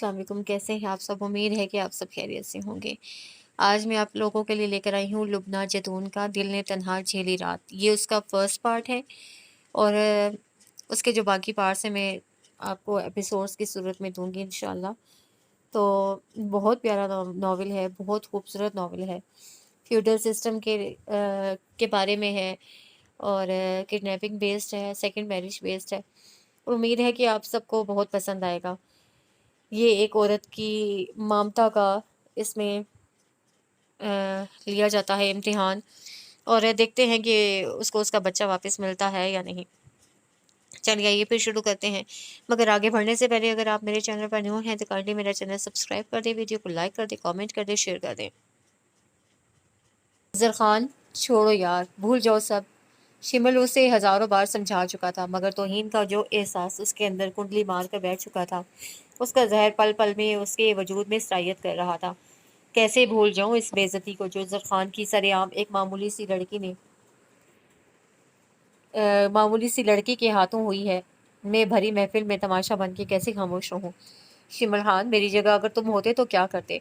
السلام علیکم، کیسے ہیں آپ سب؟ امید ہے کہ آپ سب خیریت سے ہوں گے۔ آج میں آپ لوگوں کے لیے لے کر آئی ہوں لبنہ جتون کا دل نے تنہا جھیلی رات۔ یہ اس کا فرسٹ پارٹ ہے اور اس کے جو باقی پارٹس ہیں میں آپ کو ایپیسوڈس کی صورت میں دوں گی انشاءاللہ۔ تو بہت پیارا ناول ہے، بہت خوبصورت ناول ہے۔ فیوڈل سسٹم کے بارے میں ہے اور کڈنیپنگ بیسڈ ہے، سیکنڈ میرج بیسڈ ہے۔ امید ہے کہ آپ سب کو بہت پسند آئے گا۔ یہ ایک عورت کی مامتا کا اس میں لیا جاتا ہے امتحان، اور دیکھتے ہیں کہ اس کو اس کا بچہ واپس ملتا ہے یا نہیں۔ چلیے آئیے پھر شروع کرتے ہیں، مگر آگے بڑھنے سے پہلے اگر آپ میرے چینل پر نیو ہیں تو کائنڈلی میرا چینل سبسکرائب کر دیں، ویڈیو کو لائک کر دیں، کامنٹ کر دیں، شیئر کر دیں۔ زرخان چھوڑو یار، بھول جاؤ سب۔ شمل اسے ہزاروں بار سمجھا چکا تھا، مگر توہین کا جو احساس اس کے اندر کنڈلی مار کر بیٹھ چکا تھا، اس کا زہر پل پل میں اس کے وجود میں سرایت کر رہا تھا۔ کیسے بھول جاؤں اس بے عزتی کو جو زرخان کی سر عام ایک معمولی سی لڑکی کے ہاتھوں ہوئی ہے۔ میں بھری محفل میں تماشا بن کے کیسے خاموش رہوں؟ شمل خان، میری جگہ اگر تم ہوتے تو کیا کرتے؟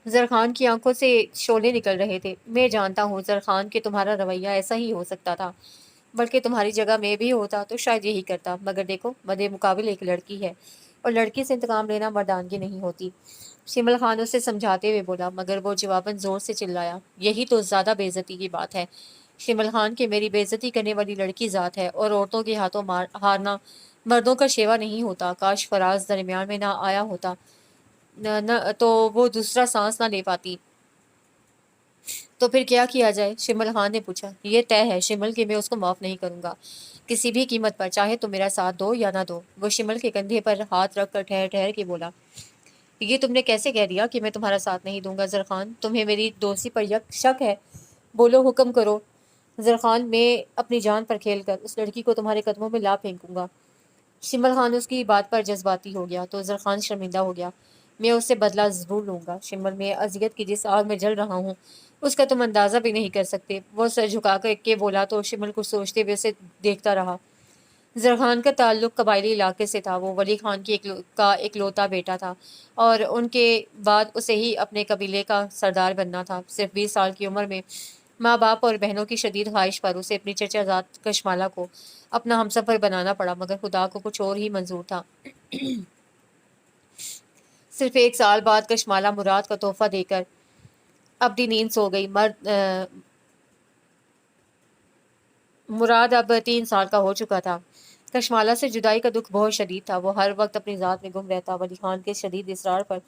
زرخان کی آنکھوں سے شعلے نکل رہے تھے۔ میں جانتا ہوں زرخان کہ تمہارا رویہ ایسا ہی ہو سکتا تھا، بلکہ تمہاری جگہ میں بھی ہوتا تو شاید یہی کرتا، مگر دیکھو مدِ مقابل ایک لڑکی ہے، اور لڑکی سے انتقام لینا مردانگی نہیں ہوتی۔ شمل خان اسے سمجھاتے ہوئے بولا، مگر وہ جواباً زور سے چلایا، یہی تو زیادہ بے عزتی کی بات ہے شمل خان، کہ میری بے عزتی کرنے والی لڑکی ذات ہے، اور عورتوں کے ہاتھوں ہارنا مردوں کا شیوا نہیں ہوتا۔ کاش فراز درمیان میں نہ آیا ہوتا، تو وہ دوسرا سانس نہ لے پاتی۔ تو پھر کیا کیا جائے؟ شمل خان نے پوچھا۔ یہ طے ہے شمل کہ میں اس کو معاف نہیں کروں گا کسی بھی قیمت پر، چاہے تم میرا ساتھ دو یا نہ دو۔ وہ شمل کے کندھے پر ہاتھ رکھ کر ٹھہر ٹھہر کے بولا، یہ تم نے کیسے کہہ دیا کہ میں تمہارا ساتھ نہیں دوں گا؟ زرخان، تمہیں میری دوستی پر شک ہے؟ بولو، حکم کرو۔ زرخان، میں اپنی جان پر کھیل کر اس لڑکی کو تمہارے قدموں میں لا پھینکوں گا۔ شمل خان اس کی بات پر جذباتی ہو گیا تو زرخان شرمندہ ہو گیا۔ میں اس سے بدلہ ضرور لوں گا شمل، میں اذیت کی جس آگ میں جل رہا ہوں اس کا تم اندازہ بھی نہیں کر سکتے۔ وہ سر جھکا کر کے بولا تو شمل کچھ سوچتے ہوئے اسے دیکھتا رہا۔ زرخان کا تعلق قبائلی علاقے سے تھا، وہ ولی خان کی کا اکلوتا بیٹا تھا، اور ان کے بعد اسے ہی اپنے قبیلے کا سردار بننا تھا۔ صرف 20 سال کی عمر میں ماں باپ اور بہنوں کی شدید خواہش پر اسے اپنی چچا زاد کشمالہ کو اپنا ہمسفر بنانا پڑا، مگر خدا کو کچھ اور ہی منظور تھا۔ صرف 1 سال بعد کشمالہ مراد کا تحفہ دے کر اپنی نیند سو گئی۔ مراد اب 3 سال کا ہو چکا تھا۔ کشمالہ سے جدائی کا دکھ بہت شدید تھا، وہ ہر وقت اپنی ذات میں گم رہتا۔ ولی خان کے شدید اصرار پر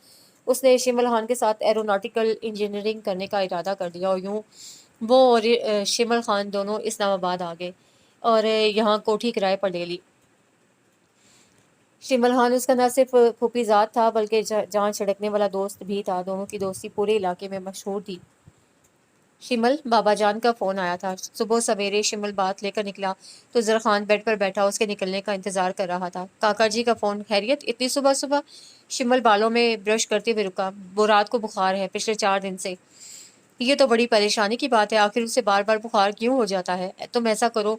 اس نے شمل خان کے ساتھ ایروناٹیکل انجینئرنگ کرنے کا ارادہ کر دیا، اور یوں وہ اور شمل خان دونوں اسلام آباد آ گئے اور یہاں کوٹھی کرائے پر لے لی۔ شمل خان اس کا نہ صرف پھوپھی زاد تھا بلکہ جان چھڑکنے والا دوست بھی تھا۔ دونوں کی دوستی پورے علاقے میں مشہور تھی۔ شمل، بابا جان کا فون آیا تھا۔ صبح سویرے شمل بات لے کر نکلا تو زرخان بیڈ پر بیٹھا اس کے نکلنے کا انتظار کر رہا تھا۔ کاکا جی کا فون؟ خیریت اتنی صبح صبح؟ شمل بالوں میں برش کرتے ہوئے رکا۔ مراد کو بخار ہے پچھلے 4 دن سے۔ یہ تو بڑی پریشانی کی بات ہے، آخر اسے بار بار بخار کیوں ہو جاتا ہے؟ تم ایسا کرو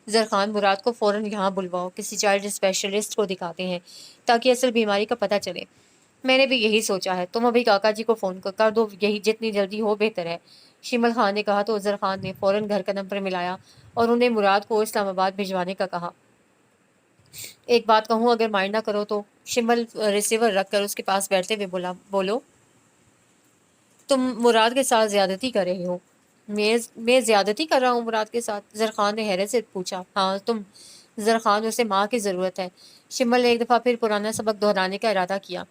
زرخان، مراد کو فوراً یہاں بلواؤ، کسی چائلڈ اسپیشلسٹ کو دکھاتے ہیں تاکہ اصل بیماری کا پتہ چلے۔ میں نے بھی یہی سوچا ہے، تم ابھی کاکا جی کو فون کر دو، یہی جتنی جلدی ہو بہتر ہے، شمل خان نے کہا تو زرخان نے فوراً گھر کا نمبر ملایا اور انہیں مراد کو اسلام آباد بھجوانے کا کہا۔ ایک بات کہوں اگر مائنڈ نہ کرو تو؟ شمل ریسیور رکھ کر اس کے پاس بیٹھتے ہوئے بولا۔ بولو۔ تم مراد کے ساتھ زیادتی کر رہے ہو؟ میں زیادتی کر رہا ہوں مراد کے ساتھ؟ زرخان نے حیرت سے پوچھا۔ ہاں تم۔ زرخان، اسے ماں کی ضرورت ہے۔ شمل نے ایک دفعہ پھر پرانا سبق دہرانے کا ارادہ کیا۔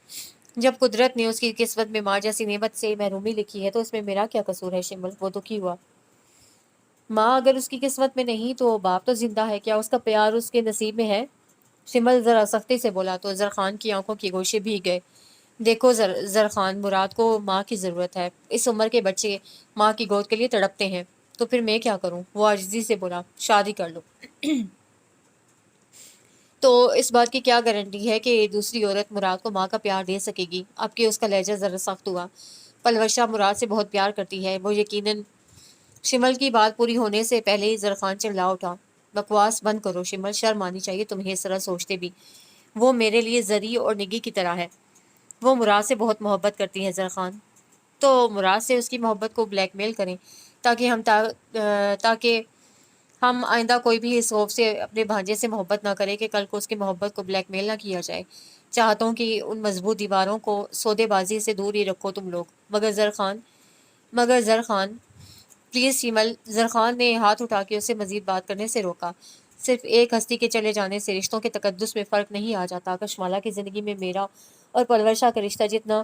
جب قدرت نے اس کی قسمت میں ماں جیسی نعمت سے محرومی لکھی ہے تو اس میں میرا کیا قصور ہے؟ شمل، وہ دکھی ہوا۔ ماں اگر اس کی قسمت میں نہیں تو باپ تو زندہ ہے، کیا اس کا پیار اس کے نصیب میں ہے؟ شمل ذرا سختی سے بولا تو زرخان کی آنکھوں کے گوشے بھیگ گئے۔ دیکھو زرخان، مراد کو ماں کی ضرورت ہے، اس عمر کے بچے ماں کی گود کے لیے تڑپتے ہیں، تو پھر میں کیا کروں؟ وہ عاجزی سے بولا۔ شادی کر لو۔ تو اس بات کی کیا گارنٹی ہے کہ دوسری عورت مراد کو ماں کا پیار دے سکے گی؟ اب کہ اس کا لہجہ ذرا سخت ہوا۔ پلوشہ مراد سے بہت پیار کرتی ہے، وہ یقیناً۔ شمل کی بات پوری ہونے سے پہلے ہی زرخان چلا اٹھا۔ بکواس بند کرو شمل، شرم آنی چاہیے تمہیں اس طرح سوچتے بھی۔ وہ میرے لیے زری اور نگی کی طرح ہے۔ وہ مراد سے بہت محبت کرتی ہے زرخان، تو مراد سے اس کی محبت کو بلیک میل کریں تاکہ ہم آئندہ کوئی بھی اس خوف سے اپنے بھانجے سے محبت نہ کرے کہ کل کو اس کی محبت کو بلیک میل نہ کیا جائے۔ چاہتا ہوں کہ ان مضبوط دیواروں کو سودے بازی سے دور ہی رکھو تم لوگ۔ مگر زرخان پلیز شیمل، زرخان نے ہاتھ اٹھا کے اسے مزید بات کرنے سے روکا۔ صرف ایک ہستی کے چلے جانے سے رشتوں کے تقدس میں فرق نہیں آ جاتا۔ کشمالہ کی زندگی میں میرا اور پرورشا کا رشتہ جتنا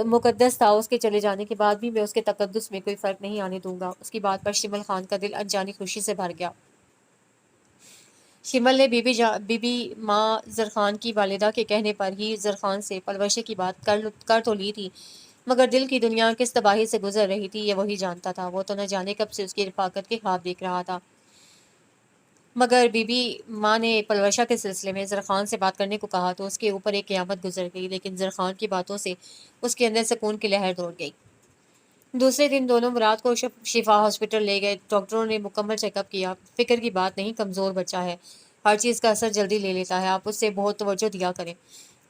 مقدس تھا، اس کے چلے جانے کے بعد بھی میں اس کے تقدس میں کوئی فرق نہیں آنے دوں گا۔ اس کی بات پر شمل خان کا دل انجانی خوشی سے بھر گیا۔ شمل نے بی بی ماں زرخان کی والدہ کے کہنے پر ہی زرخان سے پرورشے کی بات کر تو لی تھی، مگر دل کی دنیا کس تباہی سے گزر رہی تھی یہ وہی جانتا تھا۔ وہ تو نہ جانے کب سے اس کی رفاقت کے خواب دیکھ رہا تھا، مگر بی بی ماں نے پرورشا کے سلسلے میں زرخان سے بات کرنے کو کہا تو اس کے اوپر ایک قیامت گزر گئی، لیکن زرخان کی باتوں سے اس کے اندر سکون کی لہر دوڑ گئی۔ دوسرے دن دونوں مراد کو شفا ہاسپٹل لے گئے۔ ڈاکٹروں نے مکمل چیک اپ کیا۔ فکر کی بات نہیں، کمزور بچہ ہے، ہر چیز کا اثر جلدی لے لیتا ہے، آپ اس سے بہت توجہ دیا کریں۔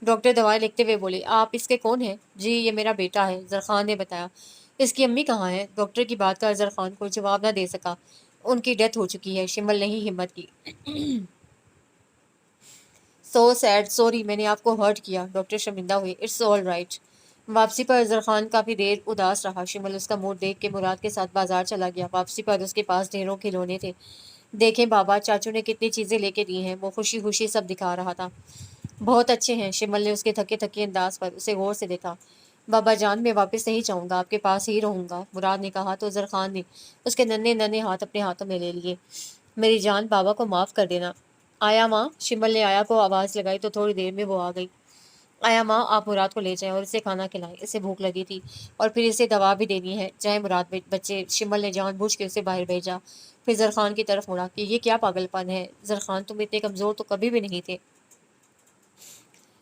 ڈاکٹر دوائیں لکھتے ہوئے بولے، آپ اس کے کون ہیں؟ جی یہ میرا بیٹا ہے، زرخان نے بتایا۔ اس کی امی کہاں ہے؟ ڈاکٹر کی بات کا زرخان کو جواب نہ دے سکا۔ ان کی ڈیتھ ہو چکی ہے، شمل نے ہی ہمت کی۔ سو سیڈ، سوری میں نے آپ کو ہرٹ کیا، ڈاکٹر شرمندہ ہوئے۔ It's all right. واپسی پر زرخان کافی دیر اداس رہا۔ شمل اس کا موڈ دیکھ کے مراد کے ساتھ بازار چلا گیا۔ واپسی پر اس کے پاس ڈھیروں کھلونے تھے۔ دیکھیں بابا، چاچو نے کتنی چیزیں لے کے دی ہیں، وہ خوشی خوشی سب دکھا رہا تھا۔ بہت اچھے ہیں، شمل نے اس کے تھکے تھکے انداز پر اسے غور سے دیکھا۔ بابا جان میں واپس نہیں جاؤں گا، آپ کے پاس ہی رہوں گا، مراد نے کہا تو زرخان نے اس کے ننھے ننھے ہاتھ اپنے ہاتھوں میں لے لیے۔ میری جان، بابا کو معاف کر دینا۔ آیا ماں، شمل نے آیا کو آواز لگائی تو تھوڑی دیر میں وہ آ گئی۔ آیا ماں، آپ مراد کو لے جائیں اور اسے کھانا کھلائیں، اسے بھوک لگی تھی اور پھر اسے دوا بھی دینی ہے۔ جائیں مراد بچے، شمل نے جان بوجھ کے اسے باہر بھیجا، پھر زرخان کی طرف مڑا کہ یہ کیا پاگل پن ہے زرخان، تم اتنے کمزور تو کبھی بھی نہیں تھے۔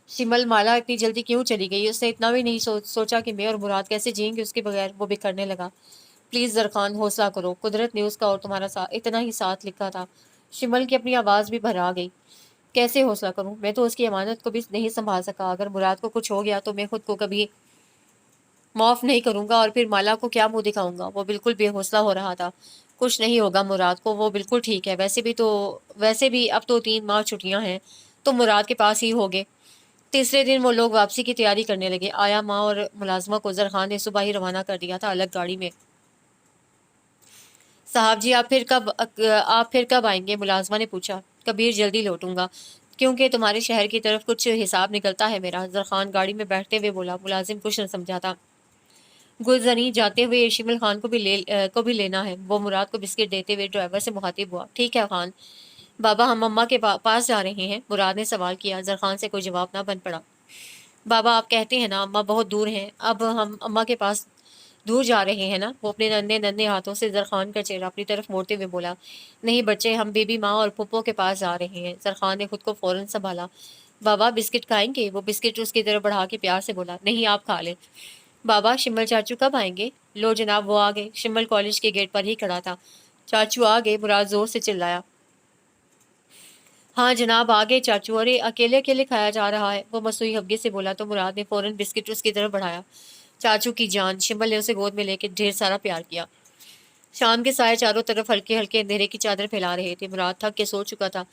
شمل، مالا اتنی جلدی کیوں چلی گئی؟ اس نے اتنا بھی نہیں سوچا کہ میں اور مراد کیسے جئیں گے اس کے بغیر۔ وہ بکھرنے لگا۔ پلیز زرخان، حوصلہ کرو، قدرت نے اس کا اور تمہارا اتنا ہی ساتھ لکھا تھا۔ شمل کی اپنی آواز بھی بھرا گئی۔ کیسے حوصلہ کروں؟ میں تو اس کی امانت کو بھی نہیں سنبھال سکا۔ اگر مراد کو کچھ ہو گیا تو میں خود کو کبھی معاف نہیں کروں گا، اور پھر مالا کو کیا منہ دکھاؤں گا؟ وہ بالکل بے حوصلہ ہو رہا تھا۔ کچھ نہیں ہوگا مراد کو، وہ بالکل ٹھیک ہے۔ ویسے بھی اب تو 3 ماہ چھٹیاں ہیں، تو مراد کے پاس ہی ہوگے۔ تیسرے دن وہ لوگ واپسی کی تیاری کرنے لگے۔ آیا ماں اور ملازمہ کو زرخان نے صبح ہی روانہ کر دیا تھا الگ گاڑی میں۔ صاحب جی، آپ پھر کب آئیں گے؟ ملازمہ نے پوچھا۔ کبیر، جلدی لوٹوں گا، کیونکہ تمہارے شہر کی طرف کچھ حساب نکلتا ہے میرا، زرخان گاڑی میں بیٹھتے ہوئے بولا۔ ملازم کچھ نہ سمجھا تھا۔ گلزنی جاتے ہوئے شمل خان کو بھی لینا ہے، وہ مراد کو بسکٹ دیتے ہوئے ڈرائیور سے مخاطب ہوا۔ ٹھیک ہے خان۔ بابا، ہم اماں کے پاس جا رہے ہیں، مراد نے سوال کیا۔ زرخان سے کوئی جواب نہ بن پڑا۔ بابا، آپ کہتے ہیں نا اماں بہت دور ہیں، اب ہم اماں کے پاس دور جا رہے ہیں نا؟ وہ اپنے ننھے ننھے ہاتھوں سے زرخان کا چہرہ اپنی طرف موڑتے ہوئے بولا۔ نہیں بچے، ہم بی بی ماں اور پھپھو کے پاس جا رہے ہیں۔ زرخان نے خود کو فوراً سنبھالا۔ بابا، بسکٹ کھائیں گے؟ وہ بسکٹ اس کی طرف بڑھا کے پیار سے بولا۔ نہیں، آپ کھا لیں۔ بابا، شمل چاچو کب آئیں گے؟ لو جناب، وہ آ گئے۔ شمل کالج کے گیٹ پر ہی کھڑا تھا۔ چاچو آ گئے، مراد زور سے چلایا۔ ہاں جناب، آ گئے چاچو۔ ارے اکیلے اکیلے کھایا جا رہا ہے، وہ مصنوعی ہفگے سے بولا تو مراد نے فوراً بسکٹ اس کی طرف بڑھایا۔ چاچو کی جان، شمل نے اسے گود میں لے کے ڈھیر سارا پیار کیا۔ شام کے سائے چاروں طرف ہلکے ہلکے اندھیرے کی چادر پھیلا رہے تھے۔ مراد تھک کے سو چکا تھا۔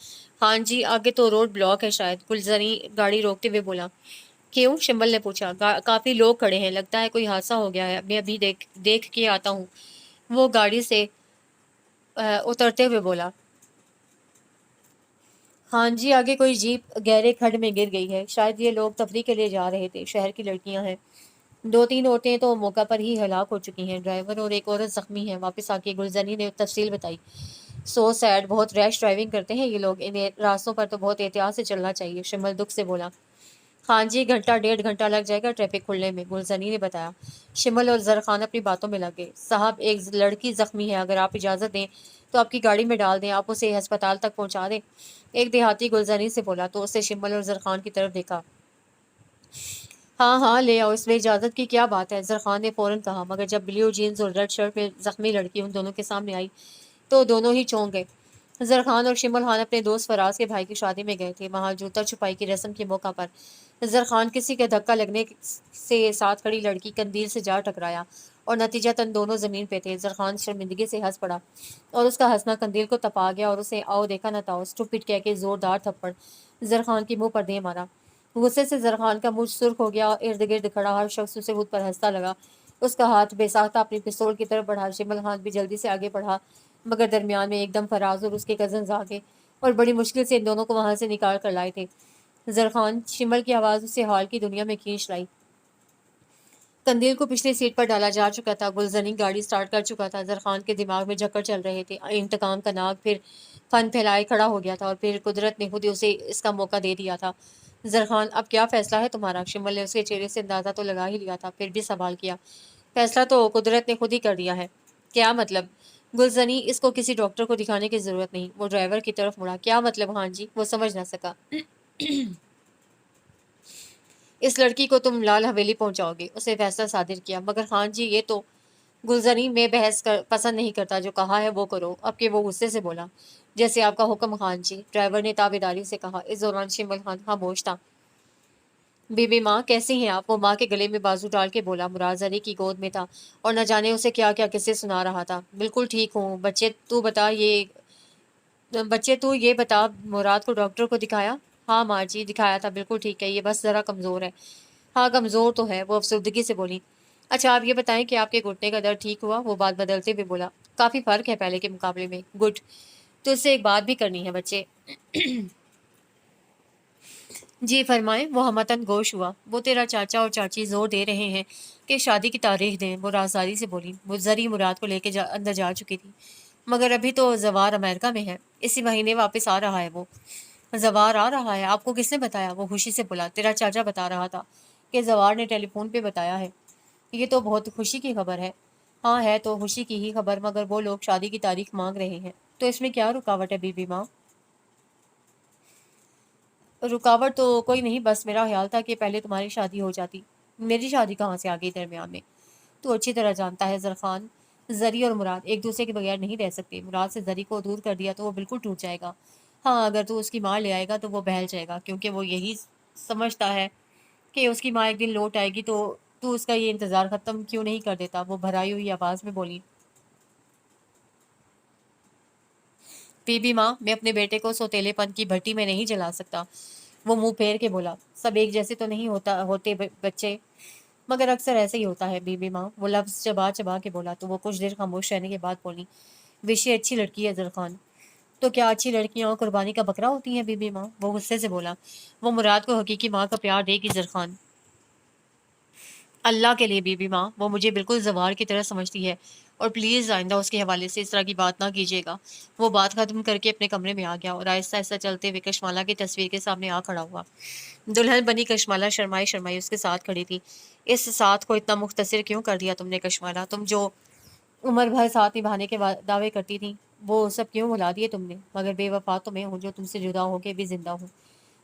ہاں جی، آگے تو روڈ بلاک ہے شاید، گلزنی گاڑی روکتے ہوئے بولا۔ کیوں؟ شمل نے پوچھا۔ کافی لوگ کھڑے ہیں، لگتا ہے کوئی حادثہ ہو گیا ہے، میں ابھی دیکھ کے آتا ہوں، وہ گاڑی سے اترتے ہوئے بولا۔ ہاں جی، آگے کوئی جیپ گہرے کھڈ میں گر گئی ہے، شاید یہ لوگ تفریح کے لیے جا رہے تھے، شہر کی لڑکیاں ہیں، 2-3 عورتیں تو موقع پر ہی ہلاک ہو چکی ہیں، ڈرائیور اور ایک عورت زخمی ہے۔ واپس آ کے گلزنی نے تفصیل بتائی۔ سو سیڈ، بہت ریش ڈرائیونگ کرتے ہیں یہ لوگ، انہیں راستوں پر تو بہت احتیاط سے چلنا چاہیے، شمل دکھ سے بولا۔ ہاں جی، 1.5 گھنٹہ لگ جائے گا ٹریفک کھلنے میں، گلزنی نے بتایا۔ شمل اور زرخان اپنی باتوں میں لگے۔ صاحب، ایک لڑکی زخمی ہے، اگر آپ اجازت دیں تو آپ کی گاڑی میں ڈال دیں، آپ اسے ہسپتال تک پہنچا دیں، ایک دیہاتی گلزنی سے بولا تو اسے شمل اور زرخان کی طرف دیکھا۔ ہاں ہاں لے آؤ، اس میں اجازت کی کیا بات ہے، زرخان نے فوراً کہا، مگر جب بلیو جینز اور ریڈ شرٹ میں زخمی لڑکی ان دونوں کے سامنے آئی تو دونوں ہی چونک گئے۔ زرخان اور شمل خان اپنے دوست فراز کے بھائی کی شادی میں گئے تھے۔ وہاں جوتا چھپائی کی رسم کے موقع پر زرخان کسی کے دھکا لگنے سے ساتھ کھڑی لڑکی قندیل سے جا ٹکرایا اور نتیجتاً دونوں زمین پہ تھے۔ زرخان شرمندگی سے ہنس پڑا اور اس کا ہنسنا قندیل کو تپا گیا اور اسے آؤ دیکھا نہ تھا اسٹوپڈ کہہ کے زوردار تھپڑ زرخان کے منہ پر دے مارا۔ غصے سے زرخان کا منہ سرخ ہو گیا اور ارد گرد کھڑا ہر شخص اسے خود پر ہنستا لگا۔ اس کا ہاتھ بے ساختہ اپنی پستول کی طرف بڑھا۔ شمل خان بھی جلدی سے آگے بڑھا مگر درمیان میں ایک دم فراز اور اس کے کزنز آ گئے اور بڑی مشکل سے ان دونوں کو وہاں سے نکال کر لائے تھے۔ زرخان شمل کی آواز اسے ہال کی دنیا میں کھینچ لائی۔ قندیل کو پچھلی سیٹ پر ڈالا جا چکا تھا۔ گلزنی گاڑی سٹارٹ کر چکا تھا۔ زرخان کے دماغ میں جھکڑ چل رہے تھے۔ انتقام کا ناگ پھر فن پھیلائے کھڑا ہو گیا تھا اور پھر قدرت نے خود اسے اس کا موقع دے دیا تھا۔ زرخان اب کیا فیصلہ ہے تمہارا؟ شمل نے اس کے چہرے سے اندازہ تو لگا ہی لیا تھا پھر بھی سوال کیا۔ فیصلہ تو قدرت نے خود ہی کر دیا ہے۔ کیا مطلب؟ گلزنی اس کو کسی ڈاکٹر کو دکھانے کی ضرورت نہیں۔ وہ ڈرائیور کی طرف مڑا۔ کیا مطلب؟ ہاں جی، وہ سمجھ نہ سکا۔ اس لڑکی کو تم لال حویلی پہنچاؤ گے، اسے فیصلہ صادر کیا۔ مگر خان جی یہ تو گلزنی میں بحث پسند نہیں کرتا، جو کہا ہے وہ کرو۔ اب کہ وہ غصے سے بولا۔ جیسے آپ کا حکم خان جی، ڈرائیور نے تابعداری سے کہا۔ اس دوران شمل خان خاموش تھا۔ بی بی ماں کیسی ہیں آپ؟ وہ ماں کے گلے میں بازو ڈال کے بولا۔ مراد زری کی گود میں تھا اور نہ جانے اسے کیا کیا قصے سنا رہا تھا۔ بالکل ٹھیک ہوں بچے، تو یہ بتا مراد کو ڈاکٹر کو دکھایا؟ ہاں ماں جی دکھایا تھا، بالکل ٹھیک ہے، یہ بس ذرا کمزور ہے۔ ہاں کمزور تو ہے، وہ افسردگی سے بولی۔ اچھا آپ یہ بتائیں کہ آپ کے گھٹنے کا درد ٹھیک ہوا؟ وہ بات بدلتے ہوئے بولا۔ کافی فرق ہے پہلے کے مقابلے میں۔ گڈ، تو اس سے ایک بات بھی کرنی ہے بچے۔ جی فرمائیں، وہ ہمتن گوش ہوا۔ وہ تیرا چاچا اور چاچی زور دے رہے ہیں کہ شادی کی تاریخ دیں، وہ رازداری سے بولی۔ وہ زری مراد کو لے کے اندر جا چکی تھی، مگر ابھی تو زوار امریکہ میں ہے، اسی مہینے واپس آ رہا ہے۔ وہ زوار آ رہا ہے؟ آپ کو کس نے بتایا؟ وہ خوشی سے بولا۔ تیرا چاچا بتا رہا تھا کہ زوار نے ٹیلی فون پہ بتایا ہے۔ یہ تو بہت خوشی کی خبر ہے۔ ہاں ہے تو خوشی کی ہی خبر، مگر وہ لوگ شادی کی تاریخ مانگ رہے ہیں، تو اس میں کیا رکاوٹ ہے بی بی ماں؟ رکاوٹ تو کوئی نہیں، بس میرا خیال تھا کہ پہلے تمہاری شادی ہو جاتی۔ میری شادی کہاں سے آ گئی درمیان میں؟ تو اچھی طرح جانتا ہے زرخان، زری اور مراد ایک دوسرے کے بغیر نہیں رہ سکتے۔ مراد سے زری کو دور کر دیا تو وہ بالکل ٹوٹ جائے گا۔ ہاں اگر تو اس کی ماں لے آئے گا تو وہ بہل جائے گا، کیونکہ وہ یہی سمجھتا ہے کہ اس کی ماں ایک دن لوٹ آئے گی، تو اس کا یہ انتظار ختم کیوں نہیں کر دیتا؟ وہ بھرائی ہوئی آواز میں بولی۔ بی بی ماں میں اپنے بیٹے کو سوتیلے پن کی بھٹی میں نہیں جلا سکتا۔ وہ منہ پھیر کے بولا۔ سب ایک جیسے تو نہیں ہوتے بچے، مگر اکثر ایسے ہی ہوتا ہے بی بی ماں، وہ لفظ چبا چبا کے بولا۔ تو وہ کچھ دیر خاموش رہنے کے بعد بولی۔ وشے اچھی لڑکی ہے زرخان۔ تو کیا اچھی لڑکیاں قربانی کا بکرا ہوتی ہیں بی بی ماں؟ وہ غصے سے بولا۔ وہ مراد کو حقیقی ماں کا پیار دے گی زرخان۔ اللہ کے لیے بی بی ماں، وہ مجھے بالکل زوار کی طرح سمجھتی ہے، اور پلیز آئندہ اس کے حوالے سے اس طرح کی بات نہ کیجیے گا۔ وہ بات ختم کر کے اپنے کمرے میں آ گیا اور آہستہ آہستہ چلتے ہوئے کشمالہ کی تصویر کے سامنے آ کھڑا ہوا۔ دلہن بنی کشمالہ شرمائی شرمائی اس کے ساتھ کھڑی تھی۔ اس ساتھ کو اتنا مختصر کیوں کر دیا تم نے کشمالہ؟ تم جو عمر بھر ساتھ نبھانے کے دعوے کرتی تھی وہ سب کیوں بھلا دیے تم نے؟ مگر بے وفا تو میں ہوں جو تم سے جدا ہو کے بھی زندہ ہوں۔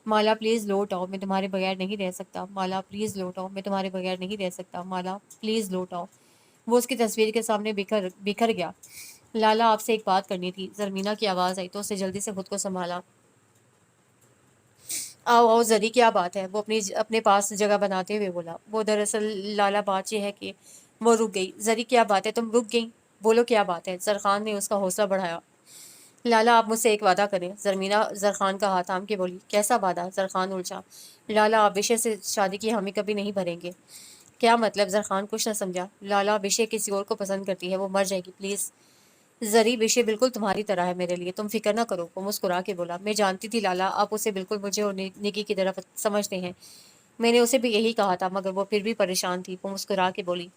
مالا پلیز لوٹ آؤ، میں تمہارے بغیر نہیں رہ سکتا۔ مالا پلیز لوٹ آؤ، میں تمہارے بغیر نہیں رہ سکتا۔ مالا پلیز لوٹ آؤ۔ وہ اس کی تصویر کے سامنے بکھر گیا۔ لالا آپ سے ایک بات کرنی تھی۔ زرمینا کی آواز آئی تو اسے جلدی سے خود کو سنبھالا۔ آؤ آؤ زری، کیا بات ہے؟ وہ اپنے پاس جگہ بناتے ہوئے بولا۔ وہ دراصل لالا بات یہ ہے کہ وہ رک گئی۔ زری کیا بات ہے؟ تم رک گئی؟ بولو کیا بات ہے؟ زرخان نے اس کا حوصلہ بڑھایا۔ لالا آپ مجھ سے ایک وعدہ کریں۔ زرمینا زرخان کا ہاتھ تھام کے بولی۔ کیسا وعدہ؟ زرخان الجھا۔ لالا آپ وشے سے شادی کی حامی کبھی نہیں بھریں گے۔ کیا مطلب؟ زرخان کچھ نہ سمجھا۔ لالا وشے کسی اور کو پسند کرتی ہے، وہ مر جائے گی پلیز۔ زری وشے بالکل تمہاری طرح ہے میرے لیے، تم فکر نہ کرو۔ وہ مسکرا کے بولا۔ میں جانتی تھی لالا آپ اسے بالکل مجھے اور نکی کی طرف سمجھتے ہیں، میں نے اسے بھی یہی کہا تھا، مگر وہ پھر بھی پریشان تھی۔ وہ مسکرا کے بولی۔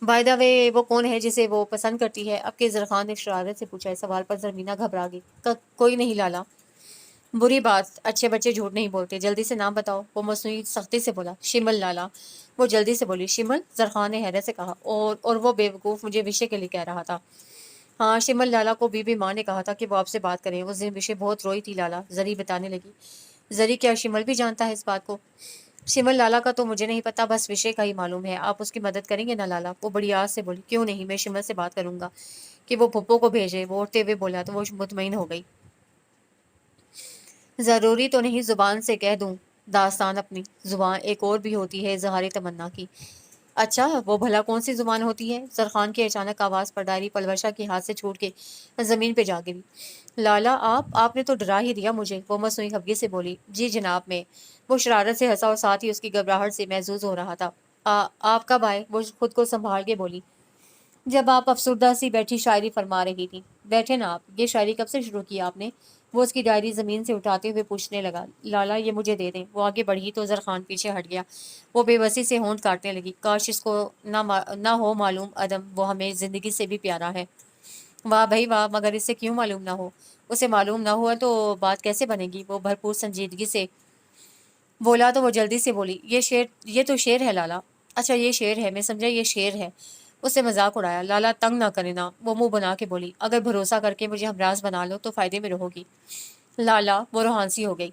بائی دا وے وہ کون ہے جسے وہ پسند کرتی ہے؟ اب کے زرخان نے شرارت سے پوچھا۔ اس سوال پر زرمینا گھبرا گئی۔ کوئی نہیں لالا۔ بری بات، اچھے بچے جھوٹ نہیں بولتے، جلدی سے نام بتاؤ۔ وہ مصنوعی سختی سے بولا۔ شمل لالا۔ وہ جلدی سے بولی۔ شمل؟ زرخان نے حیرت سے کہا۔ اور وہ بیوقوف مجھے وشے کے لیے کہہ رہا تھا۔ ہاں شمل لالا کو بی بی ماں نے کہا تھا کہ وہ آپ سے بات کریں، اس دن وشے بہت روئی تھی لالا، زری بتانے لگی۔ زری کیا شمل بھی جانتا ہے اس بات کو؟ شمل لالا کا تو مجھے نہیں پتا، بس وشے کا ہی معلوم ہے۔ آپ اس کی مدد کریں گے نا لالا؟ وہ بڑی آس سے بولی۔ کیوں نہیں، میں شمل سے بات کروں گا۔ کہ وہ پھپھو کو بھیجے، وہ اٹھتے ہوئے بولا تو وہ مطمئن ہو گئی۔ ضروری تو نہیں زبان سے کہہ دوں داستان اپنی، زبان ایک اور بھی ہوتی ہے اظہار تمنا کی۔ اچھا وہ بھلا کون سی زبان ہوتی ہے؟ زرخان کی اچانک آواز پر ڈائری پلوشا کے ہاتھ سے چھوٹ کے زمین پہ جا گری۔ لالا آپ نے تو ڈرا ہی دیا مجھے، وہ مصنوعی خفگی سے بولی۔ جی جناب میں، وہ شرارت سے ہنسا اور ساتھ ہی اس کی گھبراہٹ سے محظوظ ہو رہا تھا۔ آپ کب آئے؟ وہ خود کو سنبھال کے بولی۔ جب آپ افسردہ سی بیٹھی شاعری فرما رہی تھی۔ بیٹھے نا آپ، یہ شاعری کب سے شروع کی آپ نے؟ وہ اس کی ڈائری زمین سے اٹھاتے ہوئے پوچھنے لگا۔ لالا یہ مجھے دے دیں۔ وہ آگے بڑھی تو زرخان پیچھے ہٹ گیا۔ وہ بے بسی سے ہونٹ کاٹنے لگی۔ کاش اس کو نہ ہو معلوم عدم وہ ہمیں زندگی سے بھی پیارا ہے۔ واہ بھائی واہ، مگر اس سے کیوں معلوم نہ ہو؟ اسے معلوم نہ ہوا تو بات کیسے بنے گی؟ وہ بھرپور سنجیدگی سے بولا تو وہ جلدی سے بولی۔ یہ تو شعر ہے لالا۔ اچھا یہ شعر ہے، میں سمجھا یہ شعر ہے۔ اس سے مذاق اڑایا۔ لالا تنگ نہ کرے نا، وہ منہ بنا کے بولی۔ اگر بھروسہ کر کے مجھے ہمراز بنا لو تو فائدے میں رہو گی۔ لالا، وہ روحانسی ہو گئی۔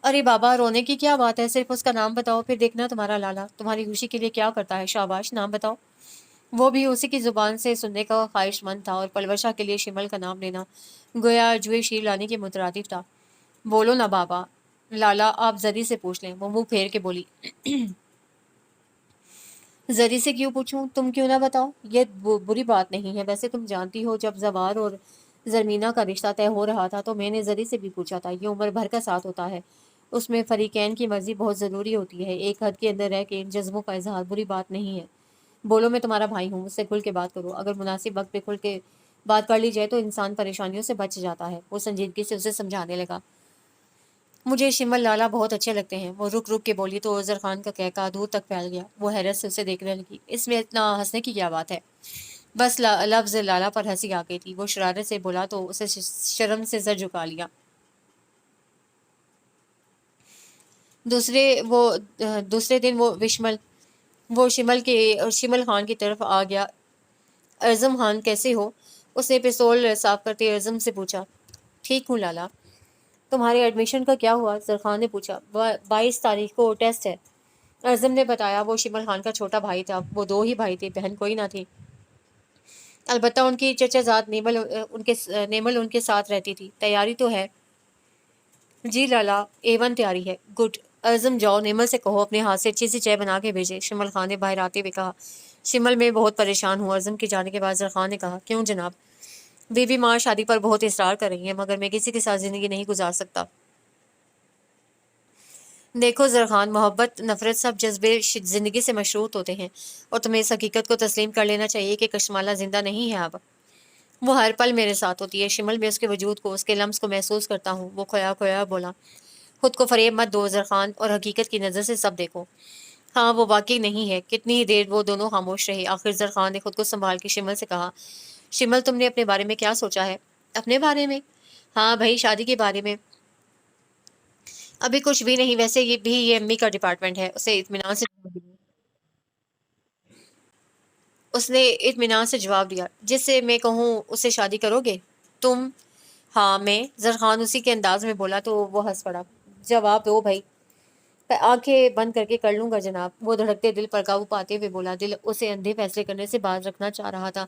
ارے بابا رونے کی کیا بات ہے، صرف اس کا نام بتاؤ، پھر دیکھنا تمہارا لالا تمہاری خوشی کے لیے کیا کرتا ہے۔ شاباش نام بتاؤ۔ وہ بھی اسی کی زبان سے سننے کا خواہش مند تھا اور پلوشا کے لیے شمل کا نام لینا گویا جوئے شیر لانے کے مترادف تھا۔ بولو نا بابا۔ لالا آپ زری سے پوچھ لیں، وہ منہ پھیر کے بولی۔ زری سے کیوں پوچھوں؟ تم کیوں نہ بتاؤ؟ یہ بری بات نہیں ہے، ویسے تم جانتی ہو جب زوار اور زرمینہ کا رشتہ طے ہو رہا تھا تو میں نے زری سے بھی پوچھا تھا۔ یہ عمر بھر کا ساتھ ہوتا ہے، اس میں فریقین کی مرضی بہت ضروری ہوتی ہے۔ ایک حد کے اندر رہ کے ان جذبوں کا اظہار بری بات نہیں ہے۔ بولو میں تمہارا بھائی ہوں، مجھ سے کھل کے بات کرو۔ اگر مناسب وقت پہ کھل کے بات کر لی جائے تو انسان پریشانیوں سے بچ جاتا ہے۔ وہ سنجیدگی سے اسے سمجھانے لگا۔ مجھے شمل لالا بہت اچھے لگتے ہیں۔ وہ رک رک کے بولی تو زرخان کا کہکا دور تک پھیل گیا۔ وہ حیرت سے اسے دیکھنے لگی۔ اس میں اتنا ہنسنے کی کیا بات ہے؟ بس لفظ لالا پر ہنسی آ گئی تھی۔ وہ شرارت سے بولا تو اسے شرم سے سر جھکا لیا۔ دوسرے دن وہ شمل خان کی طرف آ گیا۔ ارزم خان کیسے ہو؟ اس نے پستول صاف کرتے ارزم سے پوچھا۔ ٹھیک ہوں لالا۔ تمہارے ایڈمیشن کا کیا ہوا؟ زرخان نے پوچھا۔ 22 تاریخ کو ٹیسٹ ہے، ارزم نے بتایا۔ وہ شمل خان کا چھوٹا بھائی تھا۔ وہ 2 ہی بھائی تھے، بہن کوئی نہ تھی۔ البتہ ان کی چچا زاد نیمل ان کے ساتھ رہتی تھی۔ تیاری تو ہے؟ جی لالا، A1 تیاری ہے۔ گڈ۔ ارزم جاؤ نیمل سے کہو اپنے ہاتھ سے اچھی سی چائے بنا کے بھیجے، شمل خان نے باہر آتے ہوئے کہا۔ شمل میں بہت پریشان ہوں۔ ارزم کے جانے کے بعد زرخان نے کہا۔ کیوں جناب؟ بی بی ماں شادی پر بہت اصرار کر رہی ہیں، مگر میں کسی کے ساتھ زندگی نہیں گزار سکتا۔ دیکھو زرخان، محبت نفرت سب جذبے زندگی سے مشروط ہوتے ہیں، اور تمہیں اس حقیقت کو تسلیم کر لینا چاہیے کہ کشمالہ زندہ نہیں ہے اب۔ وہ ہر پل میرے ساتھ ہوتی ہے شمل، میں اس کے وجود کو، اس کے لمس کو محسوس کرتا ہوں۔ وہ کھویا کھویا بولا۔ خود کو فریب مت دو زرخان، اور حقیقت کی نظر سے سب دیکھو۔ ہاں وہ واقعی نہیں ہے۔ کتنی ہی دیر وہ دونوں خاموش رہے۔ آخر زرخان نے خود کو سنبھال کے شمل سے کہا۔ شمل تم نے اپنے بارے میں کیا سوچا ہے؟ اپنے بارے میں؟ ہاں بھائی شادی کے بارے میں ابھی کچھ بھی نہیں، ویسے یہ امی کا ڈپارٹمنٹ ہے۔ اس نے اطمینان سے جواب دیا۔ جس سے میں کہوں اس سے شادی کرو گے تم؟ ہاں میں، زرخان اسی کے انداز میں بولا تو وہ ہنس پڑا۔ جواب دو بھائی۔ آنکھیں بند کر کے کر لوں گا جناب، وہ دھڑکتے دل پر قابو پاتے ہوئے بولا۔ دل اسے اندھے فیصلے کرنے سے باز رکھنا چاہ رہا تھا،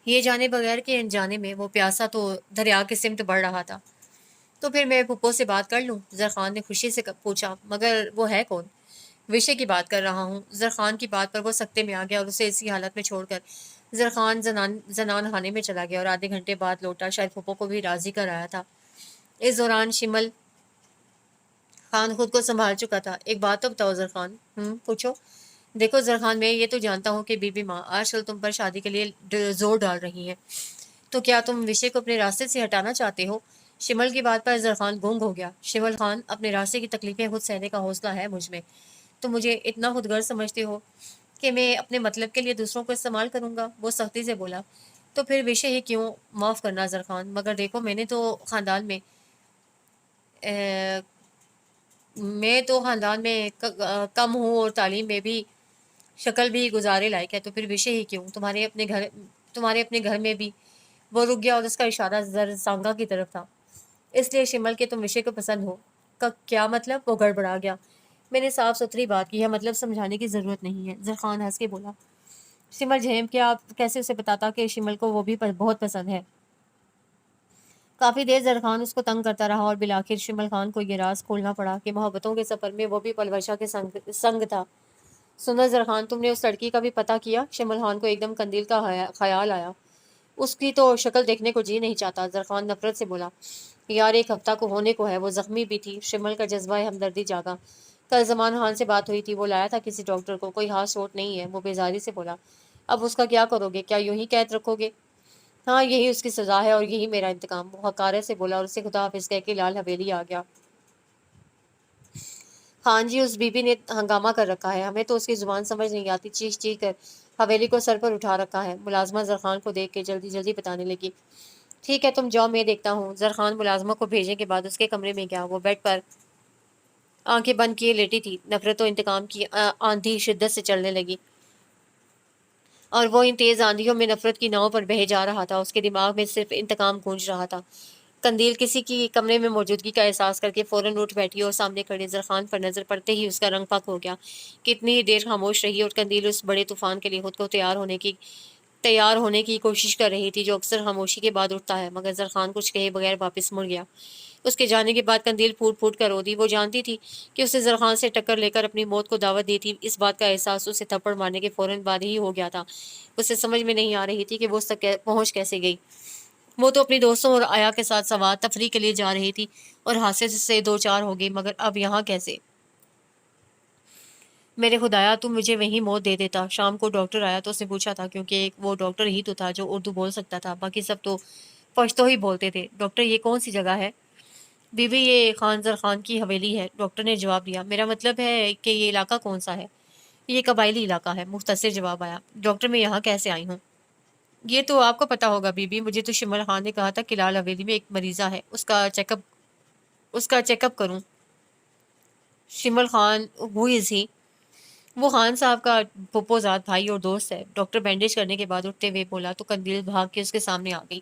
یہ جانے بغیر کہ انجانے میں وہ پیاسا تو دریا کی سمت بڑھ رہا تھا۔ تو پھر میں پھپھو سے بات کر لوں؟ زرخان نے خوشی سے پوچھا۔ مگر وہ ہے کون؟ وشے کی بات کر رہا ہوں۔ زرخان کی بات پر وہ سکتے میں آ گیا اور اسے اسی حالت میں چھوڑ کر زرخان زنان خانے میں چلا گیا اور آدھے گھنٹے بعد لوٹا۔ شاید پھپھو کو بھی راضی کر آیا تھا۔ اس دوران شمل خان خود کو سنبھال چکا تھا۔ ایک بات تو بتاؤ زرخان۔ پوچھو۔ دیکھو زرخان، میں یہ تو جانتا ہوں کہ بی بی ماں آج کل تم پر شادی کے لیے زور ڈال رہی ہیں، تو کیا تم وشے کو اپنے راستے سے ہٹانا چاہتے ہو؟ شمل کی بات پر زرخان گونگ ہو گیا۔ شمل خان، اپنے راستے کی تکلیفیں خود سہنے کا حوصلہ ہے مجھ میں، تو مجھے اتنا خود غرض سمجھتے ہو کہ میں اپنے مطلب کے لیے دوسروں کو استعمال کروں گا؟ وہ سختی سے بولا۔ تو پھر وشے ہی کیوں؟ معاف کرنا زرخان، مگر دیکھو میں تو خاندان میں کم ہوں اور تعلیم میں بھی شکل بھی گزارے لائق ہے، تو پھر وشے ہی کیوں؟ تمہارے اپنے گھر میں بھی۔ وہ رک گیا اور اس کا اشارہ زرسانگا کی طرف تھا۔ اس لیے شمل کے تم وشے کو پسند ہو کا کیا مطلب؟ وہ گڑبڑا گیا۔ میں نے صاف ستھری بات کی ہے، مطلب سمجھانے کی ضرورت نہیں ہے، زرخان ہنس کے بولا۔ شمل جھیم کہ آپ کیسے اسے بتاتا کہ شمل کو وہ بھی بہت پسند ہے۔ کافی دیر زرخان اس کو تنگ کرتا رہا اور بالآخر شمل خان کو یہ راز کھولنا پڑا کہ محبتوں کے سفر میں وہ بھی پلوشا کے سنگ تھا۔ سنو زرخان، تم نے اس لڑکی کا بھی پتہ کیا؟ شمل خان کو ایک دم قندیل کا خیال آیا۔ اس کی تو شکل دیکھنے کو جی نہیں چاہتا۔ زرخان نفرت سے بولا، یار 1 ہفتہ کو ہونے کو ہے، وہ زخمی بھی تھی۔ شمل کا جذبہ ہمدردی جاگا۔ کل زمان خان سے بات ہوئی تھی، وہ لایا تھا کسی ڈاکٹر کو، کوئی ہاتھ چوٹ نہیں ہے۔ وہ بیزاری سے بولا، اب اس کا کیا کرو گے؟ کیا یوں ہی قید رکھو گے؟ ہاں، یہی اس کی سزا ہے اور یہی میرا انتقام۔ وہ حقارت سے بولا اور اسے خدا حافظ کہہ کے لال حویلی آ گیا۔ خان جی، اس بی بی نے ہنگامہ کر رکھا ہے، ہمیں تو اس کی زبان سمجھ نہیں آتی، چیخ چیخ کر حویلی کو سر پر اٹھا رکھا ہے۔ ملازمہ زرخان کو دیکھ کے جلدی جلدی بتانے لگی، ٹھیک ہے تم جاؤ، میں دیکھتا ہوں۔ زرخان ملازمہ کو بھیجنے کے بعد اس کے کمرے میں گیا۔ وہ بیڈ پر آنکھیں بند کیے لیٹی تھی۔ نفرت و انتقام کی آندھی شدت سے چلنے لگی اور وہ ان تیز آندھیوں میں نفرت کی ناؤ پر بہے جا رہا تھا۔ اس کے دماغ میں صرف انتقام گونج رہا تھا۔ قندیل کسی کی کمرے میں موجودگی کا احساس کر کے فوراً اٹھ بیٹھی اور سامنے کھڑے زرخان پر نظر پڑتے ہی اس کا رنگ پھک ہو گیا۔ کتنی ہی دیر خاموش رہی اور قندیل اس بڑے طوفان کے لیے خود کو تیار ہونے کی کوشش کر رہی تھی جو اکثر خاموشی کے بعد اٹھتا ہے، مگر زرخان کچھ کہے بغیر واپس مڑ گیا۔ اس کے جانے کے بعد قندیل پھوٹ پھوٹ کر رو دی۔ وہ جانتی تھی کہ اسے زرخان سے ٹکر لے کر اپنی موت کو دعوت دی تھی۔ اس بات کا احساس اسے تھپڑ مارنے کے فوراً بعد ہی ہو گیا تھا۔ اسے سمجھ میں نہیں آ رہی تھی کہ وہ اس تک پہنچ کیسے گئی۔ وہ تو اپنی دوستوں اور آیا کے ساتھ سوار تفریح کے لیے جا رہی تھی اور حادثے سے 2 4 ہو گئی، مگر اب یہاں کیسے؟ میرے خدایا، تم مجھے وہیں موت دے دیتا۔ شام کو ڈاکٹر آیا تو اس نے پوچھا تھا، کیونکہ ایک وہ ڈاکٹر ہی تو تھا جو اردو بول سکتا تھا، باقی سب تو پشتو ہی بولتے تھے۔ ڈاکٹر، یہ کون سی جگہ ہے؟ بی بی، یہ خان زرخان کی حویلی ہے، ڈاکٹر نے جواب دیا۔ میرا مطلب ہے کہ یہ علاقہ کون سا ہے؟ یہ قبائلی علاقہ ہے، مختصر جواب آیا۔ ڈاکٹر، میں یہاں کیسے آئی ہوں؟ یہ تو آپ کو پتا ہوگا بی بی، مجھے تو شمل خان نے کہا تھا کہ لال حویلی میں ایک مریضہ ہے، اس کا چیک اپ کروں۔ شمل خان، ہو از ہی؟ وہ خان صاحب کا پھپھو زاد بھائی اور دوست ہے۔ ڈاکٹر بینڈیج کرنے کے بعد اٹھتے ہوئے بولا تو قندیل بھاگ کے اس کے سامنے آ گئی۔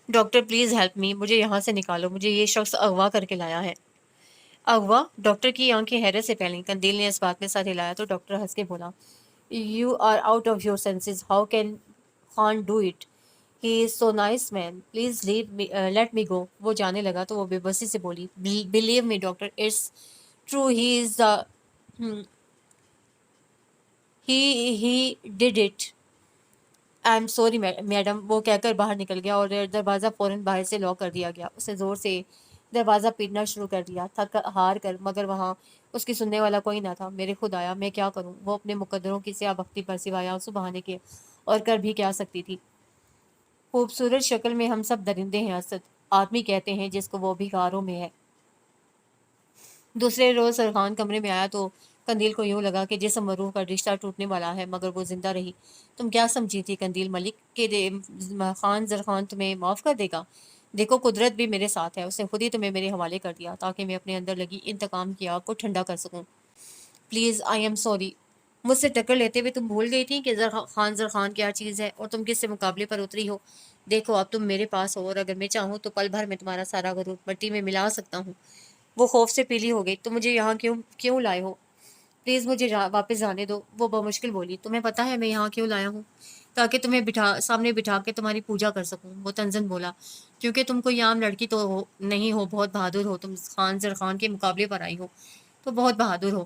ڈاکٹر پلیز ہیلپ می، مجھے یہاں سے نکالو، مجھے یہ شخص اغوا کر کے لایا ہے۔ اغوا؟ ڈاکٹر کی آنکھیں حیرت سے پھیلیں۔ قندیل نے اس بات میں ساتھ ہلایا تو ڈاکٹر ہنس کے بولا، you are out of your senses, how can Khan do it? He is so nice man, please let me go. وہ جانے لگا تو وہ بے بسی سے بولی، believe me doctor, it's true, he did it, I am sorry madam. وہ کہہ کر باہر نکل گیا اور دروازہ فوراً باہر سے لاک کر دیا گیا۔ اس نے زور سے دروازہ پیٹنا شروع کر دیا، تھک ہار کر، مگر وہاں اس کی سننے والا کوئی نہ تھا۔ میرے خدایا، میں کیا کروں؟ وہ اپنے مقدروں کی سیاہ بختی پر سوائے آنسو بہانے کے اور کر بھی کیا سکتی تھی؟ خوبصورت شکل میں ہم سب درندے ہیں اسد، آدمی کہتے ہیں جس کو وہ بھی غاروں میں ہے۔ دوسرے روز سرخان کمرے میں آیا تو قندیل کو یوں لگا کہ جسم اور روح کا رشتہ ٹوٹنے والا ہے، مگر وہ زندہ رہی۔ تم کیا سمجھی تھی قندیل ملک کہ خان زرخان تمہیں معاف کر دے گا؟ دیکھو، قدرت بھی میرے ساتھ ہے، اس نے خود ہی تمہیں میرے حوالے کر دیا تاکہ میں اپنے اندر لگی انتقام کی آگ کو ٹھنڈا کر سکوں۔ Please, I am sorry. مجھ سے ٹکر لیتے ہوئے تم بھول گئی تھی کہ خان زرخان کیا چیز ہے اور تم کس سے مقابلے پر اتری ہو؟ دیکھو، اب تم میرے پاس ہو اور اگر میں چاہوں تو پل بھر میں تمہارا سارا غرور مٹی میں ملا سکتا ہوں۔ وہ خوف سے پیلی ہو گئی۔ تم مجھے یہاں کیوں لائے ہو؟ پلیز مجھے واپس جانے دو، وہ بمشکل بولی۔ تمہیں پتہ ہے میں یہاں کیوں لایا ہوں؟ تاکہ تمہیں سامنے بٹھا کے تمہاری پوجا کر سکوں، وہ طنزاً بولا۔ کیونکہ تم کوئی عام لڑکی تو نہیں ہو، بہت بہادر ہو، تم خان زرخان کے مقابلے پر آئی ہو تو بہت بہادر ہو۔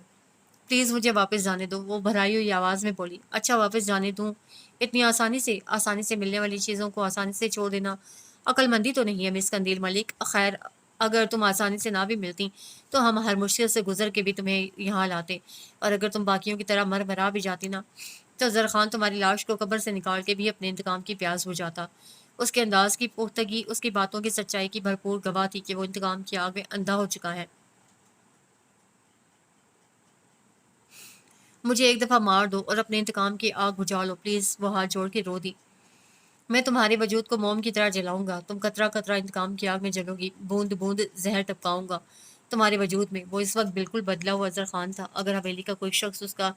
پلیز مجھے واپس جانے دو، وہ بھرائی ہوئی آواز میں بولی۔ اچھا، واپس جانے دوں؟ اتنی آسانی سے ملنے والی چیزوں کو آسانی سے چھوڑ دینا عقل مندی تو نہیں ہے مس قندیل ملک۔ خیر، اگر تم آسانی سے نہ بھی ملتی تو ہم ہر مشکل سے گزر کے بھی تمہیں یہاں لاتے، اور اگر تم باقیوں کی طرح مر مرا بھی جاتی نا تو زرخان تمہاری لاش کو قبر سے نکال کے بھی اپنے انتقام کی پیاس بجھاتا۔ اس کے انداز کی پختگی اس کی باتوں کی سچائی کی بھرپور گواہ تھی کہ وہ انتقام کی آگ میں اندھا ہو چکا ہے۔ مجھے ایک دفعہ مار دو اور اپنے انتقام کی آگ بجھا لو پلیز، وہ ہاتھ جوڑ کے رو دی۔ میں تمہارے وجود کو موم کی طرح جلاؤں گا، تم قطرہ قطرہ انتقام کی آگ میں جلو گی، بوند بوند زہر ٹپکاؤں گا تمہارے وجود میں۔ وہ اس وقت بالکل بدلا ہوا زرخان تھا۔ اگر حویلی کا کوئی شخص اس کا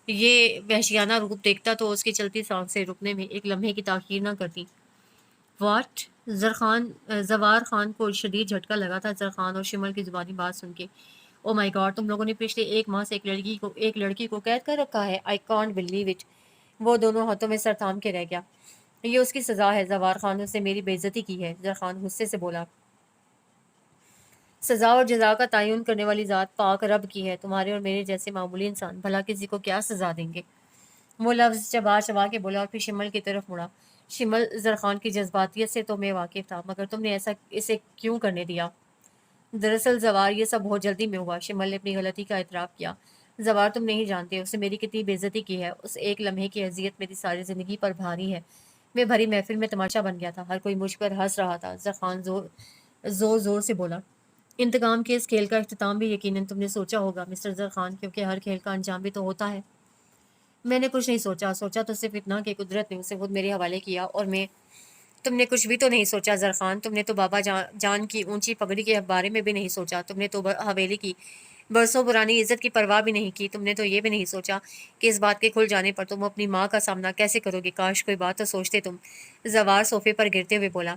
یہ وحشیانہ روپ دیکھتا تو اس کی چلتی سانسیں رکنے میں ایک لمحے کی تاخیر نہ کرتی۔ واٹ؟ زوار خان کو شدید جھٹکا لگا تھا زرخان اور شمل کی زبانی بات سن کے۔ او مائی گاڈ، تم لوگوں نے پچھلے 1 ماہ سے ایک لڑکی کو قید کر رکھا ہے؟ I can't believe it. وہ دونوں ہاتھوں میں سر تھام کے رہ گیا۔ یہ اس کی سزا ہے، زوار خان نے میری بے عزتی کی ہے، زرخان غصے سے بولا۔ سزا اور جزا کا تعین کرنے والی ذات پاک رب کی ہے، تمہارے اور میرے جیسے معمولی انسان بھلا کسی کو کیا سزا دیں گے؟ وہ لفظ چبا چبا کے بولا اور پھر شمل کی طرف مڑا۔ شمل، زرخان کی جذباتیت سے تو میں واقف تھا، مگر تم نے ایسا اسے کیوں کرنے دیا؟ دراصل زوار، یہ سب بہت جلدی میں ہوا۔ شمل نے اپنی غلطی کا اعتراف کیا۔ زوار، تم نہیں جانتے اس نے میری کتنی بے عزتی کی ہے۔ اس ایک لمحے کی اذیت میری ساری زندگی پر بھاری ہے۔ میں بھری محفل میں تماشا بن گیا تھا، ہر کوئی مجھ پر ہنس رہا تھا۔ زرخان زور زور سے بولا۔ انتقام کے اس کھیل کا اختتام بھی یقیناً تم نے سوچا ہوگا مسٹر زرخان، کیونکہ ہر کھیل کا انجام بھی تو ہوتا ہے۔ میں نے کچھ نہیں سوچا تو صرف اتنا کہ قدرت نے اسے خود میرے حوالے کیا اور میں… تم نے کچھ بھی تو نہیں سوچا زرخان، تم نے تو بابا جان کی اونچی پگڑی کے بارے میں بھی نہیں سوچا، تم نے تو حویلی کی برسوں پرانی عزت کی پرواہ بھی نہیں کی، تم نے تو یہ بھی نہیں سوچا کہ اس بات کے کھل جانے پر تم اپنی ماں کا سامنا کیسے کرو گے۔ کاش کوئی بات تو سوچتے تم۔ زوار صوفے پر گرتے ہوئے بولا۔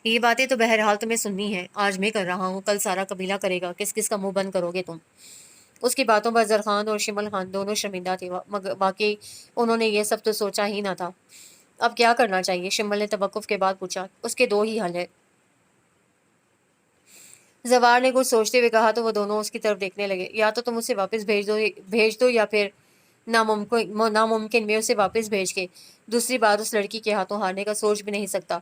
یہ باتیں تو بہرحال تمہیں سننی ہیں، آج میں کر رہا ہوں، کل سارا قبیلہ کرے گا، کس کس کا منہ بند کرو گے تم؟ اس کی باتوں پر زرخان اور شمل خان دونوں شرمندہ تھے، مگر واقعی انہوں نے یہ سب تو سوچا ہی نہ تھا۔ اب کیا کرنا چاہیے؟ شمل نے توقف کے بعد پوچھا۔ اس کے 2 ہی حل ہیں۔ زوار نے کچھ سوچتے ہوئے کہا تو وہ دونوں اس کی طرف دیکھنے لگے۔ یا تو تم اسے واپس بھیج دو یا پھر ناممکن میں اسے واپس بھیج کے دوسری بار اس لڑکی کے ہاتھوں ہارنے کا سوچ بھی نہیں سکتا۔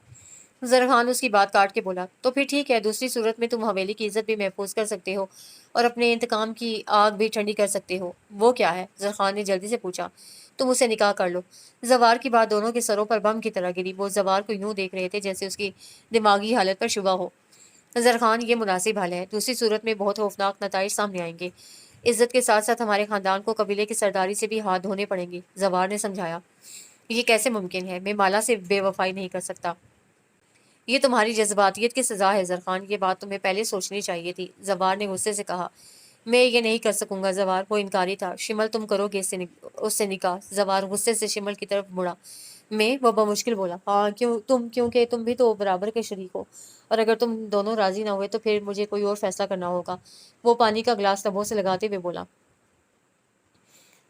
زرخان اس کی بات کاٹ کے بولا۔ تو پھر ٹھیک ہے، دوسری صورت میں تم حویلی کی عزت بھی محفوظ کر سکتے ہو اور اپنے انتقام کی آگ بھی ٹھنڈی کر سکتے ہو۔ وہ کیا ہے؟ زرخان نے جلدی سے پوچھا۔ تم اسے نکاح کر لو۔ زوار کی بات دونوں کے سروں پر بم کی طرح گری۔ وہ زوار کو یوں دیکھ رہے تھے جیسے اس کی دماغی حالت پر شبہ ہو۔ زرخان، یہ مناسب حل ہے، دوسری صورت میں بہت خوفناک نتائج سامنے آئیں گے۔ عزت کے ساتھ ساتھ ہمارے خاندان کو قبیلے کی سرداری سے بھی ہاتھ دھونے پڑیں گے۔ زوار نے سمجھایا۔ یہ کیسے ممکن ہے؟ میں مالا سے بے وفائی نہیں کر سکتا۔ یہ تمہاری جذباتیت کی سزا ہے زرخان، یہ بات تمہیں پہلے سوچنی چاہیے تھی۔ زوار نے غصے سے کہا۔ میں یہ نہیں کر سکوں گا زوار، وہ انکاری تھا۔ شمل، تم کرو گے اس سے نکاح؟ زوار غصے سے شمل کی طرف مڑا۔ وہ بمشکل بولا۔ ہاں، کیونکہ تم بھی تو برابر کے شریک ہو، اور اگر تم دونوں راضی نہ ہوئے تو پھر مجھے کوئی اور فیصلہ کرنا ہوگا۔ وہ پانی کا گلاس لبوں سے لگاتے ہوئے بولا۔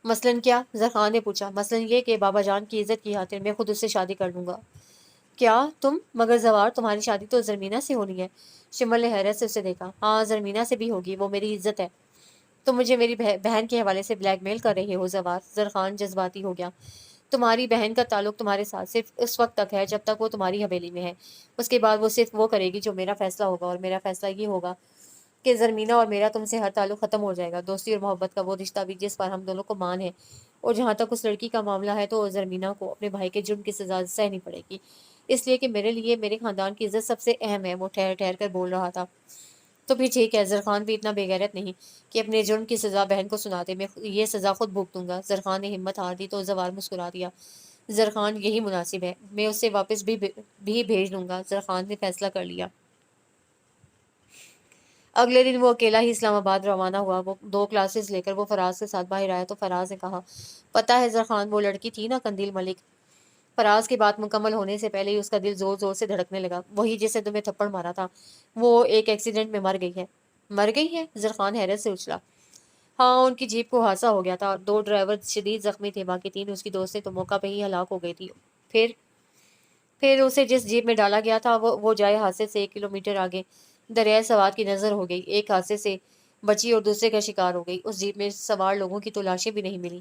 مثلاً کیا؟ زرخان نے پوچھا۔ مثلاً یہ کہ بابا جان کی عزت کی خاطر میں خود اس سے شادی کر لوں گا۔ کیا تم؟ مگر زوار، تمہاری شادی تو زرمینہ سے ہونی ہے۔ شمل نے حیرت سے اسے دیکھا۔ ہاں، زرمینہ سے بھی ہوگی، وہ میری عزت ہے۔ تم مجھے میری بہن کے حوالے سے بلیک میل کر رہے ہو زوار؟ زرخان جذباتی ہو گیا۔ تمہاری بہن کا تعلق تمہارے ساتھ صرف اس وقت تک ہے جب تک وہ تمہاری حویلی میں ہے، اس کے بعد وہ صرف وہ کرے گی جو میرا فیصلہ ہوگا، اور میرا فیصلہ یہ ہوگا کہ زرمینہ اور میرا تم سے ہر تعلق ختم ہو جائے گا، دوستی اور محبت کا وہ رشتہ بھی جس پر ہم دونوں کو مان ہے۔ اور جہاں تک اس لڑکی کا معاملہ ہے تو زرمینہ کو اپنے بھائی کے جرم کی سزا سہنی پڑے گی، اس لیے کہ میرے لیے میرے خاندان کی عزت سب سے اہم ہے۔ وہ ٹھہر ٹھہر کر بول رہا تھا۔ تو پھر ٹھیک ہے، زرخان بھی اتنا بے غیرت نہیں کہ اپنے جرم کی سزا بہن کو سنا دے۔ میں یہ سزا خود بھگتوں گا۔ زرخان نے ہمت ہار دی تو زوار مسکرا دیا۔ زرخان، یہی مناسب ہے، میں اسے واپس بھی بھیج دوں گا۔ زرخان نے فیصلہ کر لیا۔ اگلے دن وہ اکیلا ہی اسلام آباد روانہ ہوا۔ وہ 2 کلاسز لے کر وہ فراز کے ساتھ باہر آیا تو فراز نے کہا، پتہ ہے زرخان، وہ لڑکی تھی نا قندیل ملک؟ فراز کی بات مکمل ہونے سے پہلے ہی اس کا دل زور زور سے دھڑکنے لگا۔ وہی جسے تمہیں تھپڑ مارا تھا، وہ ایک ایکسیڈنٹ میں مر گئی ہے۔ مر گئی ہے؟ زرخان حیرت سے اچھلا۔ ہاں، ان کی جیپ کو حادثہ ہو گیا تھا، 2 ڈرائیور شدید زخمی تھے، باقی 3 اس کی دوستیں تو موقع پہ ہی ہلاک ہو گئی تھی۔ پھر اسے جس جیپ میں ڈالا گیا تھا وہ جائے حادثے سے 1 کلومیٹر آگے دریائے سوات کی نظر ہو گئی، ایک حادثے سے بچی اور دوسرے کا شکار ہو گئی۔ اس جیپ میں سوار لوگوں کی تو لاشیں بھی نہیں ملی۔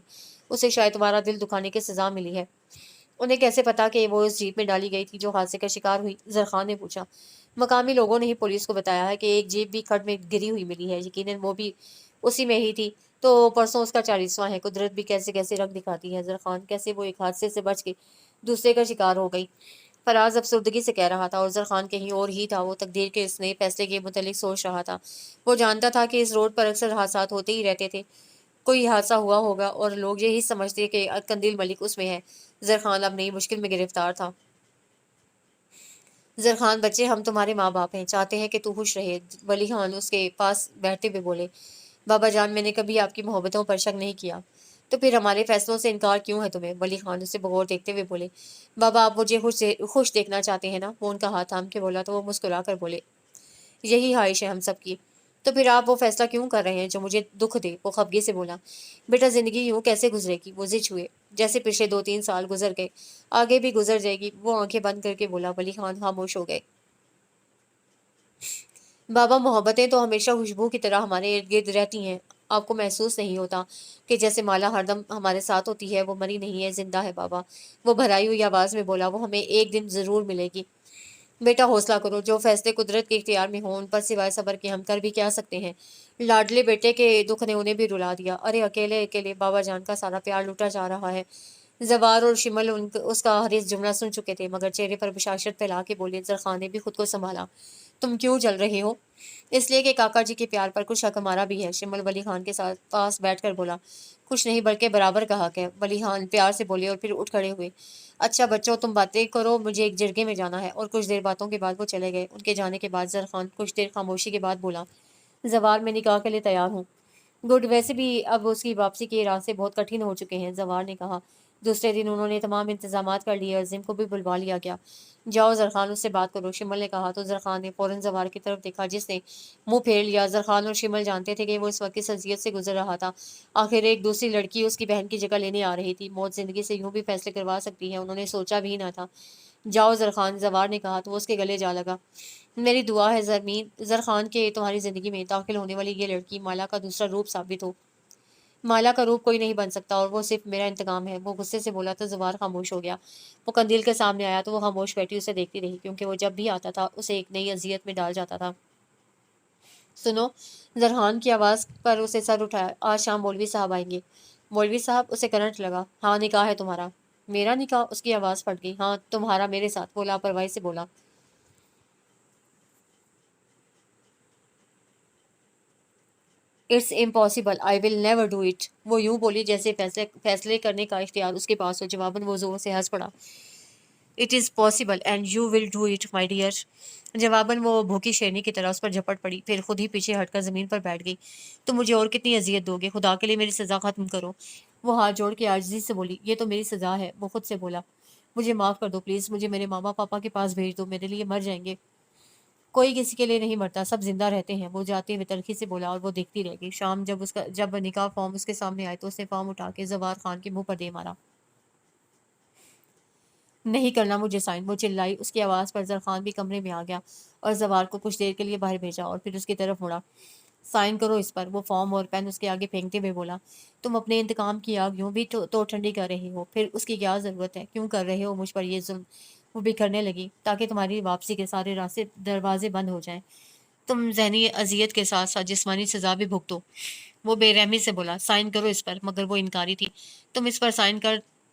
اسے شاید تمہارا دل دکھانے کی سزا ملی ہے۔ انہیں کیسے پتا کہ وہ اس جیپ میں ڈالی گئی تھی جو حادثے کا شکار ہوئی؟ زرخان نے پوچھا۔ مقامی لوگوں نے ہی پولیس کو بتایا ہے کہ ایک جیپ بھی کھڈ میں گری ہوئی ملی ہے، یقیناً وہ بھی اسی میں ہی تھی۔ تو پرسوں اس کا 40واں ہے۔ قدرت بھی کیسے کیسے رنگ دکھاتی ہے زرخان، کیسے وہ ایک حادثے سے بچ کے دوسرے کا شکار ہو گئی۔ فراز افسردگی سے کہہ رہا تھا اور زرخان کہیں اور ہی تھا۔ وہ تقدیر کے اس نئے فیصلے کے متعلق سوچ رہا تھا۔ وہ جانتا تھا کہ اس روڈ پر اکثر حادثات ہوتے ہی رہتے تھے، کوئی حادثہ ہوا ہوگا اور لوگ یہی سمجھتے کہ قندیل ملک اس میں ہے۔ زرخان اب نئی مشکل میں گرفتار تھا۔ زرخان، بچے، ہم تمہارے ماں باپ ہیں، چاہتے ہیں کہ تو خوش رہے۔ ولی خان اس کے پاس بیٹھتے ہوئے بولے۔ بابا جان، میں نے کبھی آپ کی محبتوں پر شک نہیں کیا، تو پھر ہمارے فیصلوں سے انکار کیوں ہے تمہیں؟ ولی خان اسے بغور دیکھتے ہوئے بولے۔ بابا، آپ مجھے خوش دیکھنا چاہتے ہیں نا؟ وہ ان کا ہاتھ تھام کے بولا تو وہ مسکرا کر بولے۔ یہی خواہش ہے ہم سب کی۔ تو پھر آپ وہ فیصلہ کیوں کر رہے ہیں جو مجھے دکھ دے؟ وہ خفگی سے بولا۔ بیٹا زندگی یوں کیسے گزرے گی؟ وہ زچ ہوئے، جیسے پچھلے 2-3 سال گزر گئے، آگے بھی گزر جائے گی۔ وہ آنکھیں بند کر کے بولا۔ ولی خان خاموش ہو گئے۔ بابا محبتیں تو ہمیشہ خوشبو کی طرح ہمارے ارد گرد رہتی ہیں۔ آپ کو محسوس نہیں ہوتا کہ جیسے مالا ہر دم ہمارے ساتھ ہوتی ہے؟ وہ مری نہیں ہے، زندہ ہے بابا، وہ بھرائی ہوئی آواز میں بولا۔ وہ ہمیں ایک دن ضرور ملے گی۔ بیٹا حوصلہ کرو، جو فیصلے قدرت کے اختیار میں ہوں ان پر سوائے صبر کے ہم کر بھی کیا سکتے ہیں؟ لاڈلے بیٹے کے دکھ نے انہیں بھی رلا دیا۔ ارے اکیلے اکیلے بابا جان کا سارا پیار لوٹا جا رہا ہے۔ زوار اور شمل اس کا ہر ایک جملہ سن چکے تھے، مگر چہرے پر بشاشت پھیلا کے بولے۔ زرخان نے بھی خود کو سنبھالا۔ تم کیوں جل رہے ہو؟ اس لیے کہ کاکا جی کے پیار پر کچھ حق ہمارا بھی ہے۔ شمل ولی خان کے ساتھ پاس بیٹھ کر بولا۔ کچھ نہیں بلکہ برابر کا حق ہے، ولی خان پیار سے بولے اور پھر اٹھ کھڑے ہوئے۔ اچھا بچوں تم باتیں کرو، مجھے ایک جرگے میں جانا ہے۔ اور کچھ دیر باتوں کے بعد وہ چلے گئے۔ ان کے جانے کے بعد زرخان کچھ دیر خاموشی کے بعد بولا۔ زوار میں نکاح کے لیے تیار ہوں۔ گڈ، ویسے بھی اب اس کی واپسی کے راستے بہت کٹھن ہو چکے ہیں، زوار نے کہا۔ دوسرے دن انہوں نے تمام انتظامات کر لیے، عظیم کو بھی بلوا لیا گیا۔ جاؤ زرخان اس سے بات کرو، شمل نے کہا۔ تو زرخان نے فوراً زوار کی طرف دیکھا جس نے منہ پھیر لیا۔ زرخان اور شمل جانتے تھے کہ وہ اس وقت کس اذیت سے گزر رہا تھا۔ آخر ایک دوسری لڑکی اس کی بہن کی جگہ لینے آ رہی تھی۔ موت زندگی سے یوں بھی فیصلے کروا سکتی ہے، انہوں نے سوچا بھی نہ تھا۔ جاؤ زرخان، زوار نے کہا تو وہ اس کے گلے جا لگا۔ میری دعا ہے زرخان کہ تمہاری زندگی میں داخل ہونے والی یہ لڑکی مالا کا دوسرا روپ ثابت ہو۔ مالا کا روپ کوئی نہیں بن سکتا، اور وہ صرف میرا انتقام ہے، وہ غصے سے بولا۔ تو زوار خاموش ہو گیا۔ وہ قندیل کے سامنے آیا تو وہ خاموش بیٹھی اسے دیکھتی رہی، کیونکہ وہ جب بھی آتا تھا اسے ایک نئی اذیت میں ڈال جاتا تھا۔ سنو، زرخان کی آواز پر اسے سر اٹھایا۔ آج شام مولوی صاحب آئیں گے۔ مولوی صاحب؟ اسے کرنٹ لگا۔ ہاں، نکاح ہے تمہارا۔ میرا نکاح؟ اس کی آواز پھٹ گئی۔ ہاں تمہارا، میرے ساتھ، وہ لاپرواہی سے بولا۔ It's impossible, I will never do it. وہ یوں بولی جیسے فیصلے کرنے کا اختیار اس کے پاس ہو۔ جواباً وہ زور سے ہنس پڑا۔ It is possible and you will do it my dear. جواباً وہ بھوکی شیرنی کی طرح اس پر جھپٹ پڑی، پھر خود ہی پیچھے ہٹ کر زمین پر بیٹھ گئی۔ تم مجھے اور کتنی اذیت دو گے؟ خدا کے لیے میری سزا ختم کرو۔ وہ ہاتھ جوڑ کے عاجزی سے بولی۔ یہ تو میری سزا ہے، وہ خود سے بولا۔ مجھے معاف کر دو پلیز، مجھے میرے ماما پاپا کے پاس بھیج دو، میرے لیے مر جائیں گے۔ کوئی کسی کے لیے نہیں مرتا، سب زندہ رہتے ہیں، وہ جاتے ہوئے تلخی سے بولا، اور وہ دیکھتی رہ گئی۔ شام جب نکاح فارم اس کے سامنے آئے تو اس نے فارم اٹھا کے زوار خان کے منہ پر دے مارا۔ نہیں کرنا مجھے سائن، وہ چلائی۔ اس کی آواز پر زرخان بھی کمرے میں آ گیا اور زوار کو کچھ دیر کے لیے باہر بھیجا اور پھر اس کی طرف مڑا۔ سائن کرو اس پر، وہ فارم اور پین اس کے آگے پھینکتے ہوئے بولا۔ تم اپنے انتقام کی آگ یوں بھی تو ٹھنڈی کر رہے ہو، پھر اس کی کیا ضرورت ہے؟ کیوں کر رہے ہو مجھ پر یہ ظلم؟ وہ بکھرنے لگی۔ تاکہ تمہاری واپسی کے سارے راستے دروازے بند ہو جائیں، تم ذہنی اذیت کے ساتھ ساتھ جسمانی سزا بھی بھگتو۔ وہ بے رحمی سے بولا۔ سائن کرو اس پر، مگر وہ انکاری تھی۔ تم اس پر سائن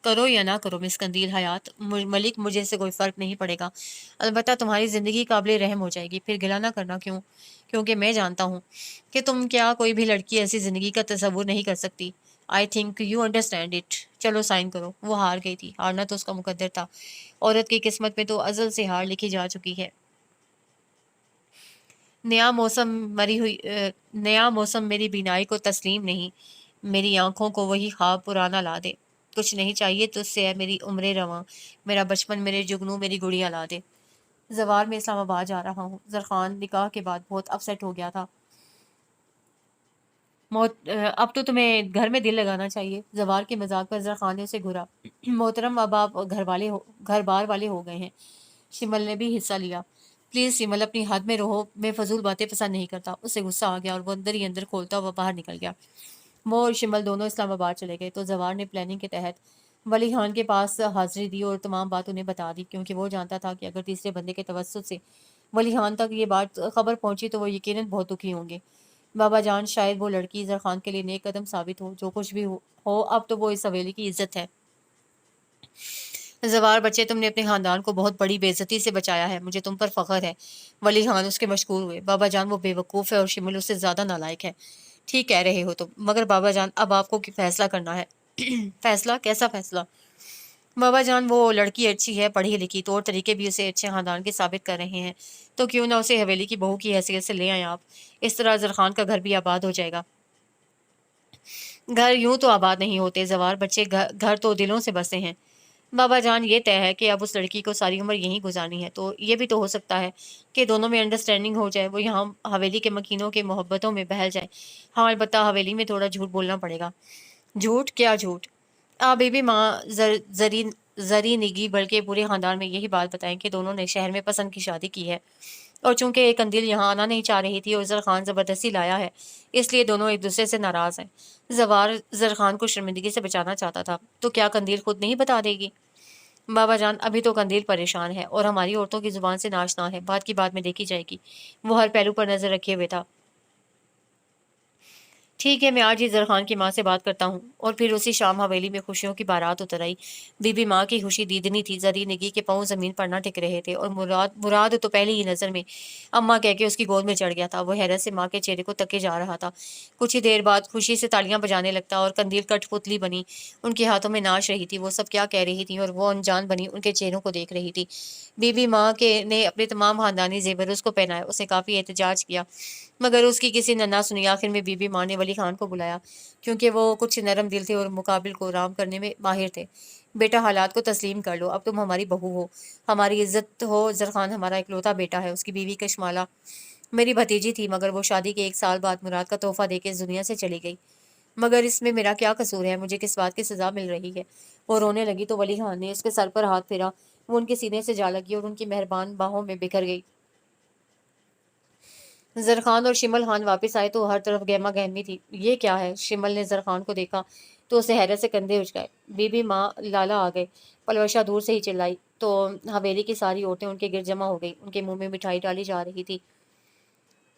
کرو یا نہ کرو مس قندیل حیات ملک، مجھے سے کوئی فرق نہیں پڑے گا، البتہ تمہاری زندگی قابل رحم ہو جائے گی۔ پھر گلہ نہ کرنا، کیونکہ میں جانتا ہوں کہ تم کیا کوئی بھی لڑکی ایسی زندگی کا تصور نہیں کر سکتی۔ I think you understand it. چلو سائن کرو۔ وہ ہار گئی تھی، ہارنا تو اس کا مقدر تھا، عورت کی قسمت میں تو ازل سے ہار لکھی جا چکی ہے۔ نیا موسم میری بینائی کو تسلیم نہیں، میری آنکھوں کو وہی خواب پرانا لا دے۔ کچھ نہیں چاہیے تجھ سے ہے میری عمر رواں، میرا بچپن، میرے جگنو، میری گڑیا لا دے۔ زوار میں اسلام آباد جا رہا ہوں۔ زرخان نکاح کے بعد بہت اپسیٹ ہو گیا تھا۔ اب تو تمہیں گھر میں دل لگانا چاہیے۔ زوار کے مذاق پر زرخان نے اسے گھورا۔ محترم، اب آپ گھر بار والے ہو گئے ہیں۔ شمل نے بھی حصہ لیا۔ پلیز شمل، اپنی حد میں رہو، میں فضول باتیں پسند نہیں کرتا۔ اسے غصہ آ گیا اور وہ اندر ہی اندر کھولتا ہوا باہر نکل گیا۔ وہ اور شمل دونوں اسلام آباد چلے گئے تو زوار نے پلاننگ کے تحت ولی خان کے پاس حاضری دی اور تمام بات انہیں بتا دی، کیونکہ وہ جانتا تھا کہ اگر تیسرے بندے کے توسط سے ولی خان تک یہ بات خبر پہنچی تو وہ یقیناً بہت دکھی ہوں گے۔ بابا جان، شاید وہ لڑکی زرخان کے لیے نیک قدم ثابت ہو، جو کچھ بھی ہو اب تو وہ اس حویلی کی عزت ہے۔ زوار بچے، تم نے اپنے خاندان کو بہت بڑی بے عزتی سے بچایا ہے، مجھے تم پر فخر ہے۔ ولی خان اس کے مشکور ہوئے۔ بابا جان، وہ بے وقوف ہے اور شمل اس سے زیادہ نالائق ہے۔ ٹھیک کہہ رہے ہو تم، مگر بابا جان اب آپ کو فیصلہ کرنا ہے۔ فیصلہ؟ کیسا فیصلہ؟ بابا جان، وہ لڑکی اچھی ہے، پڑھی لکھی، طور طریقے بھی اسے اچھے خاندان کے ثابت کر رہے ہیں، تو کیوں نہ اسے حویلی کی بہو کی حیثیت سے لے آئیں آپ؟ اس طرح زرخان کا گھر بھی آباد ہو جائے گا۔ گھر یوں تو آباد نہیں ہوتے زوار بچے، گھر تو دلوں سے بسے ہیں۔ بابا جان یہ طے ہے کہ اب اس لڑکی کو ساری عمر یہیں گزارنی ہے، تو یہ بھی تو ہو سکتا ہے کہ دونوں میں انڈرسٹینڈنگ ہو جائے، وہ یہاں حویلی کے مکینوں کے محبتوں میں بہل جائے۔ ہاں البتہ حویلی میں تھوڑا جھوٹ بولنا پڑے گا۔ جھوٹ؟ کیا جھوٹ؟ آپ بی بی ماں زری نگی بلکہ پورے خاندان میں یہی بات بتائیں کہ دونوں نے شہر میں پسند کی شادی کی ہے، اور چونکہ ایک قندیل یہاں آنا نہیں چاہ رہی تھی اور زرخان زبردستی لایا ہے، اس لیے دونوں ایک دوسرے سے ناراض ہیں۔ زوار زرخان کو شرمندگی سے بچانا چاہتا تھا، تو کیا قندیل خود نہیں بتا دے گی؟ بابا جان ابھی تو قندیل پریشان ہے اور ہماری عورتوں کی زبان سے ناشنا ہے، بات کی بات میں دیکھی جائے گی۔ وہ ہر پہلو پر نظر رکھے ہوئے تھا۔ ٹھیک ہے، میں آج ہی زرخان کی ماں سے بات کرتا ہوں۔ اور پھر اسی شام حویلی میں خوشیوں کی بارات اتر آئی۔ بی بی ماں کی خوشی دیدنی تھی، زری نگی کے پاؤں زمین پر نہ ٹک رہے تھے، اور مراد تو پہلی ہی نظر میں اماں کہہ کے اس کی گود میں چڑھ گیا تھا۔ وہ حیرت سے ماں کے چہرے کو تکے جا رہا تھا۔ کچھ ہی دیر بعد خوشی سے تالیاں بجانے لگتا اور قندیل کٹ پتلی بنی ان کے ہاتھوں میں ناچ رہی تھی۔ وہ سب کیا کہہ رہی تھی اور وہ انجان بنی ان کے چہروں کو دیکھ رہی تھی۔ بی بی ماں نے اپنے تمام خاندانی زیور اس کو پہنائے، اس نے کافی احتجاج کیا، مگر اس کی کسی نے نہ سنی۔ آخر میں بی بی ماں نے ولی خان کو بلایا، کیونکہ وہ کچھ نرم دل تھے اور مقابل کو رام کرنے میں ماہر تھے۔ بیٹا حالات کو تسلیم کر لو، اب تم ہماری بہو ہو، ہماری عزت ہو۔ زرخان ہمارا اکلوتا بیٹا ہے۔ اس کی بیوی کشمالہ میری بھتیجی تھی، مگر وہ شادی کے 1 سال بعد مراد کا تحفہ دے کے اس دنیا سے چلی گئی۔ مگر اس میں میرا کیا قصور ہے؟ مجھے کس بات کی سزا مل رہی ہے؟ وہ رونے لگی تو ولی خان نے اس کے سر پر ہاتھ پھیرا۔ وہ ان کے سینے سے جا لگی اور ان کی مہربان باہوں میں بکھر گئی۔ زرخان اور شمل خان واپس آئے تو ہر طرف گہما گہمی تھی۔ یہ کیا ہے؟ شمل نے زرخان کو دیکھا تو اسے حیرت سے کندھے اچکائے۔ بی بی ماں لالا آ گئے، پلوشا دور سے ہی چلائی تو حویلی کی ساری عورتیں ان کے گرد جمع ہو گئی۔ ان کے منہ میں مٹھائی ڈالی جا رہی تھی۔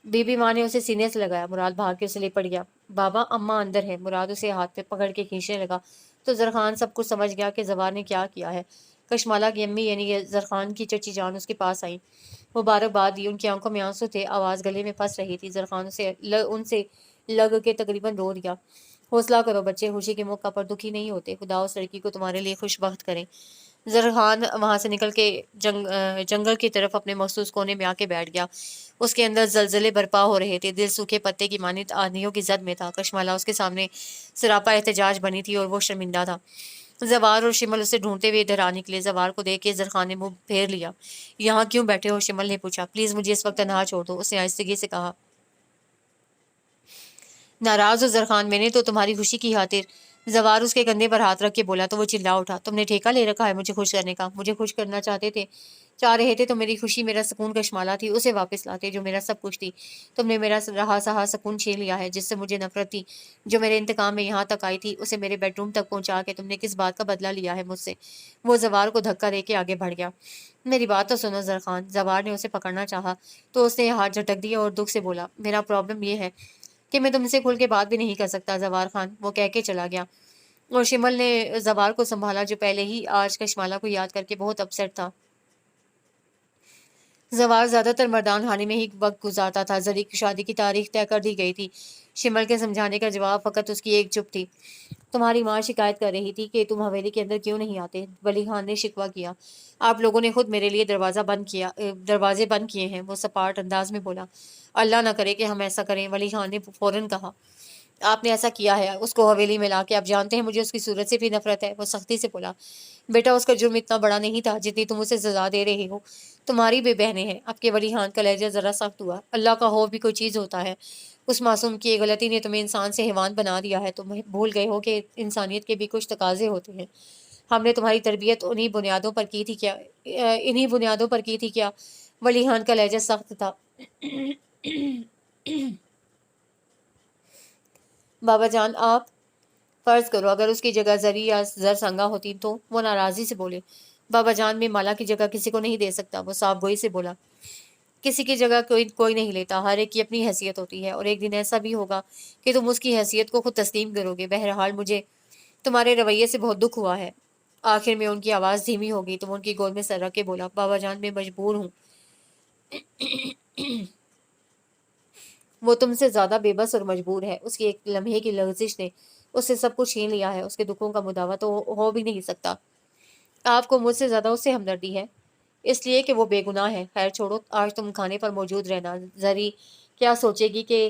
بی بی ماں نے اسے سینے سے لگایا۔ مراد بھاگ کے اسے لپٹ گیا۔ بابا اماں اندر ہے۔ مراد اسے ہاتھ پہ پکڑ کے کھینچنے لگا تو زرخان سب کچھ سمجھ گیا کہ زوار نے کیا کیا ہے۔ کشمالہ کی امی یعنی کہ زرخان کی چچی جان اس کے پاس آئیں، مبارکباد دی۔ ان کی آنکھوں میں آنسو تھے، آواز گلے میں پھنس رہی تھی۔ زرخان ان سے لگ کے تقریباً رو دیا۔ حوصلہ کرو بچے، خوشی کے موقع پر دکھی نہیں ہوتے، خدا اس لڑکی کو تمہارے لیے خوش بخت کرے۔ زرخان وہاں سے نکل کے جنگل کی طرف اپنے مخصوص کونے میں آ کے بیٹھ گیا۔ اس کے اندر زلزلے برپا ہو رہے تھے، دل سوکھے پتے کی مانند آندھیوں کی زد میں تھا۔ کشمالہ اس کے سامنے سراپا احتجاج بنی تھی اور وہ شرمندہ تھا۔ زوار اور شمل اسے ڈھونڈتے ہوئے ادھر آ نکلے۔ زوار کو دیکھ کے زرخان نے منہ پھیر لیا۔ یہاں کیوں بیٹھے ہو؟ شمل نے پوچھا۔ پلیز مجھے اس وقت تنہا چھوڑ دو، اس نے آہستگی سے کہا۔ ناراض ہو زرخان؟ میں نے تو تمہاری خوشی کی خاطر… زوار اس کے کندھے پر ہاتھ رکھ کے بولا تو وہ چلا اٹھا۔ تم نے ٹھیکہ لے رکھا ہے مجھے خوش کرنے کا؟ مجھے خوش کرنا چاہ رہے تھے تو میری خوشی، میرا سکون کشمالہ تھی، اسے واپس لاتے جو میرا سب کچھ تھی۔ تم نے میرا رہا سہا سکون چھین لیا ہے، جس سے مجھے نفرت تھی، جو میرے انتقام میں یہاں تک آئی تھی، اسے میرے بیڈ روم تک پہنچا کے تم نے کس بات کا بدلہ لیا ہے مجھ سے؟ وہ زوار کو دھکا دے کے آگے بڑھ گیا۔ میری بات تو سنو زرخان۔ زوار نے اسے پکڑنا چاہا تو اس نے ہاتھ جھٹک دیا اور دکھ سے بولا، میرا پرابلم یہ ہے کہ میں تم سے کھل کے بات بھی نہیں کر سکتا زوار خان، وہ کہہ کے چلا گیا۔ اور شمل نے زوار کو سنبھالا جو پہلے ہی آج کشمالہ کو یاد کر کے بہت اپسیٹ تھا۔ زوار زیادہ تر مردان خانے میں ہی وقت گزارتا تھا۔ زری کی شادی کی تاریخ طے کر دی گئی تھی۔ شمل کے سمجھانے کا جواب فقط اس کی ایک چپ تھی۔ تمہاری ماں شکایت کر رہی تھی کہ تم حویلی کے اندر کیوں نہیں آتے، ولی خان نے شکوہ کیا۔ آپ لوگوں نے خود میرے لیے دروازے بند کیے ہیں، وہ سپاٹ انداز میں بولا۔ اللہ نہ کرے کہ ہم ایسا کریں، ولی خان نے فوراً کہا۔ آپ نے ایسا کیا ہے، اس کو حویلی میں لا کے۔ آپ جانتے ہیں مجھے اس کی صورت سے بھی نفرت ہے، وہ سختی سے بولا۔ بیٹا اس کا جرم اتنا بڑا نہیں تھا جتنی تم اسے سزا دے رہے ہو۔ تمہاری بھی بہنیں ہیں۔ اب کے ولی خان کا لہجہ ذرا سخت ہوا۔ اللہ کا خوف بھی کوئی چیز ہوتا ہے؟ اس معصوم کی ایک غلطی نے تمہیں انسان سے حیوان بنا دیا ہے۔ تم بھول گئے ہو کہ انسانیت کے بھی کچھ تقاضے ہوتے ہیں۔ ہم نے تمہاری تربیت انہی بنیادوں پر کی تھی کیا؟ ولی خان کا لہجہ سخت تھا۔ بابا جان آپ… فرض کرو اگر اس کی جگہ زری یا زرسنگا ہوتی تو… وہ ناراضی سے بولے۔ بابا جان میں مالا کی جگہ کسی کو نہیں دے سکتا، وہ صاف گوئی سے بولا۔ کسی کی جگہ کوئی نہیں لیتا، ہر ایک کی اپنی حیثیت ہوتی ہے، اور ایک دن ایسا بھی ہوگا کہ تم اس کی حیثیت کو خود تسلیم کرو گے۔ بہرحال مجھے تمہارے رویے سے بہت دکھ ہوا ہے۔ آخر میں ان کی آواز دھیمی ہو گئی تو وہ ان کی گود میں سر رکھ کے بولا، بابا جان میں مجبور ہوں۔ وہ تم سے زیادہ بے بس اور مجبور ہے۔ اس کی ایک لمحے کی لغزش نے اس سے سب کچھ چھین لیا ہے، اس کے دکھوں کا مداوع تو ہو بھی نہیں سکتا۔ آپ کو مجھ سے زیادہ اس سے ہمدردی ہے، اس لیے کہ وہ بے گناہ ہے۔ خیر چھوڑو، آج تم کھانے پر موجود رہنا۔ زری کیا سوچے گی کہ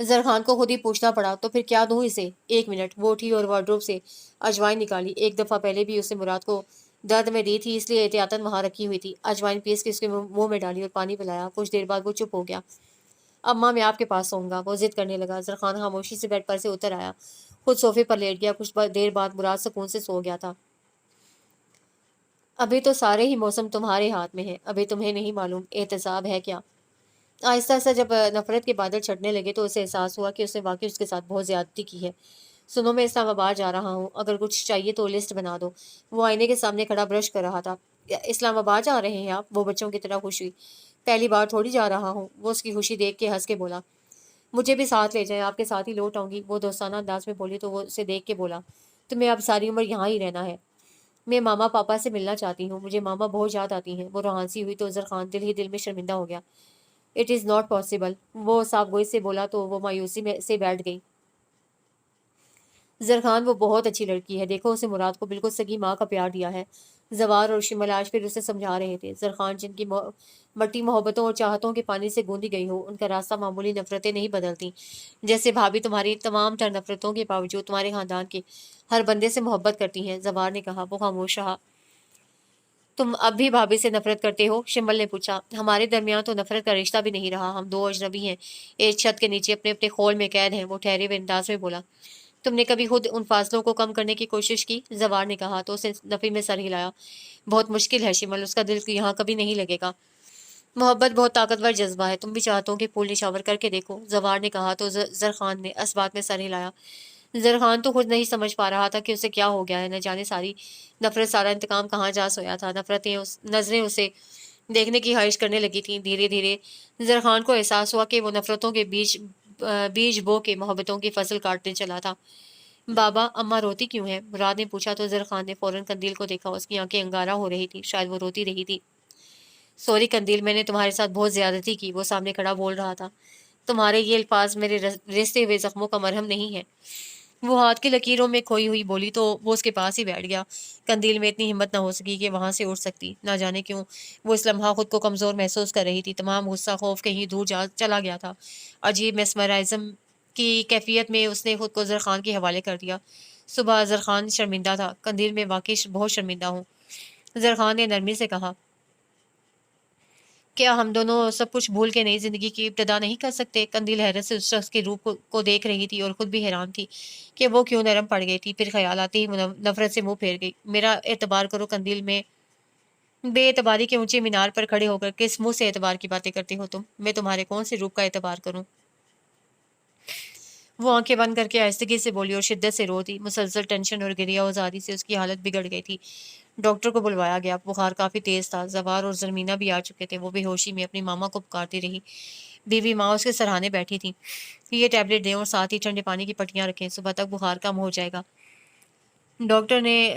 زرخان کو خود ہی پوچھنا پڑا تو پھر کیا دوں اسے؟ 1 منٹ۔ وہ اٹھی اور وارڈروب سے اجوائن نکالی۔ ایک دفعہ پہلے بھی اسے مراد کو درد میں دی تھی، اس لیے احتیاطاً وہاں رکھی ہوئی تھی۔ اجوائن پیس کے اس کے منہ میں ڈالی اور پانی پلایا۔ کچھ دیر بعد وہ چپ ہو گیا۔ اماں میں آپ کے پاس سوؤں گا، وہ ضد کرنے لگا۔ زرخان خاموشی سے بیڈ پر سے اتر آیا، خود صوفے پر لیٹ گیا۔ کچھ دیر بعد مراد سکون سے سو گیا تھا۔ ابھی تو سارے ہی موسم تمہارے ہاتھ میں ہے، ابھی تمہیں نہیں معلوم احتساب ہے کیا۔ آہستہ آہستہ جب نفرت کے بادل چھٹنے لگے تو اسے احساس ہوا کہ اس نے واقعی اس کے ساتھ بہت زیادتی کی ہے۔ سنو، میں اسلام آباد جا رہا ہوں، اگر کچھ چاہیے تو لسٹ بنا دو۔ وہ آئینے کے سامنے کھڑا برش کر رہا تھا۔ اسلام آباد جا رہے ہیں آپ؟ وہ بچوں کی طرح خوش ہوئی۔ پہلی بار تھوڑی جا رہا ہوں، وہ اس کی خوشی دیکھ کے ہنس کے بولا۔ مجھے بھی ساتھ لے جائیں، آپ کے ساتھ ہی لوٹ آؤں گی، وہ دوستانہ انداز میں بولی تو وہ اسے دیکھ کے بولا۔ تمہیں اب ساری عمر یہاں ہی رہنا ہے؟ میں ماما پاپا سے ملنا چاہتی ہوں، مجھے ماما بہت یاد آتی ہیں۔ وہ روحانسی ہوئی تو زرخان دل ہی دل میں شرمندہ ہو گیا۔ اٹ از ناٹ پاسبل، وہ صاف گوئی سے بولا تو وہ مایوسی میں سے بیٹھ گئی۔ زرخان وہ بہت اچھی لڑکی ہے، دیکھو اسے مراد کو بالکل سگی ماں کا پیار دیا ہے۔ زوار اور شمل آج پھر اسے سمجھا رہے تھے۔ زرخان جن کی مٹی محبتوں اور چاہتوں کے پانی سے گوندی گئی ہو، ان کا راستہ معمولی نفرتیں نہیں بدلتی۔ جیسے بھابھی تمہاری تمام تر نفرتوں کے باوجود تمہارے خاندان کے ہر بندے سے محبت کرتی ہیں، زوار نے کہا۔ وہ خاموش رہا۔ تم اب بھی بھابھی سے نفرت کرتے ہو؟ شمل نے پوچھا۔ ہمارے درمیان تو نفرت کا رشتہ بھی نہیں رہا، ہم دو اجنبی ہیں، ایک چھت کے نیچے اپنے اپنے خول میں قید ہیں، وہ ٹھہرے ہوئے انداز میں بولا۔ تم نے کبھی خود ان فاصلوں کو کم کرنے کی کوشش کی؟ زوار نے کہا تو اسے نفی میں سر ہلایا۔ بہت مشکل ہے شمل، اس کا دل یہاں کبھی نہیں لگے گا۔ محبت بہت طاقتور جذبہ ہے، تم بھی چاہتوں کے پھول نشاور کر کے دیکھو، زوار نے کہا تو زرخان نے اس بات میں سر ہلایا۔ زرخان تو خود نہیں سمجھ پا رہا تھا کہ اسے کیا ہو گیا ہے، نہ جانے ساری نفرت، سارا انتقام کہاں جا سویا تھا۔ نظریں اسے دیکھنے کی خواہش کرنے لگی تھیں۔ دھیرے دھیرے زرخان کو احساس ہوا کہ وہ نفرتوں کے بیج بو کے محبتوں کی فصل کاٹنے چلا تھا۔ بابا، اماں روتی کیوں ہے؟ مراد نے پوچھا تو زرخان نے فوراً قندیل کو دیکھا، اس کی آنکھیں انگارہ ہو رہی تھی، شاید وہ روتی رہی تھی۔ سوری قندیل، میں نے تمہارے ساتھ بہت زیادتی کی، وہ سامنے کھڑا بول رہا تھا۔ تمہارے یہ الفاظ میرے رستے ہوئے زخموں کا مرہم نہیں ہے، وہ ہاتھ کی لکیروں میں کھوئی ہوئی بولی تو وہ اس کے پاس ہی بیٹھ گیا۔ قندیل میں اتنی ہمت نہ ہو سکی کہ وہاں سے اٹھ سکتی، نہ جانے کیوں وہ اس لمحہ خود کو کمزور محسوس کر رہی تھی۔ تمام غصہ خوف کہیں دور چلا گیا تھا۔ عجیب میسمرائزم کی کیفیت میں اس نے خود کو زرخان کے حوالے کر دیا۔ صبح زرخان شرمندہ تھا، قندیل میں واقعی بہت شرمندہ ہوں، زرخان نے نرمی سے کہا۔ کیا ہم دونوں سب کچھ بھول کے نئی زندگی کی ابتدا نہیں کر سکتے؟ قندیل حیرت سے اس شخص کے روپ کو دیکھ رہی تھی اور خود بھی حیران تھی کہ وہ کیوں نرم پڑ گئی تھی۔ پھر خیال آتے ہی نفرت سے منہ پھیر گئی۔ میرا اعتبار کرو قندیل، میں بے اعتباری کے اونچے مینار پر کھڑے ہو کر کس منہ سے اعتبار کی باتیں کرتے ہو تم؟ میں تمہارے کون سے روپ کا اعتبار کروں؟ وہ آنکھیں بند کر کے آہستگی سے بولی اور شدت سے رو دی۔ مسلسل ٹینشن اور گریہ آزادی سے اس کی حالت بگڑ گئی تھی۔ ڈاکٹر کو بلوایا گیا، بخار کافی تیز تھا۔ زوار اور زرمینہ بھی آ چکے تھے۔ وہ بے ہوشی میں اپنی ماما کو پکارتی رہی۔ بیوی ماں اس کے سرہانے بیٹھی تھی۔ یہ ٹیبلٹ دیں اور ساتھ ہی ٹھنڈے پانی کی پٹیاں رکھیں، صبح تک بخار کم ہو جائے گا۔ ڈاکٹر نے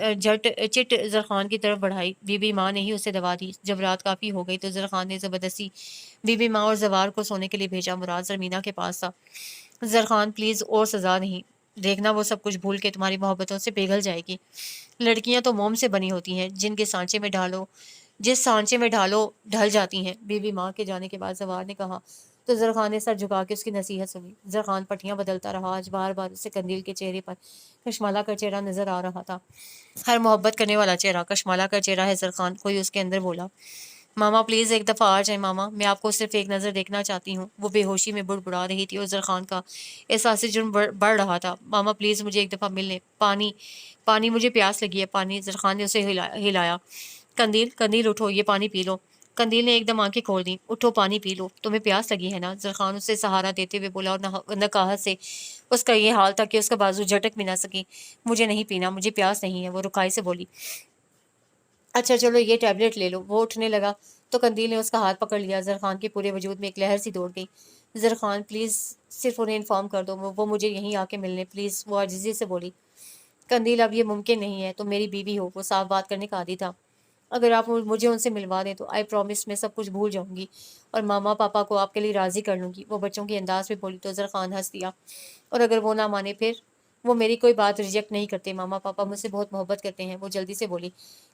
چٹ زرخان کی طرف بڑھائی۔ بی بی ماں نے ہی اسے دوا دی۔ جب رات کافی ہو گئی تو زرخان نے زبردستی بی بی ماں اور زوار کو سونے کے لیے بھیجا۔ مراد زرمینہ کے پاس تھا۔ زرخان پلیز، اور سزا نہیں، دیکھنا وہ سب کچھ بھول کے تمہاری محبتوں سے پگھل جائے گی۔ لڑکیاں تو موم سے بنی ہوتی ہیں، جس سانچے میں ڈھالو ڈھل جاتی ہیں، بی بی ماں کے جانے کے بعد زوار نے کہا تو زرخان نے سر جھکا کے اس کی نصیحت سنی۔ زرخان پٹیاں بدلتا رہا، آج بار بار اسے قندیل کے چہرے پر کشمالہ کا چہرہ نظر آ رہا تھا۔ ہر محبت کرنے والا چہرہ کشمالہ کا چہرہ ہے زرخان، کوئی اس کے اندر بولا۔ ماما پلیز ایک دفعہ آ جائیں ماما، میں آپ کو صرف ایک نظر دیکھنا چاہتی ہوں۔ وہ بے ہوشی میں بڑبڑا رہی تھی اور زرخان کا احساس جرم بڑھ رہا تھا۔ ماما پلیز مجھے ایک دفعہ مل لیں، پانی مجھے پیاس لگی ہے، پانی۔ زرخان نے اسے ہلایا۔ قندیل اٹھو، یہ پانی پی لو۔ قندیل نے ایک دم آنکھیں کھول دیں۔ اٹھو، پانی پی لو، تمہیں پیاس لگی ہے نا؟ زرخان اسے سہارا دیتے ہوئے بولا اور نقاہت سے اس کا یہ حال تھا کہ اس کا بازو جھٹک بھی نہ سکی۔ مجھے نہیں پینا، مجھے پیاس نہیں ہے، وہ رکائی سے بولی۔ اچھا چلو یہ ٹیبلٹ لے لو۔ وہ اٹھنے لگا تو قندیل نے اس کا ہاتھ پکڑ لیا۔ زرخان کے پورے وجود میں ایک لہر سی دوڑ گئی۔ زرخان پلیز صرف انہیں انفارم کر دو، وہ مجھے یہیں آ کے ملنے پلیز، وہ عاجزی سے بولی۔ قندیل اب یہ ممکن نہیں ہے، تم میری بیوی ہو، وہ صاف بات کرنے کا عادی تھا۔ اگر آپ مجھے ان سے ملوا دیں تو آئی پرومس میں سب کچھ بھول جاؤں گی اور ماما پاپا کو آپ کے لیے راضی کر لوں گی، وہ بچوں کے انداز میں بولی تو زرخان ہنس دیا۔ اور اگر وہ نہ مانے پھر؟ وہ میری کوئی بات ریجیکٹ نہیں کرتے، ماما پاپا مجھ سے بہت محبت کرتے ہیں، وہ جلدی سے بولی۔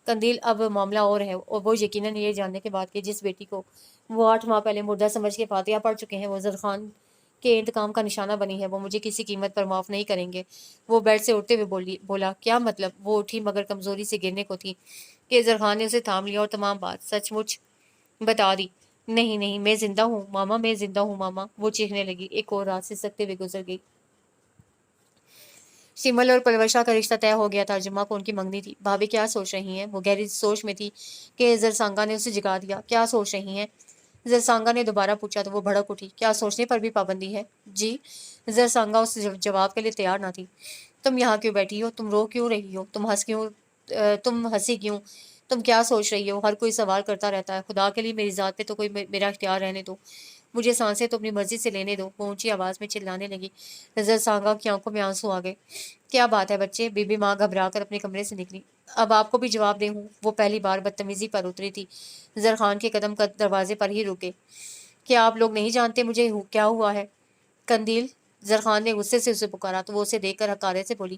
قندیل اب معاملہ اور ہے، اور وہ یقیناً یہ جاننے کے بعد کہ جس بیٹی کو وہ 8 ماہ پہلے مردہ سمجھ کے فاتحہ پڑھ چکے ہیں وہ زرخان کے انتقام کا نشانہ بنی ہے، وہ مجھے کسی قیمت پر معاف نہیں کریں گے۔ وہ بیڈ سے اٹھتے ہوئے بولا، کیا مطلب؟ وہ اٹھی مگر کمزوری سے گرنے کو تھی کہ زر خان نے اسے تھام لیا اور تمام بات سچ مچ بتا دی۔ نہیں نہیں، میں زندہ ہوں ماما، میں زندہ ہوں ماما، وہ چیخنے لگی۔ ایک اور رات سے سکتے ہوئے گزر گئی۔ سمل اور پلوشا کا رشتہ طے ہو گیا تھا۔ جمعہ کو ان کی منگنی تھی۔ بھابھی کیا سوچ رہی ہیں؟ وہ گہری سوچ میں تھی کہ زرسانگا نے اسے جگا دیا۔ کیا سوچ رہی ہیں؟ زرسانگا نے دوبارہ پوچھا تو وہ بھڑک اٹھی۔ کیا سوچنے پر بھی پابندی ہے؟ جی۔ زرسانگا اس جواب کے لیے تیار نہ تھی۔ تم یہاں کیوں بیٹھی ہو؟ تم رو کیوں رہی ہو؟ تم ہنسی کیوں؟ تم کیا سوچ رہی ہو؟ ہر کوئی سوال کرتا رہتا ہے۔ خدا کے لیے میری ذات پہ تو کوئی میرا اختیار رہنے دو۔ مجھے سانسیں تو اپنی مرضی سے لینے دو۔ وہ اونچی آواز میں چلانے لگی۔ زرسانگا کی آنکھوں میں آنسو آ گئے۔ کیا بات ہے بچے؟ بی بی ماں گھبرا کر اپنے کمرے سے نکلی۔ اب آپ کو بھی جواب دے ہوں؟ وہ پہلی بار بدتمیزی پر اتری تھی۔ زرخان کے قدم دروازے پر ہی رکے۔ کیا آپ لوگ نہیں جانتے مجھے کیا ہوا ہے؟ قندیل؟ زرخان نے غصے سے اسے پکارا تو وہ اسے دیکھ کر حقارے سے بولی،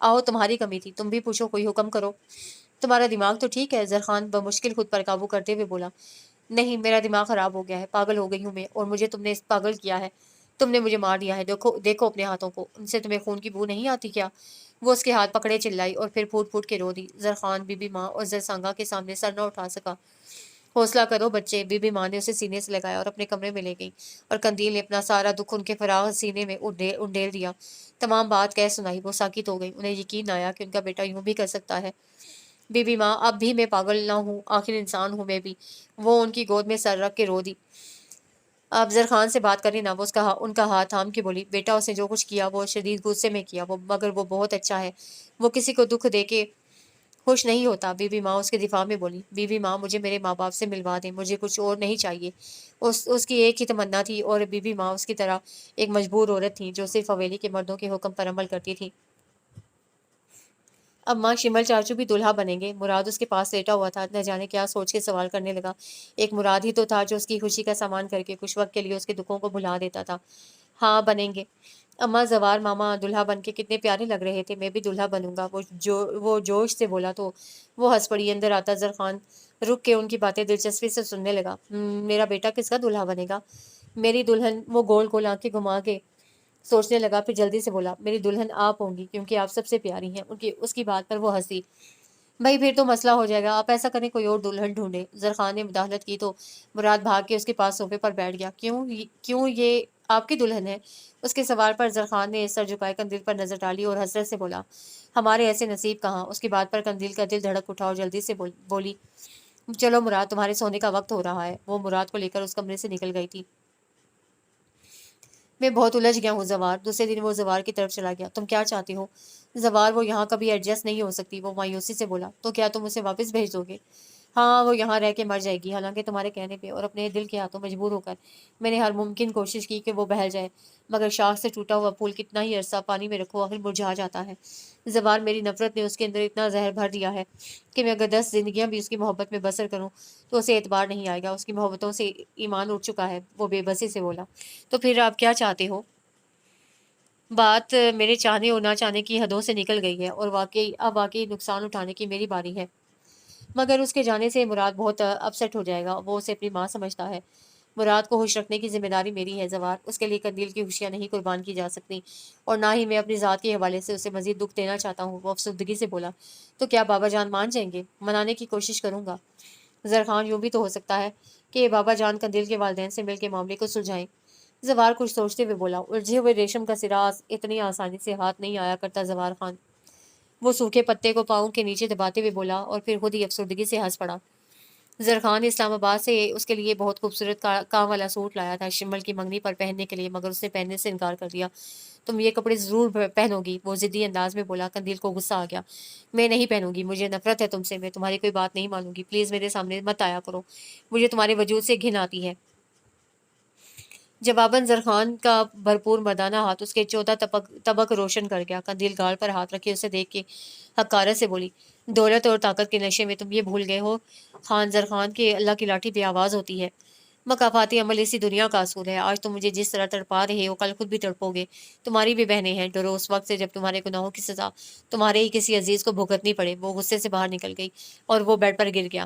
آؤ تمہاری کمی تھی، تم بھی پوچھو، کوئی حکم کرو۔ تمہارا دماغ تو ٹھیک ہے؟ زرخان بمشکل خود پر قابو کرتے ہوئے بولا۔ نہیں، میرا دماغ خراب ہو گیا ہے، پاگل ہو گئی ہوں میں، اور مجھے تم نے پاگل کیا ہے، تم نے مجھے مار دیا ہے، دیکھو اپنے ہاتھوں کو، ان سے تمہیں خون کی بو نہیں آتی کیا؟ وہ اس کے ہاتھ پکڑے چلائی اور پھر پھوٹ پھوٹ کے رو دی۔ زرخان بی بی ماں اور زرسانگا کے سامنے سر نہ اٹھا سکا۔ حوصلہ کرو بچے، بی بی ماں نے اسے سینے سے لگایا اور اپنے کمرے میں لے گئی، اور قندیل نے اپنا سارا دکھ ان کے فراغ سینے میں انڈیل دیا۔ تمام بات کہہ سنائی، وہ ساکت ہو گئی۔ انہیں یقین آیا کہ ان کا بیٹا یوں بھی کر سکتا ہے۔ بی بی ماں، اب بھی میں پاگل نہ ہوں، آخر انسان ہوں میں بھی۔ وہ ان کی گود میں سر رکھ کے رو دی۔ آپ زرخان سے بات کریں نا، وہ ان کا ہاتھ تھام کے بولی، بیٹا اس نے جو کچھ کیا وہ شدید غصے میں کیا، مگر وہ بہت اچھا ہے، وہ کسی کو دکھ دے کے خوش نہیں ہوتا۔ بی بی ماں اس کے دفاع میں بولی، بی بی ماں مجھے میرے ماں باپ سے ملوا دیں، مجھے کچھ اور نہیں چاہیے۔ اس کی ایک ہی تمنا تھی، اور بی بی ماں اس کی طرح ایک مجبور عورت تھی جو صرف حویلی کے مردوں کے حکم پر عمل کرتی تھی۔ اب ماں شمل چاچو بھی دلہا بنیں گے؟ مراد اس کے پاس لیٹا ہوا تھا، نہ جانے کیا سوچ کے سوال کرنے لگا۔ ایک مراد ہی تو تھا جو اس کی خوشی کا سامان کر کے کچھ وقت کے لیے اس کے دکھوں کو بھلا دیتا تھا۔ ہاں بنیں گے اماں، زوار ماما دلہا بن کے کتنے پیارے لگ رہے تھے، میں بھی دلہا بنوں گا۔ وہ جوش سے بولا تو وہ ہنس پڑی۔ اندر آتا زرخان رک کے ان کی باتیں دلچسپی سے سننے لگا۔ میرا بیٹا کس کا دلہا بنے گا؟ میری دلہن۔ وہ گول گول آنکھیں گھما کے سوچنے لگا، پھر جلدی سے بولا، میری دلہن آپ ہوں گی کیونکہ آپ سب سے پیاری ہیں۔ اس کی بات پر وہ ہنسی۔ بھائی پھر تو مسئلہ ہو جائے گا، آپ ایسا کریں کوئی اور دلہن ڈھونڈیں۔ زرخان نے مداخلت کی تو مراد بھاگ کے اس کے پاس صوفے پر بیٹھ گیا۔ کیوں یہ آپ کی دلہن ہے؟ اس کے سوال پر زرخان نے سر جھکائے قندیل پر نظر ڈالی اور حسرت سے بولا، ہمارے ایسے نصیب کہاں۔ اس کی بات پر قندیل کا دل دھڑک اٹھا اور جلدی سے بولی، چلو مراد، تمہارے سونے کا وقت ہو رہا ہے۔ وہ مراد کو لے کر اس کمرے سے نکل گئی تھی۔ میں بہت الجھ گیا ہوں زوار۔ دوسرے دن وہ زوار کی طرف چلا گیا۔ تم کیا چاہتی ہو؟ زوار، وہ یہاں کبھی ایڈجسٹ نہیں ہو سکتی، وہ مایوسی سے بولا۔ تو کیا تم اسے واپس بھیج دو گے؟ ہاں، وہ یہاں رہ کے مر جائے گی، حالانکہ تمہارے کہنے پہ اور اپنے دل کے ہاتھوں مجبور ہو کر میں نے ہر ممکن کوشش کی کہ وہ بہل جائے، مگر شاخ سے ٹوٹا ہوا پھول کتنا ہی عرصہ پانی میں رکھو آخر مرجھا جاتا ہے۔ زوار، میری نفرت نے اس کے اندر اتنا زہر بھر دیا ہے کہ میں اگر 10 زندگیاں بھی اس کی محبت میں بسر کروں تو اسے اعتبار نہیں آئے گا۔ اس کی محبتوں سے ایمان اٹھ چکا ہے۔ وہ بے بسی سے بولا، تو پھر آپ کیا چاہتے ہو؟ بات میرے چاہنے اور نہ چاہنے کی حدوں سے نکل گئی ہے، اور واقعی نقصان اٹھانے کی میری باری ہے، مگر اس کے جانے سے مراد بہت اپسیٹ ہو جائے گا۔ وہ اسے اپنی ماں سمجھتا ہے۔ مراد کو خوش رکھنے کی ذمہ داری میری ہے زوار، اس کے لیے قندیل کی خوشیاں نہیں قربان کی جا سکتی، اور نہ ہی میں اپنی ذات کے حوالے سے اسے مزید دکھ دینا چاہتا ہوں۔ وہ افسردگی سے بولا، تو کیا بابا جان مان جائیں گے؟ منانے کی کوشش کروں گا۔ زرخان، یوں بھی تو ہو سکتا ہے کہ بابا جان قندیل کے والدین سے مل کے معاملے کو سلجھائیں۔ زوار کچھ سوچتے ہوئے بولا، الجھے ہوئے ریشم کا سرا اتنی آسانی سے ہاتھ نہیں آیا کرتا زوار خان۔ وہ سوکھے پتے کو پاؤں کے نیچے دباتے ہوئے بولا، اور پھر خود ہی افسردگی سے ہنس پڑا۔ زرخان نے اسلام آباد سے اس کے لیے بہت خوبصورت کام والا سوٹ لایا تھا شمل کی منگنی پر پہننے کے لیے، مگر اس نے پہننے سے انکار کر دیا۔ تم یہ کپڑے ضرور پہنو گی، وہ ضدی انداز میں بولا۔ قندیل کو غصہ آ گیا۔ میں نہیں پہنوں گی، مجھے نفرت ہے تم سے، میں تمہاری کوئی بات نہیں مانوں گی، پلیز میرے سامنے مت آیا کرو، مجھے تمہارے وجود سے گھن آتی ہے۔ جواباً زرخان کا بھرپور مردانہ ہاتھ اس کے 14 طبق روشن کر گیا۔ قندیل گال پر ہاتھ رکھے اسے دیکھ کے حقارت سے بولی، دولت اور طاقت کے نشے میں تم یہ بھول گئے ہو خان زرخان کے اللہ کی لاٹھی بے آواز ہوتی ہے۔ مکافاتی عمل اسی دنیا کا اصول ہے۔ آج تم مجھے جس طرح تڑپا رہے ہو کل خود بھی تڑپو گے۔ تمہاری بھی بہنیں ہیں، ڈرو اس وقت سے جب تمہارے گناہوں کی سزا تمہارے ہی کسی عزیز کو بھگتنی پڑے۔ وہ غصے سے باہر نکل گئی اور وہ بیڈ پر گر گیا۔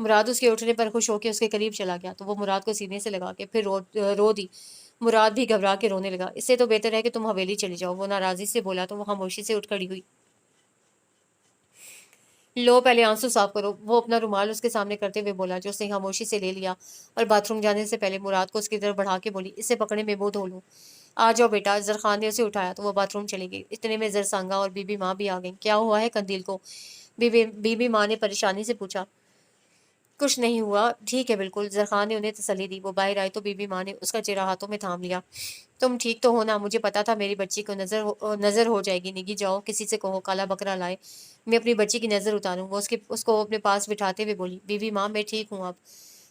مراد اس کے اٹھنے پر خوش ہو کے اس کے قریب چلا گیا تو وہ مراد کو سینے سے لگا کے پھر رو دی۔ مراد بھی گھبرا کے رونے لگا۔ اس سے تو بہتر ہے کہ تم حویلی چلی جاؤ، وہ ناراضی سے بولا تو وہ خاموشی سے اٹھ کھڑی ہوئی۔ لو پہلے آنسو صاف کرو، وہ اپنا رومال اس کے سامنے کرتے ہوئے بولا، جو اس نے خاموشی سے لے لیا اور باتھ روم جانے سے پہلے مراد کو اس کی طرف بڑھا کے بولی، اسے پکڑے میں وہ دھو لوں۔ آ جاؤ بیٹا۔ زرخان نے اسے اٹھایا تو وہ باتھ روم چلی گئی۔ اتنے میں زرسانگا اور بی بی ماں بھی آ گئیں۔ کیا ہوا ہے قندیل کو؟ بی بی ماں نے پریشانی سے پوچھا۔ کچھ نہیں ہوا، ٹھیک ہے بالکل، زرخان نے انہیں تسلی دی۔ وہ باہر آئے تو بی بی ماں نے اس کا چہرہ ہاتھوں میں تھام لیا۔ تم ٹھیک تو ہو نا؟ مجھے پتا تھا میری بچی کو نظر ہو جائے گی۔ نگی جاؤ کسی سے کہو کالا بکرا لائے، میں اپنی بچی کی نظر اتاروں۔ وہ اس کو اپنے پاس بٹھاتے ہوئے بولی، بی بی ماں میں ٹھیک ہوں اب،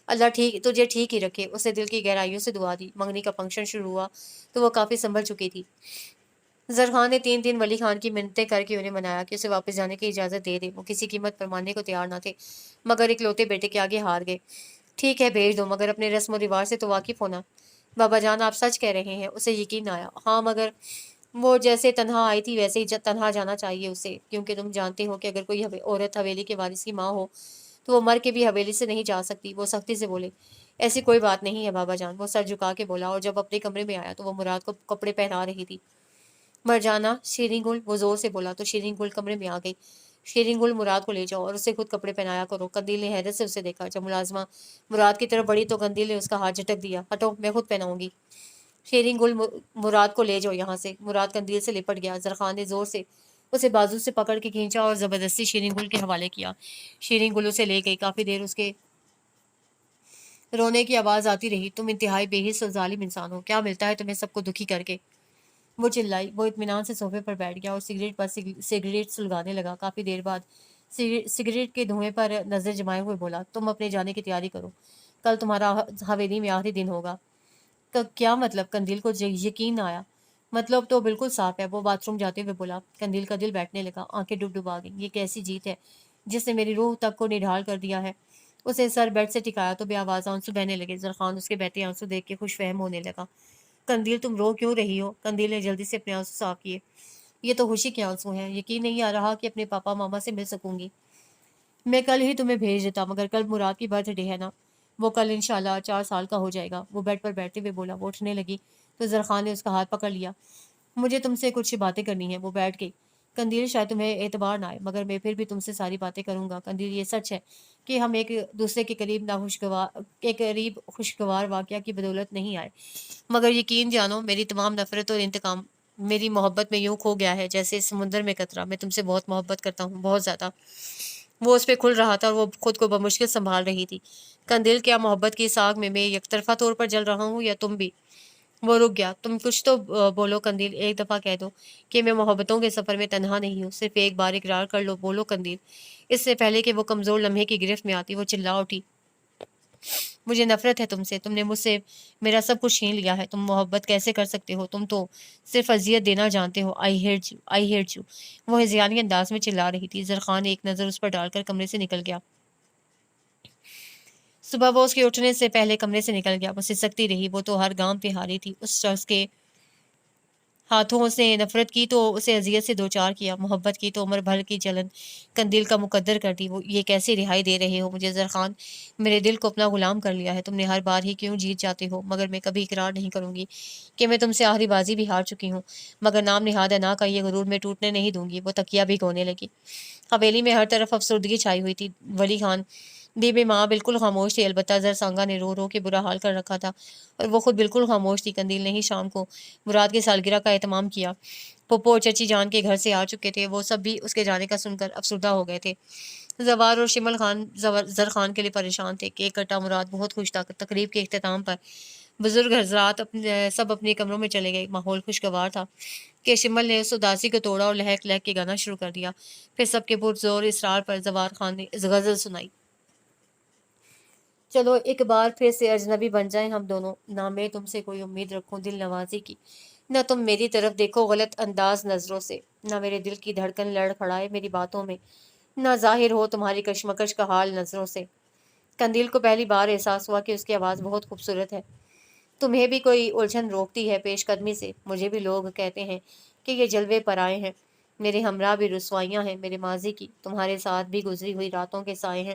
اللہ تجھے ٹھیک ہی رکھے۔ اس نے دل کی گہرائیوں سے دعا دی۔ منگنی کا فنکشن شروع ہوا تو وہ کافی سنبھل چکی تھی۔ زرخان نے 3 دن ولی خان کی منتیں کر کے انہیں منایا کہ اسے واپس جانے کی اجازت دے دے۔ وہ کسی قیمت پر ماننے کو تیار نہ تھے، مگر اکلوتے بیٹے کے آگے ہار گئے۔ ٹھیک ہے بھیج دو، مگر اپنے رسم و رواج سے تو واقف ہونا۔ بابا جان آپ سچ کہہ رہے ہیں؟ اسے یقین نہ آیا۔ ہاں مگر وہ جیسے تنہا آئی تھی ویسے ہی تنہا جانا چاہیے اسے، کیونکہ تم جانتے ہو کہ اگر کوئی عورت حویلی کے وارث کی ماں ہو تو وہ مر کے بھی حویلی سے نہیں جا سکتی۔ وہ سختی سے بولے، ایسی کوئی بات نہیں ہے بابا جان۔ وہ سر جھکا کے بولا، اور جب اپنے کمرے میں آیا تو وہ مراد کو کپڑے پہنا رہی تھی۔ مرجانا، شیریں گل، وہ زور سے بولا تو شیریں گل کمرے میں آ گئی۔ شیریں گل مراد کو لے جاؤ اور اسے خود کپڑے پہنایا کرو۔ قندیل نے حیرت سے اسے دیکھا۔ جب ملازمہ مراد کی طرف بڑھی تو قندیل نے اس کا ہاتھ جھٹک دیا۔ ہٹو، میں خود پہناؤں گی۔ شیریں گل، مراد کو لے جاؤ یہاں سے۔ مراد قندیل سے لپٹ گیا۔ زرخان نے زور سے اسے بازو سے پکڑ کے کھینچا اور زبردستی شیریں گل کے حوالے کیا۔ شیریں گل اسے لے گئی۔ کافی دیر اس کے رونے کی آواز آتی رہی۔ تم انتہائی بے حس اور ظالم انسان ہو، کیا ملتا ہے تمہیں سب کو دکھی کر کے؟ وہ چلائی۔ وہ اطمینان سے صوفے پر بیٹھ گیا اور سگریٹ پر سگریٹ سلگانے لگا۔ کافی دیر بعد سگریٹ کے دھوئیں پر نظر جمائے ہوئے بولا، تم اپنے جانے کی تیاری کرو، کل تمہارا حویلی میں آخری دن ہوگا۔ کیا مطلب؟ قندیل کو یقین نہ آیا۔ مطلب تو بالکل صاف ہے، وہ باتھ روم جاتے ہوئے بولا۔ قندیل کا دل بیٹھنے لگا، آنکھیں ڈب ڈب آ گئیں۔ یہ کیسی جیت ہے جس نے میری روح تک کو نڈھال کر دیا ہے؟ اسے سر بیڈ سے ٹکایا تو بے آواز آنسو بہنے لگے۔ زرخان اس کے بہتے آنسو دیکھ کے خوش فہم ہونے لگا۔ قندیل تم رو کیوں رہی ہو؟ قندیل نے جلدی سے اپنے آنسو صاف کیے۔ یہ تو خوشی کے آنسو ہیں، یقین نہیں آ رہا کہ اپنے پاپا ماما سے مل سکوں گی۔ میں کل ہی تمہیں بھیج دیتا، مگر کل مراد کی برتھ ڈے ہے نا، وہ کل انشاءاللہ 4 سال کا ہو جائے گا۔ وہ بیڈ پر بیٹھتے ہوئے بولا۔ وہ اٹھنے لگی تو زرخان نے اس کا ہاتھ پکڑ لیا۔ مجھے تم سے کچھ باتیں کرنی ہیں۔ وہ بیٹھ گئی۔ قندیل شاید تمہیں اعتبار نہ آئے، مگر میں پھر بھی تم سے ساری باتیں کروں گا۔ قندیل یہ سچ ہے کہ ہم ایک دوسرے کے قریب خوشگوار واقعہ کی بدولت نہیں آئے، مگر یقین جانو میری تمام نفرت اور انتقام میری محبت میں یوں کھو گیا ہے جیسے سمندر میں قطرہ۔ میں تم سے بہت محبت کرتا ہوں، بہت زیادہ۔ وہ اس پہ کھل رہا تھا اور وہ خود کو بمشکل سنبھال رہی تھی۔ قندیل، کیا محبت کی ساگ میں یک طرفہ طور پر جل رہا ہوں یا تم بھی؟ وہ رک گیا۔ تم کچھ تو بولو قندیل، ایک دفعہ کہہ دو کہ میں محبتوں کے سفر میں تنہا نہیں ہوں، صرف ایک بار اقرار کر لو، بولو قندیل۔ اس سے پہلے کہ وہ کمزور لمحے کی گرفت میں آتی وہ چلا اٹھی، مجھے نفرت ہے تم سے، تم نے مجھ سے میرا سب کچھ چھین لیا ہے، تم محبت کیسے کر سکتے ہو؟ تم تو صرف اذیت دینا جانتے ہو۔ I hate you, I hate you, وہ ہذیانی انداز میں چلا رہی تھی۔ زرخان ایک نظر اس پر ڈال کر کمرے سے نکل گیا۔ صبح وہ اس کے اٹھنے سے پہلے کمرے سے نکل گیا۔ وہ سسکتی رہی، وہ تو ہر گام پہ ہاری تھی۔ اس شخص کے ہاتھوں سے نفرت کی تو اسے اذیت سے دوچار کیا، محبت کی تو عمر بھر کی جلن قندیل کا مقدر کر دی۔ وہ یہ کیسے رہائی دے رہے ہو مجھے زرخان؟ میرے دل کو اپنا غلام کر لیا ہے، تم نے ہر بار ہی کیوں جیت جاتے ہو؟ مگر میں کبھی اقرار نہیں کروں گی کہ میں تم سے آخری بازی بھی ہار چکی ہوں، مگر نام نہاد انا کا یہ غرور میں ٹوٹنے نہیں دوں گی۔ وہ تکیہ بھی گھونے لگی۔ حویلی میں ہر طرف افسردگی چھائی ہوئی تھی۔ ولی خان، بی بی ماں بالکل خاموش تھی، البتہ زرسانگا نے رو رو کے برا حال کر رکھا تھا اور وہ خود بالکل خاموش تھی۔ قندیل نے ہی شام کو مراد کی سالگرہ کا اہتمام کیا۔ پھپھو اور چچی جان کے گھر سے آ چکے تھے، وہ سب بھی اس کے جانے کا سن کر افسردہ ہو گئے تھے۔ زوار اور شمل خان زرخان کے لیے پریشان تھے۔ کیک کٹا، مراد بہت خوش تھا۔ تقریب کے اختتام پر بزرگ حضرات سب اپنے کمروں میں چلے گئے۔ ماحول خوشگوار تھا کہ شمل نے اس اداسی کو توڑا اور لہک لہک کے گانا شروع کر دیا۔ پھر سب کے پرزور اصرار پر زوار خان نے غزل سنائی۔ چلو ایک بار پھر سے اجنبی بن جائیں ہم دونوں، نہ میں تم سے کوئی امید رکھوں دل نوازی کی، نہ تم میری طرف دیکھو غلط انداز نظروں سے، نہ میرے دل کی دھڑکن لڑ کھڑائے میری باتوں میں، نہ ظاہر ہو تمہاری کشمکش کا حال نظروں سے۔ قندیل کو پہلی بار احساس ہوا کہ اس کی آواز بہت خوبصورت ہے۔ تمہیں بھی کوئی الجھن روکتی ہے پیش قدمی سے؟ مجھے بھی لوگ کہتے ہیں کہ یہ جلوے پر آئے ہیں، میرے ہمراہ بھی رسوائیاں ہیں میرے ماضی کی، تمہارے ساتھ بھی گزری ہوئی راتوں کے سائے ہیں۔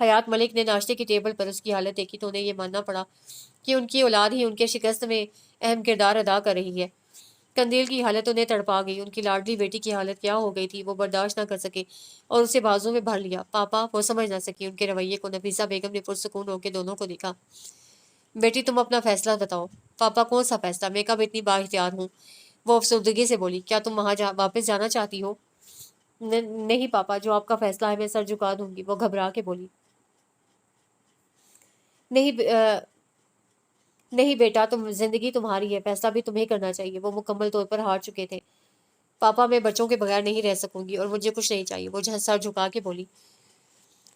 حیات ملک نے ناشتے کی ٹیبل پر اس کی حالت دیکھی تو انہیں یہ ماننا پڑا کہ ان کی اولاد ہی ان کے شکست میں اہم کردار ادا کر رہی ہے۔ قندیل کی حالت انہیں تڑپا گئی، ان کی لاڈلی بیٹی کی حالت کیا ہو گئی تھی وہ برداشت نہ کر سکے اور اسے بازو میں بھر لیا۔ پاپا، وہ سمجھ نہ سکی ان کے رویے کو۔ نفیسہ بیگم نے پرسکون ہو کے دونوں کو دیکھا۔ بیٹی تم اپنا فیصلہ بتاؤ۔ پاپا، کون سا فیصلہ؟ میں کب اتنی بااختیار ہوں؟ وہ افسردگی سے بولی۔ کیا تم وہاں واپس جانا چاہتی ہو؟ نہیں پاپا، جو آپ کا فیصلہ ہے میں سر جھکا دوں گی، وہ گھبرا کے بولی۔ نہیں نہیں بیٹا، زندگی تمہاری ہے، فیصلہ بھی تمہیں کرنا چاہیے۔ وہ مکمل طور پر ہار چکے تھے۔ پاپا، میں بچوں کے بغیر نہیں رہ سکوں گی اور مجھے کچھ نہیں چاہیے، وہ سر جھکا کے بولی۔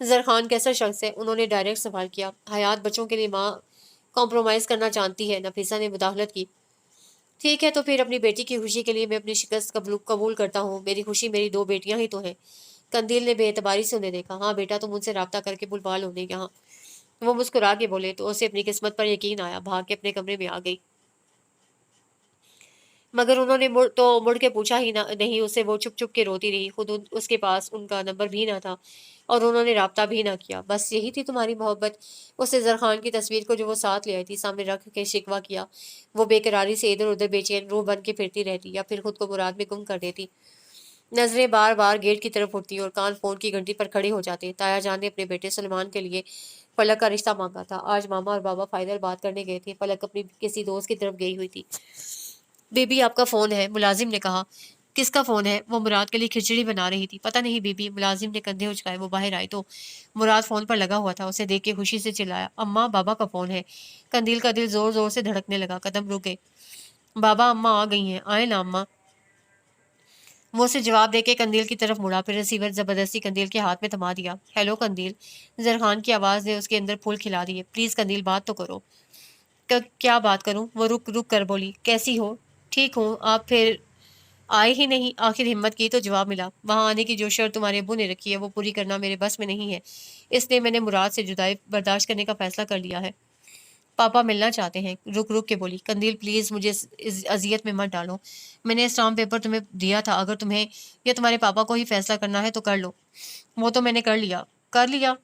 زرخان کیسا شخص ہے؟ انہوں نے ڈائریکٹ سوال کیا۔ حیات بچوں کے لیے ماں کمپرومائز کرنا جانتی ہے، نفیسہ نے مداخلت کی۔ ٹھیک ہے تو پھر اپنی بیٹی کی خوشی کے لیے میں اپنی شکست قبول کرتا ہوں۔ میری خوشی میری 2 بیٹیاں ہی تو ہیں۔ قندیل نے بے اعتباری سے انہیں دیکھا۔ ہاں بیٹا، تم ان سے رابطہ کر کے بلوا لو انہیں یہاں۔ وہ مسکرا کے بولے تو اسے اپنی قسمت پر یقین آیا، بھاگ کے اپنے کمرے میں آ گئی۔ مگر انہوں نے مڑ کے پوچھا ہی نہیں اسے، وہ چھپ چھپ کے روتی رہی۔ خود اس کے پاس ان کا نمبر بھی نہ تھا اور انہوں نے رابطہ بھی نہ کیا۔ بس یہی تھی تمہاری محبت؟ اس نے زرخان کی تصویر کو جو وہ ساتھ لے آئی تھی سامنے رکھ کے شکوہ کیا۔ وہ بے قراری سے ادھر ادھر بے چین روح بن کے پھرتی رہتی یا پھر خود کو مراد میں گم کر دیتی۔ نظریں بار بار گیٹ کی طرف اٹھتی اور کان فون کی گھنٹی پر کھڑے ہو جاتے۔ تایا جان نے اپنے بیٹے سلیمان کے لیے فلک کا رشتہ مانگا تھا۔ آج ماما اور بابا فائنل بات کرنے گئے تھے۔ فلک اپنی کسی دوست کی طرف گئی ہوئی تھی۔ بی بی، آپ کا فون ہے، ملازم نے کہا۔ کس کا فون ہے؟ وہ مراد کے لیے کھچڑی بنا رہی تھی۔ پتہ نہیں بی بی، ملازم نے کندھے اچکائے۔ وہ باہر آئی تو مراد فون پر لگا ہوا تھا۔ اسے دیکھ کے خوشی سے چلایا، اماں، بابا کا فون ہے۔ قندیل کا دل زور زور سے دھڑکنے لگا، قدم رک گئے۔ بابا، اماں آ گئی ہیں، آئے نا اماں۔ وہ اسے جواب دے کے قندیل کی طرف مڑا، پھر ریسیور زبردستی قندیل کے ہاتھ میں تھما دیا۔ ہیلو قندیل، زرخان کی آواز نے اس کے اندر پھول کھلا دیے۔ پلیز قندیل، بات تو کرو۔ کیا بات کروں؟ وہ رک رک کر بولی۔ کیسی ہو؟ ٹھیک ہوں، آپ پھر آئے ہی نہیں؟ آخر ہمت کی تو جواب ملا۔ وہاں آنے کی جو شرط تمہارے ابو نے رکھی ہے وہ پوری کرنا میرے بس میں نہیں ہے، اس لیے میں نے مراد سے جدائی برداشت کرنے کا فیصلہ کر لیا ہے۔ پاپا ملنا چاہتے ہیں، رک رک کے بولی۔ قندیل پلیز مجھے اذیت میں مت ڈالو، میں نے اسٹامپ پیپر تمہیں دیا تھا، اگر تمہیں یا تمہارے پاپا کو ہی فیصلہ کرنا ہے تو کر لو۔ وہ تو میں نے کر لیا۔ کر لیا؟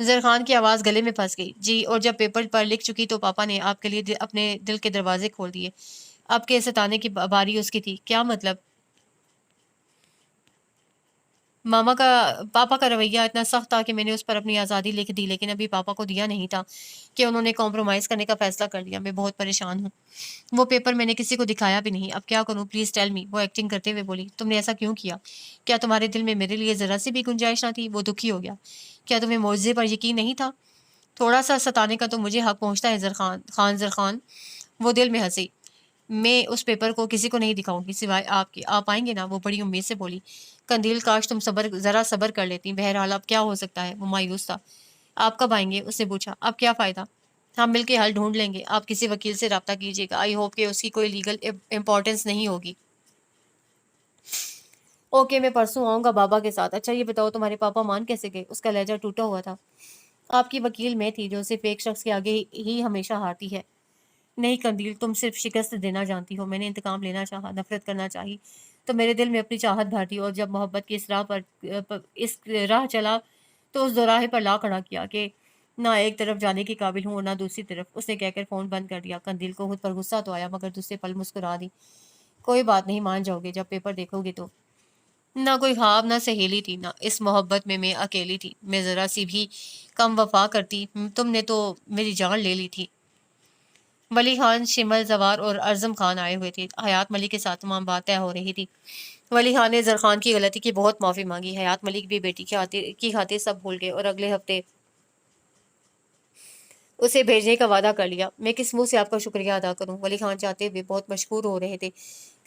زرخان کی آواز گلے میں پھنس گئی۔ جی، اور جب پیپر پر لکھ چکی تو پاپا نے آپ کے لیے اپنے دل کے دروازے کھول دیے۔ اب کے ستانے کی باری اس کی تھی۔ کیا مطلب؟ پاپا کا رویہ اتنا سخت تھا کہ میں نے اس پر اپنی آزادی لکھ دی، لیکن ابھی پاپا کو دیا نہیں تھا کہ انہوں نے کمپرومائز کرنے کا فیصلہ کر لیا۔ میں بہت پریشان ہوں۔ وہ پیپر میں نے کسی کو دکھایا بھی نہیں، اب کیا کروں؟ Please tell me. وہ ایکٹنگ کرتے ہوئے بولی۔ تم نے ایسا کیوں کیا؟ کیا تمہارے دل میں میرے لیے ذرا سی بھی گنجائش نہ تھی؟ وہ دکھی ہو گیا۔ کیا تمہیں معجزے پر یقین نہیں تھا؟ تھوڑا سا ستانے کا تو مجھے حق پہنچتا ہے زرخان۔ وہ دل میں ہنسی۔ میں اس پیپر کو کسی کو نہیں دکھاؤں گی سوائے آپ کے۔ آپ آئیں گے نا؟ وہ بڑی امید سے بولی۔ قندیل، کاش تم ذرا صبر کر لیتی۔ بہرحال اب کیا ہو سکتا ہے؟ وہ مایوس تھا۔ آپ کب آئیں گے؟ اس نے پوچھا۔ اب کیا فائدہ؟ ہم مل کے حل ڈھونڈ لیں گے۔ آپ کسی وکیل سے رابطہ کیجیے گا، آئی ہوپ کہ اس کی کوئی لیگل امپورٹنس نہیں ہوگی۔ اوکے، میں پرسوں آؤں گا بابا کے ساتھ۔ اچھا یہ بتاؤ تمہارے پاپا مان کیسے گئے؟ اس کا لہجہ ٹوٹا ہوا تھا۔ آپ کی وکیل میں تھی جو صرف ایک شخص کے آگے ہی ہمیشہ ہارتی ہے۔ نہیں قندیل، تم صرف شکست دینا جانتی ہو۔ میں نے انتقام لینا چاہا، نفرت کرنا چاہی تو میرے دل میں اپنی چاہت بھر دی، اور جب محبت کی اس راہ چلا تو اس دوراہے پر لا کھڑا کیا کہ نہ ایک طرف جانے کے قابل ہوں اور نہ دوسری طرف۔ اس نے کہہ کر فون بند کر دیا۔ قندیل کو خود پر غصہ تو آیا مگر دوسرے پل مسکرا دی۔ کوئی بات نہیں، مان جاؤ گے جب پیپر دیکھو گے تو۔ نہ کوئی خواب، نہ سہیلی تھی، نہ اس محبت میں اکیلی تھی۔ میں ذرا سی بھی کم وفا کرتی تم نے تو میری جان لے لی تھی۔ ولی خان، شمل زوار اور ارزم خان آئے ہوئے تھے۔ حیات ملک کے ساتھ تمام بات طے ہو رہی تھی۔ ولی خان نے زرخان کی غلطی کی بہت معافی مانگی۔ حیات ملک بھی بیٹی کی خاطر سب بھول گئے اور اگلے ہفتے اسے بھیجنے کا وعدہ کر لیا۔ میں کس منہ سے آپ کا شکریہ ادا کروں؟ ولی خان چاہتے ہوئے بہت مشکور ہو رہے تھے۔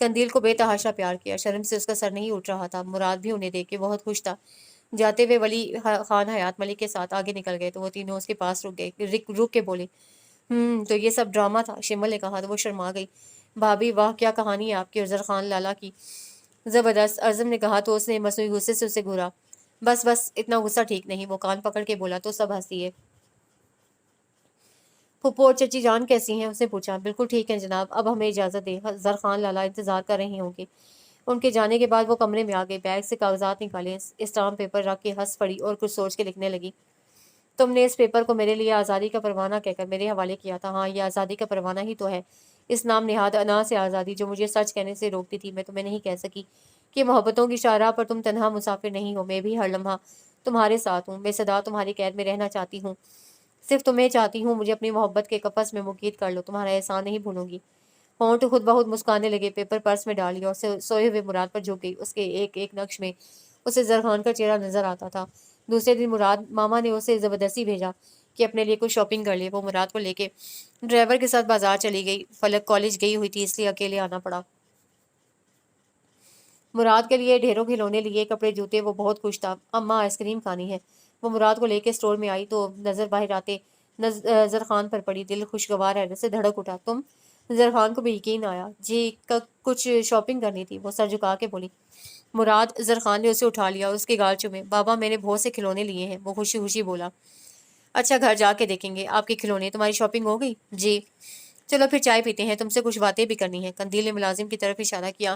قندیل کو بے تحاشا پیار کیا، شرم سے اس کا سر نہیں اٹھ رہا تھا۔ مراد بھی انہیں دیکھ کے بہت خوش تھا۔ جاتے ہوئے ولی خان حیات ملک کے ساتھ آگے نکل گئے تو وہ تینوں اس کے پاس رک گئے۔ رک کے بولے، تو یہ سب ڈرامہ تھا؟ شمل نے کہا تو وہ شرما گئی۔ بھابھی، واہ کیا کہانی ہے آپ کی اور زرخان لالا کی، زبردست، ارزم نے کہا تو اس نے مصنوعی غصے سے اسے گھورا۔ بس اتنا غصہ ٹھیک نہیں، وہ کان پکڑ کے بولا تو سب ہنسی ہے۔ پھپھو اور چچی جان کیسی ہیں؟ اس نے پوچھا۔ بالکل ٹھیک ہے جناب، اب ہمیں اجازت دیں، زرخان لالا انتظار کر رہے ہوں گے۔ ان کے جانے کے بعد وہ کمرے میں آ گئی، بیگ سے کاغذات نکالے، اسٹامپ پیپر رکھ کے ہنس پڑی اور کچھ سوچ کے لکھنے لگی۔ تم نے اس پیپر کو میرے لیے آزادی کا پروانہ کہہ کر میرے حوالے کیا تھا۔ ہاں، یہ آزادی کا پروانہ ہی تو ہے، اس نام نہاد انا سے آزادی جو مجھے سچ کہنے سے روکتی تھی۔ میں تمہیں نہیں کہہ سکی کہ محبتوں کی شاہراہ پر تم تنہا مسافر نہیں ہو، میں بھی ہر لمحہ تمہارے ساتھ ہوں، میں سدا تمہاری قید میں رہنا چاہتی ہوں، صرف تمہیں چاہتی ہوں، مجھے اپنی محبت کے قفس میں مقید کر لو، تمہارا احسان نہیں بھولوں گی۔ ہونٹ خود بخود مسکرانے لگے، پیپر پرس میں ڈال لیا اور سوئے ہوئے مراد پر جھک گئی۔ اس کے ایک ایک نقش میں اسے زرخان کا چہرہ نظر آتا تھا۔ دوسرے دن مراد ماما نے اسے زبردستی بھیجا کہ اپنے لیے کچھ شاپنگ کر لے۔ وہ مراد کو لے کے ڈرائیور کے ساتھ بازار چلی گئی۔ فلک کالج گئی ہوئی تھی، اس لیے اکیلے آنا پڑا۔ مراد کے لیے ڈھیروں کھلونے لیے، کپڑے جوتے، وہ بہت خوش تھا۔ اماں آئس کریم کھانی ہے۔ وہ مراد کو لے کے اسٹور میں آئی تو نظر باہر آتے زرخان پر پڑی۔ دل خوشگوار حیرت سے دھڑک اٹھا۔ تم؟ زرخان کو بھی یقین آیا۔ جی کچھ شاپنگ کرنی تھی، وہ سر جھکا کے بولی۔ مراد زرخان نے اسے اٹھا لیا اور اس کے گال چومے۔ بابا میں نے بہت سے کھلونے لیے ہیں، وہ خوشی خوشی بولا۔ اچھا گھر جا کے دیکھیں گے آپ کے کھلونے، تمہاری شاپنگ ہو گئی؟ جی۔ چلو پھر چائے پیتے ہیں، تم سے کچھ باتیں بھی کرنی ہیں۔ قندیل نے ملازم کی طرف اشارہ کیا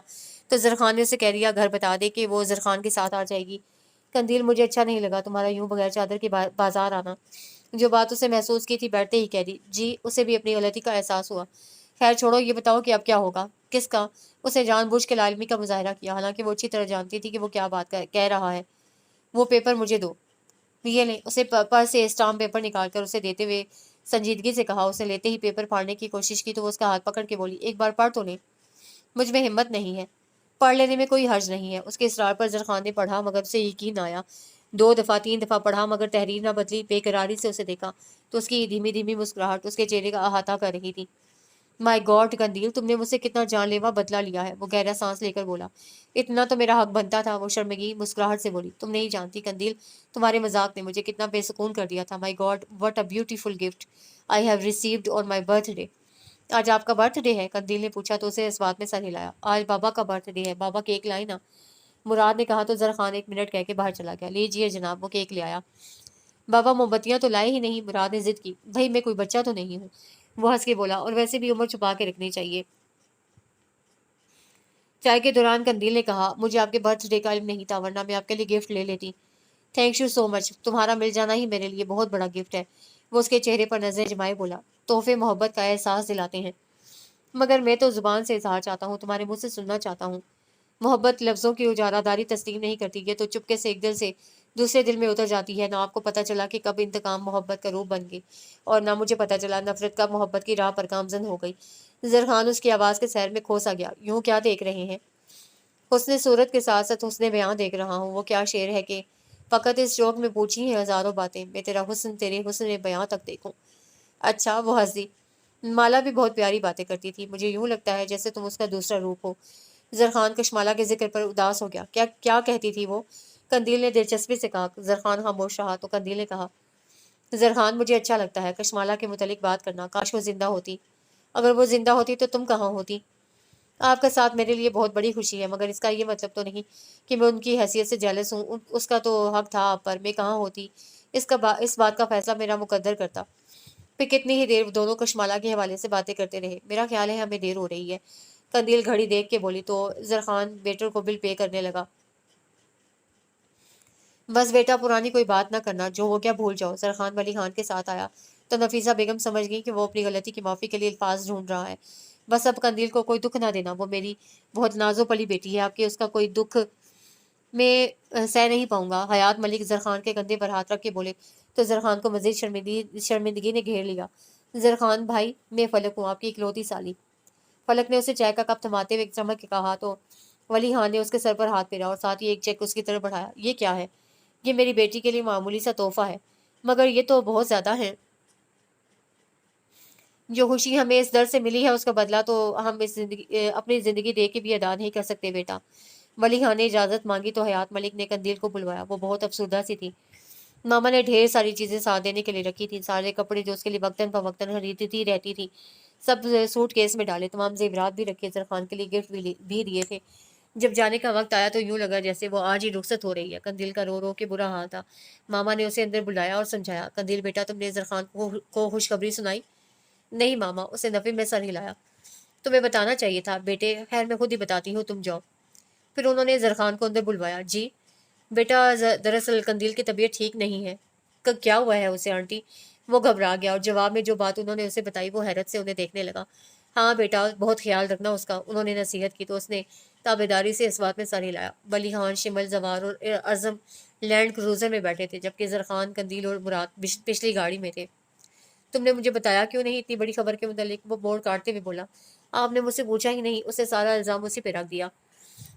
تو زرخان نے اسے کہہ دیا گھر بتا دے کہ وہ زرخان کے ساتھ آ جائے گی۔ قندیل مجھے اچھا نہیں لگا تمہارا یوں بغیر چادر کے بازار آنا۔ جو بات اسے محسوس کی تھی بیٹھتے ہی کہہ دی۔ جی اسے بھی اپنی غلطی کا احساس ہوا۔ خیر چھوڑو، یہ بتاؤ کہ اب کیا ہوگا؟ کس کا؟ اسے جان بوجھ کے لا علمی کا مظاہرہ کیا، حالانکہ وہ اچھی طرح جانتی تھی کہ وہ کیا بات کہہ رہا ہے۔ وہ پیپر مجھے دو۔ یہ لیں۔ اسے پرس سے اسٹامپ پیپر نکال کر اسے دیتے ہوئے سنجیدگی سے کہا۔ اسے لیتے ہی پیپر پھاڑنے کی کوشش کی تو وہ اس کا ہاتھ پکڑ کے بولی ایک بار پڑھ تو لیں۔ مجھ میں ہمت نہیں ہے۔ پڑھ لینے میں کوئی حرج نہیں ہے۔ اس کے اصرار پر زرخان نے پڑھا مگر اسے یقین آیا۔ 2 دفعہ 3 دفعہ پڑھا مگر تحریر نہ بدلی۔ بے قراری سے اسے دیکھا تو اس کی دھیمی دھیمی مسکراہٹ اس کے چہرے کا احاطہ کر رہی تھی۔ مائی گاڈ قندیل، تم نے مجھ سے کتنا جان لیوا بدلہ لیا ہے، وہ گہرا سانس لے کر بولا۔ اتنا تو میرا حق بنتا تھا، وہ شرمگی مسکراہٹ سے بولی۔ تم نہیں جانتی قندیل، تمہارے مذاق نے مجھے کتنا بے سکون کر دیا تھا۔ My God what a beautiful gift I have received on my birthday. آج آپ کا برتھ ڈے ہے؟ قندیل نے پوچھا تو اسے اس بات میں سر ہلایا۔ آج بابا کا برتھ ڈے ہے، بابا کیک لائے نا؟ مراد نے کہا تو زرخان 1 منٹ کہہ کے باہر چلا گیا۔ لیجیے جناب، وہ کیک لے آیا۔ بابا موم بتیاں تو لائے ہی نہیں، مراد نے ضد کی۔ بھائی میں کوئی بچہ تو نہیں ہوں، وہ ہنس کے بولا، اور ویسے بھی عمر چھپا کے رکھنی چاہیے۔ چائے کے دوران قندیل نے کہا مجھے آپ کے برتھ ڈے کا علم نہیں تھا، ورنہ میں آپ کے لیے گفٹ لے لیتی۔ تھینک یو سو مچ، تمہارا مل جانا ہی میرے لیے بہت بڑا گفٹ ہے۔ وہ اس کے چہرے پر نظریں جمائے بولا، تحفے محبت کا احساس دلاتے ہیں، مگر میں تو زبان سے اظہار چاہتا ہوں، تمہارے منہ سے سننا چاہتا ہوں۔ محبت لفظوں کی اجارہ داری تسلیم نہیں کرتی، یہ تو چپکے سے ایک دل سے دوسرے دل میں اتر جاتی ہے۔ نہ آپ کو پتہ چلا کہ کب انتقام محبت کا روپ بن گئی، اور نہ مجھے پتہ چلا نفرت کب محبت کی راہ پر گامزن ہو گئی۔ زرخان اس کی آواز کے سیر میں کھوسا گیا۔ یوں کیا دیکھ رہے ہیں؟ حسن صورت کے ساتھ ساتھ حسن بیان دیکھ رہا ہوں۔ وہ کیا شعر ہے کہ فقط اس شوق میں پوچھی ہیں ہزاروں باتیں، میں تیرا حسن تیرے حسن بیان تک دیکھوں۔ اچھا، وہ ہنس دی۔ مالا بھی بہت پیاری باتیں کرتی تھی، مجھے یوں لگتا ہے جیسے تم اس کا دوسرا روپ ہو۔ زرخان کشمالہ کے ذکر پر اداس ہو گیا۔ کیا کیا کہتی تھی وہ؟ قندیل نے دلچسپی سے کہا۔ زرخان خاموش رہا تو قندیل نے کہا، زرخان مجھے اچھا لگتا ہے کشمالہ کے متعلق بات کرنا، کاش وہ زندہ ہوتی۔ اگر وہ زندہ ہوتی تو تم کہاں ہوتی؟ آپ کا ساتھ میرے لیے بہت بڑی خوشی ہے، مگر اس کا یہ مطلب تو نہیں کہ میں ان کی حیثیت سے جیلس ہوں۔ اس کا تو حق تھا آپ پر، میں کہاں ہوتی؟ اس بات کا فیصلہ میرا مقدر کرتا۔ پھر کتنی ہی دیر دونوں کشمالہ کے حوالے سے باتیں کرتے رہے۔ میرا خیال ہے ہمیں دیر ہو رہی ہے، قندیل گھڑی دیکھ کے بولی تو زرخان ویٹر کو بل پے کرنے لگا۔ بس بیٹا پرانی کوئی بات نہ کرنا، جو ہو گیا بھول جاؤ۔ زرخان ولی خان کے ساتھ آیا تو نفیسہ بیگم سمجھ گئی کہ وہ اپنی غلطی کی معافی کے لیے الفاظ ڈھونڈ رہا ہے۔ بس اب قندیل کو کوئی دکھ نہ دینا، وہ میری بہت نازو پلی بیٹی ہے، آپ کے اس کا کوئی دکھ میں سہ نہیں پاؤں گا۔ حیات ملک زرخان کے کندھے پر ہاتھ رکھ کے بولے تو زرخان کو مزید شرمندگی نے گھیر لیا۔ زرخان بھائی، میں فلک ہوں، آپ کی اکلوتی سالی۔ فلک نے اسے چائے کا کپ تھماتے ہوئے چمک کے کہا تو ولی خان نے اس کے سر پر ہاتھ پھیرا اور ساتھ ہی ایک چیک اس کی طرف بڑھایا۔ یہ کیا ہے؟ یہ میری بیٹی کے لیے معمولی سا تحفہ ہے، مگر یہ تو بہت زیادہ ہے۔ جو خوشی ہمیں اس درد سے ملی ہے اس کا بدلہ تو ہم اپنی زندگی دے کے بھی ادا نہیں کر سکتے بیٹا۔ ولی خان نے اجازت مانگی تو حیات ملک نے قندیل کو بلوایا۔ وہ بہت افسردہ سی تھی۔ ماما نے ڈھیر ساری چیزیں ساتھ دینے کے لیے رکھی تھیں، سارے کپڑے جو اس کے لیے وقتاً فوقتاً خریدتی رہتی تھی سب سوٹ کیس میں ڈالے، تمام زیورات بھی رکھے، زرخان کے لیے گفٹ بھی دیے تھے۔ جب جانے کا وقت آیا تو یوں لگا جیسے وہ آج ہی رخصت ہو رہی ہے۔ قندیل کا رو رو کے برا حال تھا۔ ماما نے اسے اندر بلایا اور سمجھایا، قندیل بیٹا تم نے زرخان کو خوشخبری سنائی؟ نہیں ماما، اسے نفی میں سر ہلایا۔ تمہیں بتانا چاہیے تھا بیٹے، خیر میں خود ہی بتاتی ہوں، تم جاؤ۔ پھر انہوں نے زرخان کو اندر بلوایا. جی بیٹا دراصل قندیل کی طبیعت ٹھیک نہیں ہے. کیا ہوا ہے اسے آنٹی؟ وہ گھبرا گیا اور جواب میں جو بات انہوں نے اسے بتائی وہ حیرت سے انہیں دیکھنے لگا. ہاں بیٹا بہت خیال رکھنا اس کا، انہوں نے نصیحت کی تو اس نے تابیداری سے اس بات میں سر ہلایا. ولی خان، شمل، زوار اور اعظم لینڈ کروزر میں بیٹھے تھے جبکہ زرخان، قندیل اور مراد پچھلی گاڑی میں تھے. تم نے مجھے بتایا کیوں نہیں اتنی بڑی خبر کے متعلق؟ وہ بورڈ کاٹتے ہوئے بولا. آپ نے مجھ سے پوچھا ہی نہیں، اسے سارا الزام اسی پہ رکھ دیا.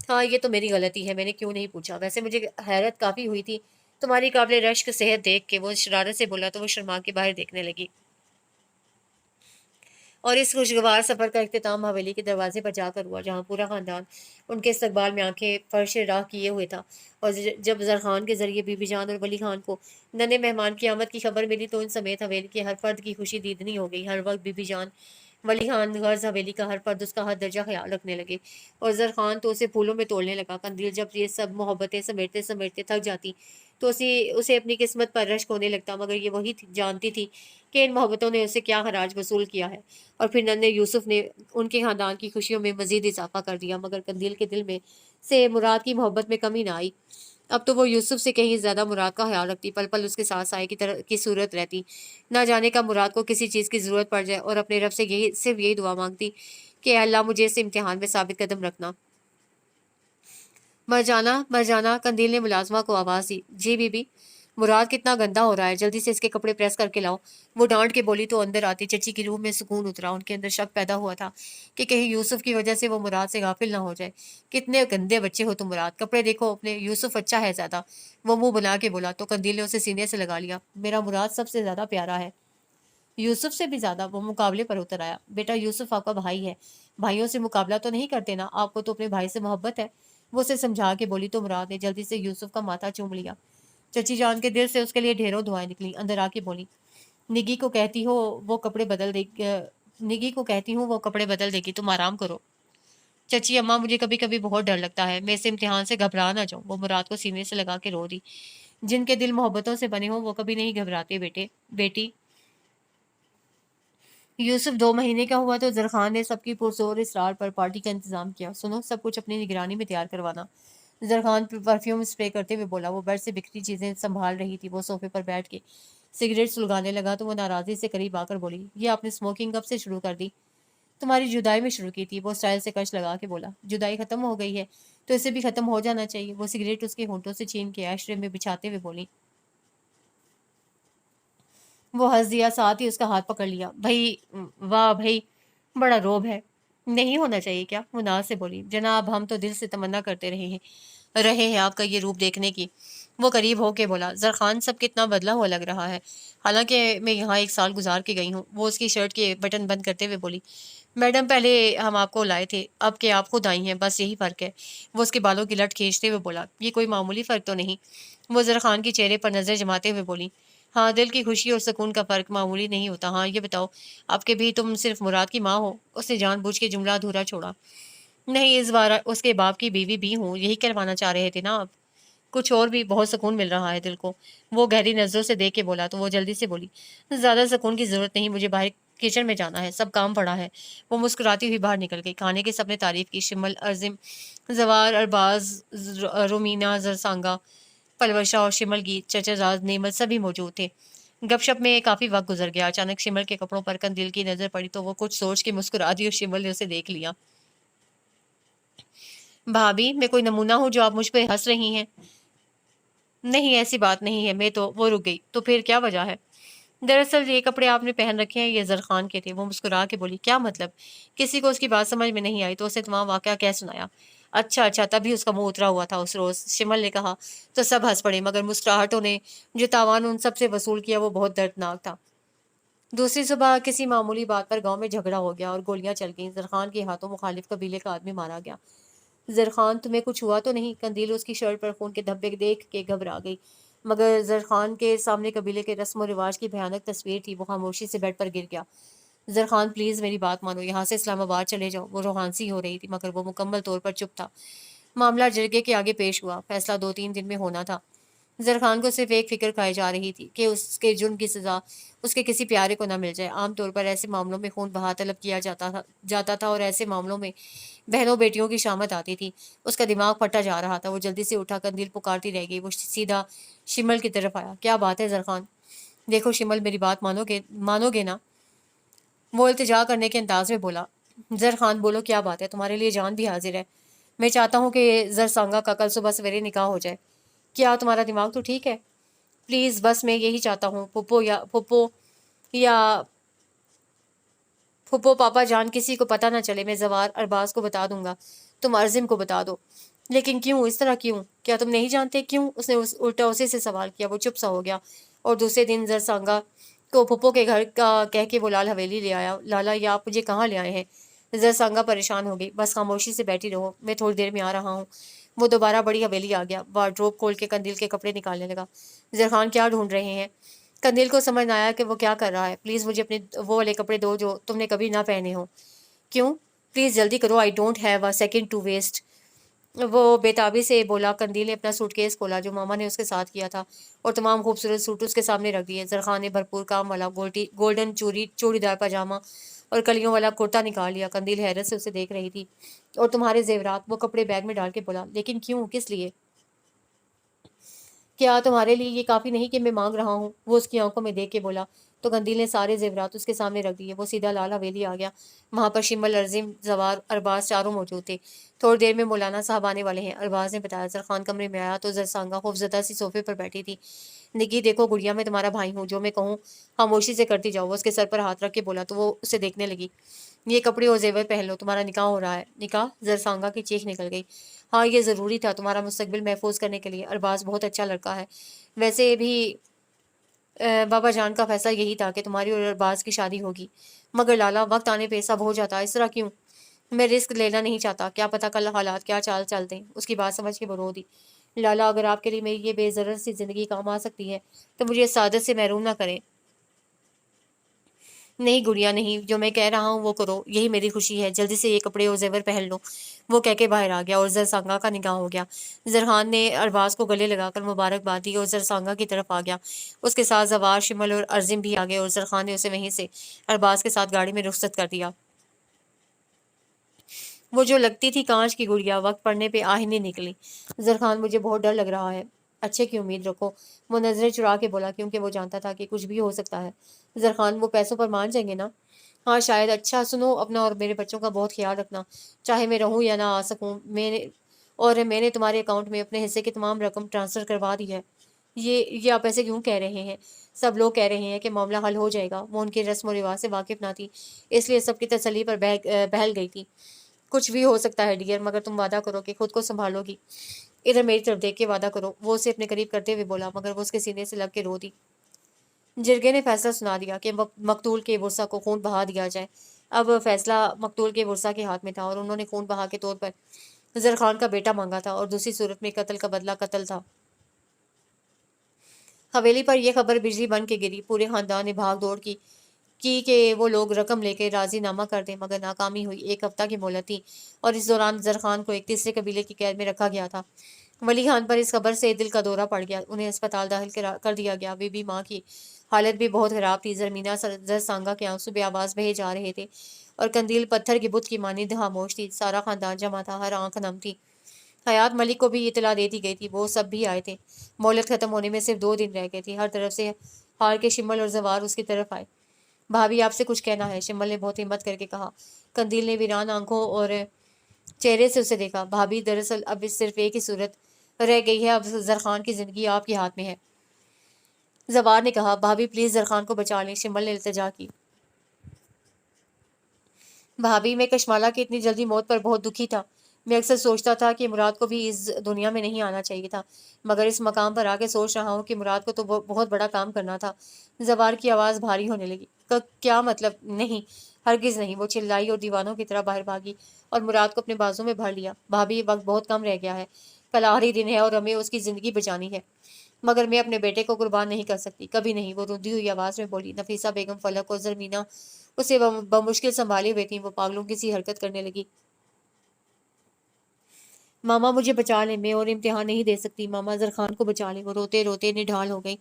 ہاں یہ تو میری غلطی ہے، میں نے کیوں نہیں پوچھا. ویسے مجھے حیرت کافی ہوئی تھی تمہاری قابل رشک صحت دیکھ کے. وہ شرارت سے بولا تو وہ شرما کے باہر دیکھنے لگی. اور اس خوشگوار سفر کا اختتام حویلی کے دروازے پر جا کر ہوا جہاں پورا خاندان ان کے استقبال میں آنکھیں فرش راہ کیے ہوئے تھا. اور جب زرخان کے ذریعے بی بی جان اور ولی خان کو ننے مہمان کی آمد کی خبر ملی تو ان سمیت حویلی کے ہر فرد کی خوشی دیدنی ہو گئی. ہر وقت بی بی جان، ولی خان غرض حویلی کا ہر فرد اس کا حد درجہ خیال رکھنے لگے اور زرخان تو اسے پھولوں میں تولنے لگا. قندیل جب یہ سب محبتیں سمیٹتے سمیٹتے تھک جاتی تو اسے اپنی قسمت پر رشک ہونے لگتا، مگر یہ وہی جانتی تھی کہ ان محبتوں نے اسے کیا خراج وصول کیا ہے. اور پھر ننھے یوسف نے ان کے خاندان کی خوشیوں میں مزید اضافہ کر دیا، مگر قندیل کے دل میں سے مراد کی محبت میں کمی نہ آئی. اب تو وہ یوسف سے کہیں زیادہ مراد کا خیال رکھتی، پل پل اس کے ساتھ سائے کی صورت رہتی. نہ جانے کا مراد کو کسی چیز کی ضرورت پڑ جائے اور اپنے رب سے صرف یہی دعا مانگتی کہ اے اللہ مجھے اس امتحان میں ثابت قدم رکھنا. مر جانا، قندیل نے ملازمہ کو آواز دی. G B be. مراد کتنا گندا ہو رہا ہے، جلدی سے اس کے کپڑے پریس کر کے لاؤ. وہ ڈانٹ کے بولی تو اندر آتی. چچی کی روح میں سکون اترا. ان کے اندر شک پیدا ہوا تھا کہ کہیں یوسف کی وجہ سے وہ مراد سے غافل نہ ہو جائے. کتنے گندے بچے ہو تم مراد، کپڑے دیکھو اپنے. یوسف اچھا ہے زیادہ، وہ منہ بنا کے بولا تو قندیل نے اسے سینے سے لگا لیا. میرا مراد سب سے زیادہ پیارا ہے، یوسف سے بھی زیادہ. وہ مقابلے پر اتر آیا. بیٹا یوسف آپ کا بھائی ہے، بھائیوں سے مقابلہ تو نہیں کرتے نا، آپ کو تو اپنے بھائی سے محبت ہے. وہ اسے سمجھا کے بولی تو مراد نے جلدی سے یوسف کا ماتھا چوم لیا. چچی جان کے دل سے اس کے لیے ڈھیروں دعائیں نکلی. اندر آ کے بولی. نگی کو کہتی ہو وہ کپڑے بدل دے نگی کو کہتی ہوں وہ کپڑے بدل دے گی، تم آرام کرو. چچی اماں مجھے کبھی کبھی بہت ڈر لگتا ہے، میں اس امتحان سے گھبرا نہ جاؤں. وہ مراد کو سینے سے لگا کے رو دی. جن کے دل محبتوں سے بنے ہوں وہ کبھی نہیں گھبراتے بیٹی. یوسف 2 مہینے کا ہوا تو زرخان نے سب کی پرزور اصرار پر پارٹی کا انتظام کیا. سنو سب کچھ اپنی نگرانی میں تیار کروانا. زرخان پرفیوم اسپرے کرتے ہوئے بولا. وہ بیڈ سے بکھری چیزیں سنبھال رہی تھی. وہ صوفے پر بیٹھ کے سگریٹ سلگانے لگا تو وہ ناراضی سے قریب آ کر بولی. یہ آپ نے اسموکنگ کب سے شروع کر دی؟ تمہاری جدائی میں شروع کی تھی. وہ اسٹائل سے کش لگا کے بولا. جدائی ختم ہو گئی ہے تو اسے بھی ختم ہو جانا چاہیے. وہ سگریٹ اس کے ہونٹوں سے چھین کے ایش ٹرے میں بچھاتے ہوئے بولی. وہ ہنس دیا، ساتھ ہی اس کا ہاتھ پکڑ لیا. بھائی واہ بھائی، بڑا روب ہے. نہیں ہونا چاہیے کیا؟ وہ ناز سے بولی. جناب ہم تو دل سے تمنا کرتے رہے ہیں آپ کا یہ روپ دیکھنے کی. وہ قریب ہو کے بولا. زرخان سب کتنا بدلا ہوا لگ رہا ہے، حالانکہ میں یہاں 1 سال گزار کے گئی ہوں. وہ اس کی شرٹ کے بٹن بند کرتے ہوئے بولی. میڈم پہلے ہم آپ کو لائے تھے، اب کہ آپ خود آئی ہیں، بس یہی فرق ہے. وہ اس کے بالوں کی لٹ کھینچتے ہوئے بولا. یہ کوئی معمولی فرق تو نہیں؟ وہ زرخان کے چہرے پر نظر جماتے ہوئے بولی. ہاں دل کی خوشی اور سکون کا فرق معمولی نہیں ہوتا. ہاں یہ بتاؤ آپ کے بھی تم صرف مراد کی ماں ہو؟ اس نے جان بوجھ کے جملہ ادھورا چھوڑا. نہیں، اس بار اس کے باپ کی بیوی بھی ہوں. یہی کروانا چاہ رہے تھے نا آپ؟ کچھ اور بھی، بہت سکون مل رہا ہے دل کو. وہ گہری نظروں سے دیکھ کے بولا تو وہ جلدی سے بولی. زیادہ سکون کی ضرورت نہیں، مجھے باہر کچن میں جانا ہے، سب کام پڑا ہے. وہ مسکراتی ہوئی باہر نکل گئی. کھانے کی سب نے تعریف کی. شمل، ارزم، زوار، ارباز، رومینا، زرسانگا، پلوشا اور شمل کی چچا زاد نعمت سبھی موجود تھے. گپ شپ میں کافی وقت گزر گیا. اچانک شمل کے کپڑوں پر قندیل کی نظر پڑی تو وہ کچھ سوچ کے مسکرا دی اور شمل نے اسے دیکھ لیا. بھابھی میں کوئی نمونہ ہوں جو آپ مجھ پہ ہنس رہی ہیں؟ نہیں ایسی بات نہیں ہے. میں تو وہ رک گئی. تو پھر کیا وجہ ہے؟ دراصل یہ کپڑے آپ نے پہن رکھے ہیں یہ زرخان کے تھے. وہ مسکرا کے بولی. کیا مطلب؟ کسی کو اس کی بات سمجھ میں نہیں آئی تو اسے تمام واقعہ کہہ سنایا. اچھا تبھی اس کا منہ اترا ہوا تھا اس روز، شمل نے کہا تو سب ہنس پڑے، مگر مسکراہٹوں نے جو تاوان ان سب سے وصول کیا وہ بہت دردناک تھا. دوسری صبح کسی معمولی بات پر گاؤں میں جھگڑا ہو گیا اور گولیاں چل گئیں. زرخان کے ہاتھوں مخالف قبیلے کا آدمی مارا گیا. زرخان تمہیں کچھ ہوا تو نہیں؟ قندیل اس کی شرٹ پر خون کے دھبے دیکھ کے گھبرا گئی، مگر زرخان کے سامنے قبیلے کے رسم و رواج کی بھیانک تصویر تھی. وہ خاموشی سے بیڈ پر گر گیا. زرخان پلیز میری بات مانو، یہاں سے اسلام آباد چلے جاؤ. وہ روحانسی ہو رہی تھی مگر وہ مکمل طور پر چپ تھا. معاملہ جرگے کے آگے پیش ہوا. فیصلہ 2-3 دن میں ہونا تھا. زرخان کو صرف ایک فکر کھائی جا رہی تھی کہ اس کے جرم کی سزا اس کے کسی پیارے کو نہ مل جائے۔ عام طور پر ایسے معاملوں میں خون بہا طلب کیا جاتا تھا اور ایسے معاملوں میں بہنوں بیٹیوں کی شامت آتی تھی۔ اس کا دماغ پھٹا جا رہا تھا، وہ جلدی سے اٹھا، قندیل پکارتی رہ گئی۔ وہ سیدھا شمل کی طرف آیا۔ کیا بات ہے زرخان؟ دیکھو شمل، میری بات مانو گے نا؟ وہ التجا کرنے کے انداز میں بولا۔ زرخان بولو کیا بات ہے؟ تمہارے لیے جان بھی حاضر ہے۔ میں چاہتا ہوں کہ زرسانگا کا کل صبح سویرے نکاح ہو جائے۔ کیا تمہارا دماغ تو ٹھیک ہے؟ پلیز بس میں یہی چاہتا ہوں۔ یا پھپھو پاپا جان کسی کو پتہ نہ چلے، میں زوار ارباز کو بتا دوں گا، تم ارزم کو بتا دو۔ لیکن کیوں اس طرح کیوں؟ کیا تم نہیں جانتے کیوں؟ اس نے الٹا اسی سے سوال کیا۔ وہ چپ سا ہو گیا اور دوسرے دن زرسانگا کو پھپھو کے گھر کا کہہ کے وہ لال حویلی لے آیا۔ لالا یہ آپ مجھے کہاں لے آئے ہیں؟ زرسانگا پریشان ہو گئی۔ بس خاموشی سے بیٹھی رہو، میں تھوڑی دیر میں آ رہا ہوں۔ وہ دوبارہ بڑی حویلی آ گیا، وارڈروب کھول کے قندیل کے کپڑے نکالنے لگا۔ زرخان کیا ڈھونڈ رہے ہیں؟ قندیل کو سمجھ نہ آیا کہ وہ کیا کر رہا ہے۔ پلیز مجھے اپنے وہ والے کپڑے دو جو تم نے کبھی نہ پہنے ہوں۔ کیوں؟ پلیز جلدی کرو، I don't have a second to waste. وہ بےتابی سے بولا۔ قندیل نے اپنا سوٹ کیس کھولا جو ماما نے اس کے ساتھ کیا تھا اور تمام خوبصورت سوٹ اس کے سامنے رکھ دیے۔ زرخان نے بھرپور کام والا گولڈن چوڑی دار پاجامہ اور کلیوں والا کرتا نکال لیا۔ قندیل حیرت سے اسے دیکھ رہی تھی۔ اور تمہارے زیورات؟ وہ کپڑے بیگ میں ڈال کے بولا۔ لیکن کیوں؟ کس لیے؟ کیا تمہارے لیے یہ کافی نہیں کہ میں مانگ رہا ہوں؟ وہ اس کی آنکھوں میں دیکھ کے بولا۔ تو قندیل نے سارے زیورات اس کے سامنے رکھ دیے۔ وہ سیدھا لال حویلی آ گیا۔ وہاں پر شمل، ارزم، زوار، ارباز چاروں موجود تھے۔ تھوڑی دیر میں مولانا صاحب آنے والے ہیں، ارباز نے بتایا۔ زرخان کمرے میں آیا تو زرسانگا خوفزدہ سی صوفے پر بیٹھی تھی۔ نگی دیکھو گڑیا، میں تمہارا بھائی ہوں، جو میں کہوں خاموشی سے کرتی جاؤ۔ وہ اس کے سر پر ہاتھ رکھ کے بولا تو وہ اسے دیکھنے لگی۔ یہ کپڑے اور زیور پہن لو، تمہارا نکاح ہو رہا ہے۔ نکاح؟ زرسانگا کی چیخ نکل گئی۔ ہاں یہ ضروری تھا تمہارا مستقبل محفوظ کرنے کے لیے۔ ارباز بہت اچھا لڑکا ہے۔ ویسے بھی بابا جان کا فیصلہ یہی تھا کہ تمہاری اور ارباز کی شادی ہوگی، مگر لالا وقت آنے پہ سب ہو جاتا، اس طرح کیوں؟ میں رسک لینا نہیں چاہتا، کیا پتہ کل حالات کیا چال چل دیں۔ اس کی بات سمجھ کے وہ رو دی۔ لالا اگر آپ کے لیے میری یہ بے ضرر سی زندگی کام آ سکتی ہے تو مجھے اس سعادت سے محروم نہ کریں۔ نہیں گڑیا نہیں، جو میں کہہ رہا ہوں وہ کرو، یہی میری خوشی ہے۔ جلدی سے یہ کپڑے اور زیور پہن لو۔ وہ کہہ کے باہر آ گیا اور زرسانگا کا نکاح ہو گیا۔ زرخان نے ارباز کو گلے لگا کر مبارکباد دی اور زرسانگا کی طرف آ گیا۔ اس کے ساتھ زوار، شمل اور ارزم بھی آ گئے اور زرخان نے اسے وہیں سے ارباز کے ساتھ گاڑی میں رخصت کر دیا۔ وہ جو لگتی تھی کانچ کی گڑیا، وقت پڑنے پہ آہنی نکلی۔ زرخان مجھے بہت ڈر لگ رہا ہے۔ اچھے کی امید رکھو، وہ نظریں چرا کے بولا، کیونکہ وہ جانتا تھا کہ کچھ بھی ہو سکتا ہے۔ زرخان وہ پیسوں پر مان جائیں گے نا؟ ہاں شاید۔ اچھا سنو، اپنا اور میرے بچوں کا بہت خیال رکھنا، چاہے میں رہوں یا نہ آ سکوں۔ میں نے تمہارے اکاؤنٹ میں اپنے حصے کی تمام رقم ٹرانسفر کروا دی ہے۔ یہ آپ ایسے کیوں کہہ رہے ہیں؟ سب لوگ کہہ رہے ہیں کہ معاملہ حل ہو جائے گا۔ وہ ان کے رسم و رواج سے واقف نہ تھی، اس لیے سب کی تسلی پر بہل گئی تھی۔ کچھ بھی ہو سکتا ہے ڈیئر، مگر تم وعدہ کرو کہ خود کو سنبھالو گی۔ ادھر میری طرف دیکھ کے وعدہ کرو، وہ اسے اپنے قریب کرتے ہوئے بولا، مگر وہ اس کے سینے سے لگ کے رو دی۔ جرگے نے فیصلہ سنا دیا کہ مقتول کے ورثہ کو خون بہا دیا جائے۔ اب فیصلہ مقتول کے ورثہ کے ہاتھ میں تھا اور انہوں نے خون بہا کے طور پر زرخان کا بیٹا مانگا تھا اور دوسری صورت میں قتل کا بدلہ قتل تھا۔ حویلی پر یہ خبر بجلی بن کے گری۔ پورے خاندان نے بھاگ دوڑ کی کہ وہ لوگ رقم لے کے راضی نامہ کر دیں، مگر ناکامی ہوئی۔ 1 ہفتہ کی مہلت تھی اور اس دوران زرخان کو ایک تیسرے قبیلے کی قید میں رکھا گیا تھا۔ ولی خان پر اس خبر سے دل کا دورہ پڑ گیا، انہیں اسپتال داخل کر دیا گیا۔ بی بی ماں کی حالت بھی بہت خراب تھی۔ زرمینہ زرسانگا کے آنسو بے آواز بہے جا رہے تھے اور قندیل پتھر کی بت کی مانند خاموش تھی۔ سارا خاندان جمع تھا، ہر آنکھ نم تھی۔ حیات ملک کو بھی اطلاع دے دی گئی تھی، وہ سب بھی آئے تھے۔ مہلت ختم ہونے میں صرف 2 دن رہ گئے تھے۔ ہر طرف سے ہار کے شمل اور زوار اس کی طرف آئے۔ بھابھی آپ سے کچھ کہنا ہے، شمل نے بہت ہمت کر کے کہا۔ قندیل نے ویران آنکھوں اور چہرے سے اسے دیکھا۔ بھابھی دراصل اب صرف ایک ہی صورت رہ گئی ہے، اب زرخان کی زندگی آپ کے ہاتھ میں ہے۔ زوار نے کہا۔ بھابھی پلیز زرخان کو بچا لیں، شمل نے التجا کی۔ بھابھی میں کشمالہ کی اتنی جلدی موت پر بہت دکھی تھا۔ میں اکثر سوچتا تھا کہ مراد کو بھی اس دنیا میں نہیں آنا چاہیے تھا، مگر اس مقام پر آ کے سوچ رہا ہوں کہ مراد کو تو بہت بڑا کام کرنا تھا۔ زوار کی آواز بھاری ہونے لگی۔ کیا مطلب؟ نہیں، ہرگز نہیں، وہ چلائی اور دیوانوں کی طرح باہر بھاگی اور مراد کو اپنے بازو میں بھر لیا۔ بھابھی وقت بہت کم رہ گیا ہے، کل آخری دن ہے اور ہمیں اس کی زندگی بچانی ہے، مگر میں اپنے بیٹے کو قربان نہیں کر سکتی، کبھی نہیں، وہ روندی ہوئی آواز میں بولی۔ نفیسہ بیگم، فلک اور زرمینہ اسے بمشکل سنبھالے ہوئے تھیں۔ وہ پاگلوں کی سی حرکت کرنے لگی۔ ماما مجھے بچا لیں، میں اور امتحان نہیں دے سکتی، ماما زرخان کو بچا لیں۔ وہ روتے روتے نڈھال ہو گئی۔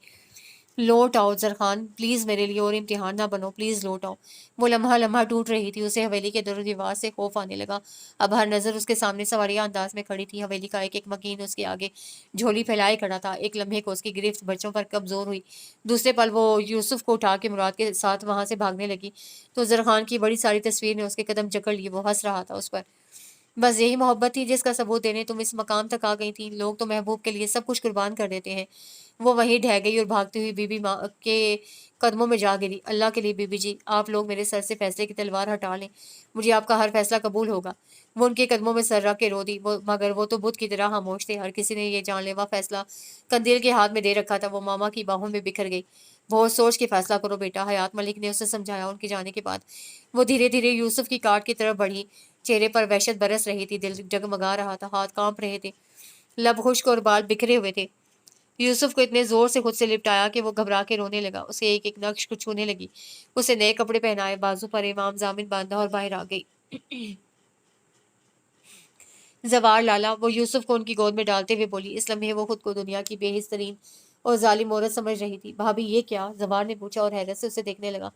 لوٹ آؤ زرخان، پلیز میرے لیے اور امتحان نہ بنو، پلیز لوٹ آؤ۔ وہ لمحہ لمحہ ٹوٹ رہی تھی، اسے حویلی کے در و دیوار سے خوف آنے لگا۔ اب ہر نظر اس کے سامنے سواریہ انداز میں کھڑی تھی، حویلی کا ایک ایک مکین اس کے آگے جھولی پھیلائے کھڑا تھا۔ ایک لمحے کو اس کی گرفت بچوں پر کمزور ہوئی، دوسرے پل وہ یوسف کو اٹھا کے مراد کے ساتھ وہاں سے بھاگنے لگی تو زرخان کی بڑی ساری تصویر نے اس کے قدم جکڑ لیے۔ وہ ہنس رہا تھا اس پر۔ بس یہی محبت تھی جس کا ثبوت دینے تم اس مقام تک آ گئی تھی؟ لوگ تو محبوب کے لیے سب کچھ قربان کر دیتے ہیں۔ وہ وہیں ڈھہ گئی اور بھاگتی ہوئی بی بی ماں کے قدموں میں جا گری۔ اللہ کے لیے بی بی جی، آپ لوگ میرے سر سے فیصلے کی تلوار ہٹا لیں، مجھے آپ کا ہر فیصلہ قبول ہوگا۔ وہ ان کے قدموں میں سر رکھ کے رو دی، مگر وہ تو بت کی طرح خاموش تھے۔ ہر کسی نے یہ جان لیوا فیصلہ قندیل کے ہاتھ میں دے رکھا تھا۔ وہ ماما کی باہوں میں بکھر گئی۔ بہت سوچ کے فیصلہ کرو بیٹا، حیات ملک نے اسے سمجھایا۔ ان کے جانے کے بعد وہ دھیرے دھیرے یوسف کی کاٹ کی طرف بڑھی، چہرے پر وحشت برس رہی تھی، دل جگمگا رہا تھا، ہاتھ کانپ رہے تھے، لب خشک اور بال بکھرے ہوئے تھے۔ یوسف کو اتنے زور سے خود سے لپٹایا کہ وہ گھبرا کے رونے لگا، اسے ایک ایک نقش کو چھونے لگی، اسے نئے کپڑے پہنائے، بازو پر امام ضامن باندھا اور باہر آ گئی۔ زوار لالا، وہ یوسف کو ان کی گود میں ڈالتے ہوئے بولی۔ اس لمحے وہ خود کو دنیا کی بے حس ترین اور ظالم عورت سمجھ رہی تھی۔ بھابھی یہ کیا؟ زوار نے پوچھا اور حیرت سے اسے دیکھنے لگا۔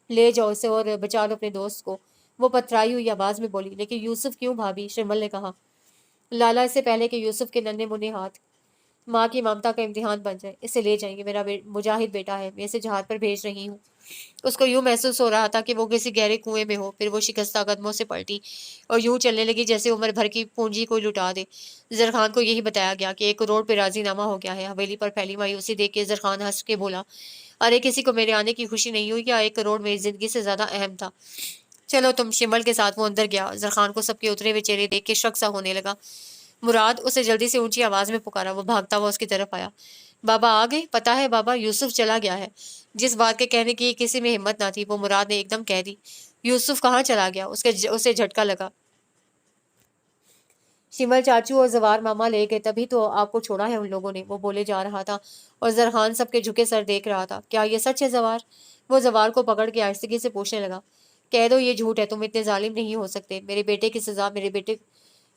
لے جاؤ اسے اور بچا لو اپنے دوست کو، وہ پتھرائی ہوئی آواز میں بولی۔ لیکن یوسف کیوں بھابھی؟ شرمل نے کہا۔ لالا، اس سے پہلے کہ یوسف کے ننھے منھے ہاتھ ماں کی ممتا کا امتحان بن جائے، اسے لے جائیں گے، میرا مجاہد بیٹا ہے، میں اسے جہاد پر بھیج رہی ہوں۔ اس کو یوں محسوس ہو رہا تھا کہ وہ کسی گہرے کنویں میں ہو، پھر وہ شکستہ قدموں سے پلٹی اور یوں چلنے لگی جیسے عمر بھر کی پونجی کو لٹا دے۔ زرخان کو یہی بتایا گیا کہ 1 کروڑ پہ راضی نامہ ہو گیا ہے۔ حویلی پر پھیلی مایوسی دیکھ کے زرخان ہنس کے بولا، ارے کسی کو میرے آنے کی خوشی نہیں ہوئی کیا؟ 1 کروڑ میری زندگی سے زیادہ اہم تھا۔ چلو تم، شمل کے ساتھ وہ اندر گیا۔ زرخان کو سب کے اترے ہوئے چہرے دیکھ کے شک سا ہونے لگا۔ مراد، اسے جلدی سے اونچی آواز میں پکارا۔ وہ بھاگتا ہوا اس کی طرف آیا۔ بابا آ گئے؟ پتا ہے بابا، یوسف چلا گیا ہے۔ جس بات کے کہنے کی کسی میں ہمت نہ تھی وہ مراد نے ایک دم کہہ دی۔ یوسف کہاں چلا گیا؟ اسے جھٹکا لگا۔ شمل چاچو اور زوار ماما لے گئے، تبھی تو آپ کو چھوڑا ہے ان لوگوں نے، وہ بولے جا رہا تھا اور زرخان سب کے جھکے سر دیکھ رہا تھا۔ کیا یہ سچ ہے زوار؟ وہ زوار کو پکڑ کے آہستگی سے پوچھنے لگا۔ کہہ دو یہ جھوٹ ہے، تم اتنے ظالم نہیں ہو سکتے، میرے بیٹے کی سزا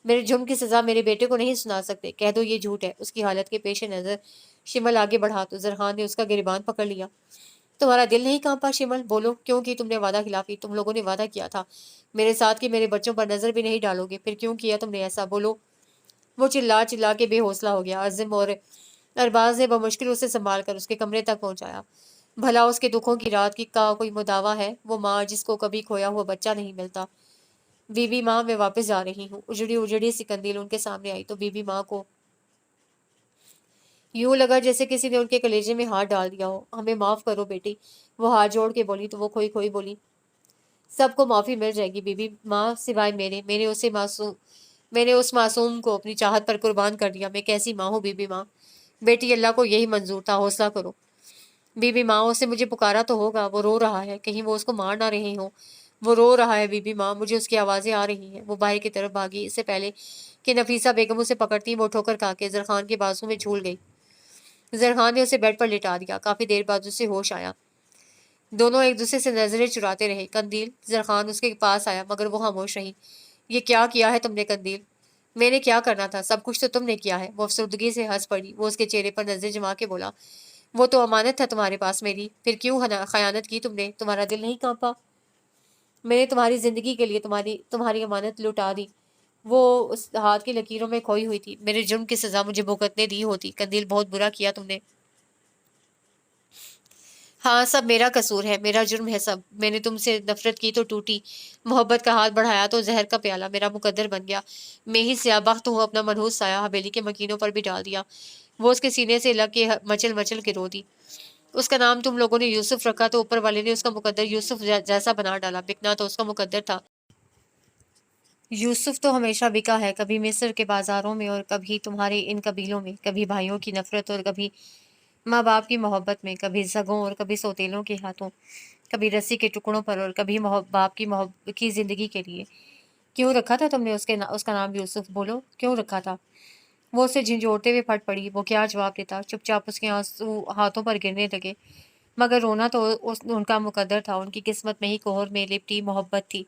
میرے جرم کی سزا میرے بیٹے کو نہیں سنا سکتے، کہہ دو یہ جھوٹ ہے۔ اس کی حالت کے پیش نظر شمل آگے بڑھا تو زرخان نے اس کا گریبان پکڑ لیا۔ تمہارا دل نہیں کانپا شمل؟ بولو، کیوں کی تم نے وعدہ خلافی؟ تم لوگوں نے وعدہ کیا تھا میرے ساتھ کہ میرے بچوں پر نظر بھی نہیں ڈالو گے، پھر کیوں کیا تم نے ایسا؟ بولو۔ وہ چلا چلا کے بے حوصلہ ہو گیا۔ عزم اور ارباز نے بمشکل اسے سنبھال کر اس کے کمرے تک پہنچایا۔ بھلا اس کے دکھوں کی رات کی کا کوئی مداوا ہے؟ وہ ماں جس کو کبھی کھویا ہوا بچہ نہیں ملتا۔ بی بی ماں، میں واپس جا رہی ہوں۔ اجڑی اجڑی سی قندیل ان کے سامنے آئی تو بی بی ماں کو یوں لگا جیسے کسی نے ان کے کلیجے میں ہاتھ ڈال دیا ہو۔ ہمیں معاف کرو بیٹی، وہ ہاتھ جوڑ کے بولی تو وہ کھوئی کھوئی بولی۔ سب کو معافی مل جائے گی بی بی ماں، سوائے میرے، میں نے اس معصوم کو اپنی چاہت پر قربان کر دیا۔ میں کیسی ماں ہوں بی بی ماں؟ بیٹی، اللہ کو یہی منظور تھا، حوصلہ کرو۔ بی بی ماں، اسے مجھے پکارا تو ہوگا، وہ رو رہا ہے، کہیں وہ اس کو مار نہ رہے ہوں۔ وہ رو رہا ہے بی بی ماں، مجھے اس کی آوازیں آ رہی ہیں۔ وہ باہر کی طرف بھاگی، اس سے پہلے کہ نفیسہ بیگم اسے پکڑتی وہ ٹھوکر کھا کے زرخان کے بازو میں جھول گئی۔ زرخان نے اسے بیڈ پر لٹا دیا۔ کافی دیر بعد اسے ہوش آیا۔ دونوں ایک دوسرے سے نظریں چراتے رہے۔ قندیل، زرخان اس کے پاس آیا مگر وہ خاموش رہی۔ یہ کیا کیا ہے تم نے قندیل؟ میں نے کیا کرنا تھا؟ سب کچھ تو تم نے کیا ہے۔ وہ افسردگی سے ہنس پڑی۔ وہ اس کے چہرے پر نظریں جما کے بولا، وہ تو امانت تھا تمہارے پاس میری، پھر کیوں خیانت کی تم نے؟ تمہارا دل نہیں کانپا؟ میں نے تمہاری زندگی کے لیے تمہاری امانت لٹا دی۔ وہ اس ہاتھ کی لکیروں میں کھوئی ہوئی تھی۔ میرے جرم کی سزا مجھے بھگتنے دی ہوتی۔ قندیل، بہت برا کیا تم نے۔ ہاں، سب میرا قصور ہے، میرا جرم ہے سب۔ میں نے تم سے نفرت کی تو ٹوٹی، محبت کا ہاتھ بڑھایا تو زہر کا پیالہ میرا مقدر بن گیا۔ میں ہی سیاہ بخت ہوں، اپنا منحوس سایہ حویلی کے مکینوں پر بھی ڈال دیا۔ وہ اس کے سینے سے لگ کے مچل مچل کے رو دی۔ اس کا نام تم لوگوں نے یوسف رکھا تو اوپر والے نے اس کا مقدر یوسف جیسا بنا ڈالا۔ بکنا تو اس کا مقدر تھا۔ یوسف تو ہمیشہ بکا ہے، کبھی مصر کے بازاروں میں اور کبھی تمہارے ان قبیلوں میں، کبھی بھائیوں کی نفرت اور کبھی ماں باپ کی محبت میں، کبھی سگوں اور کبھی سوتیلوں کے ہاتھوں، کبھی رسی کے ٹکڑوں پر اور کبھی باپ کی محبت کی زندگی کے لیے۔ کیوں رکھا تھا تم نے اس کا نام یوسف؟ بولو، کیوں رکھا تھا؟ وہ اسے جھنجھوڑتے ہوئے پھٹ پڑی۔ وہ کیا جواب دیتا؟ چپ چاپ اس کے آنسو ہاتھوں پر گرنے لگے۔ مگر رونا تو ان کا مقدر تھا، ان کی قسمت میں ہی کوہر میں لپٹی محبت تھی۔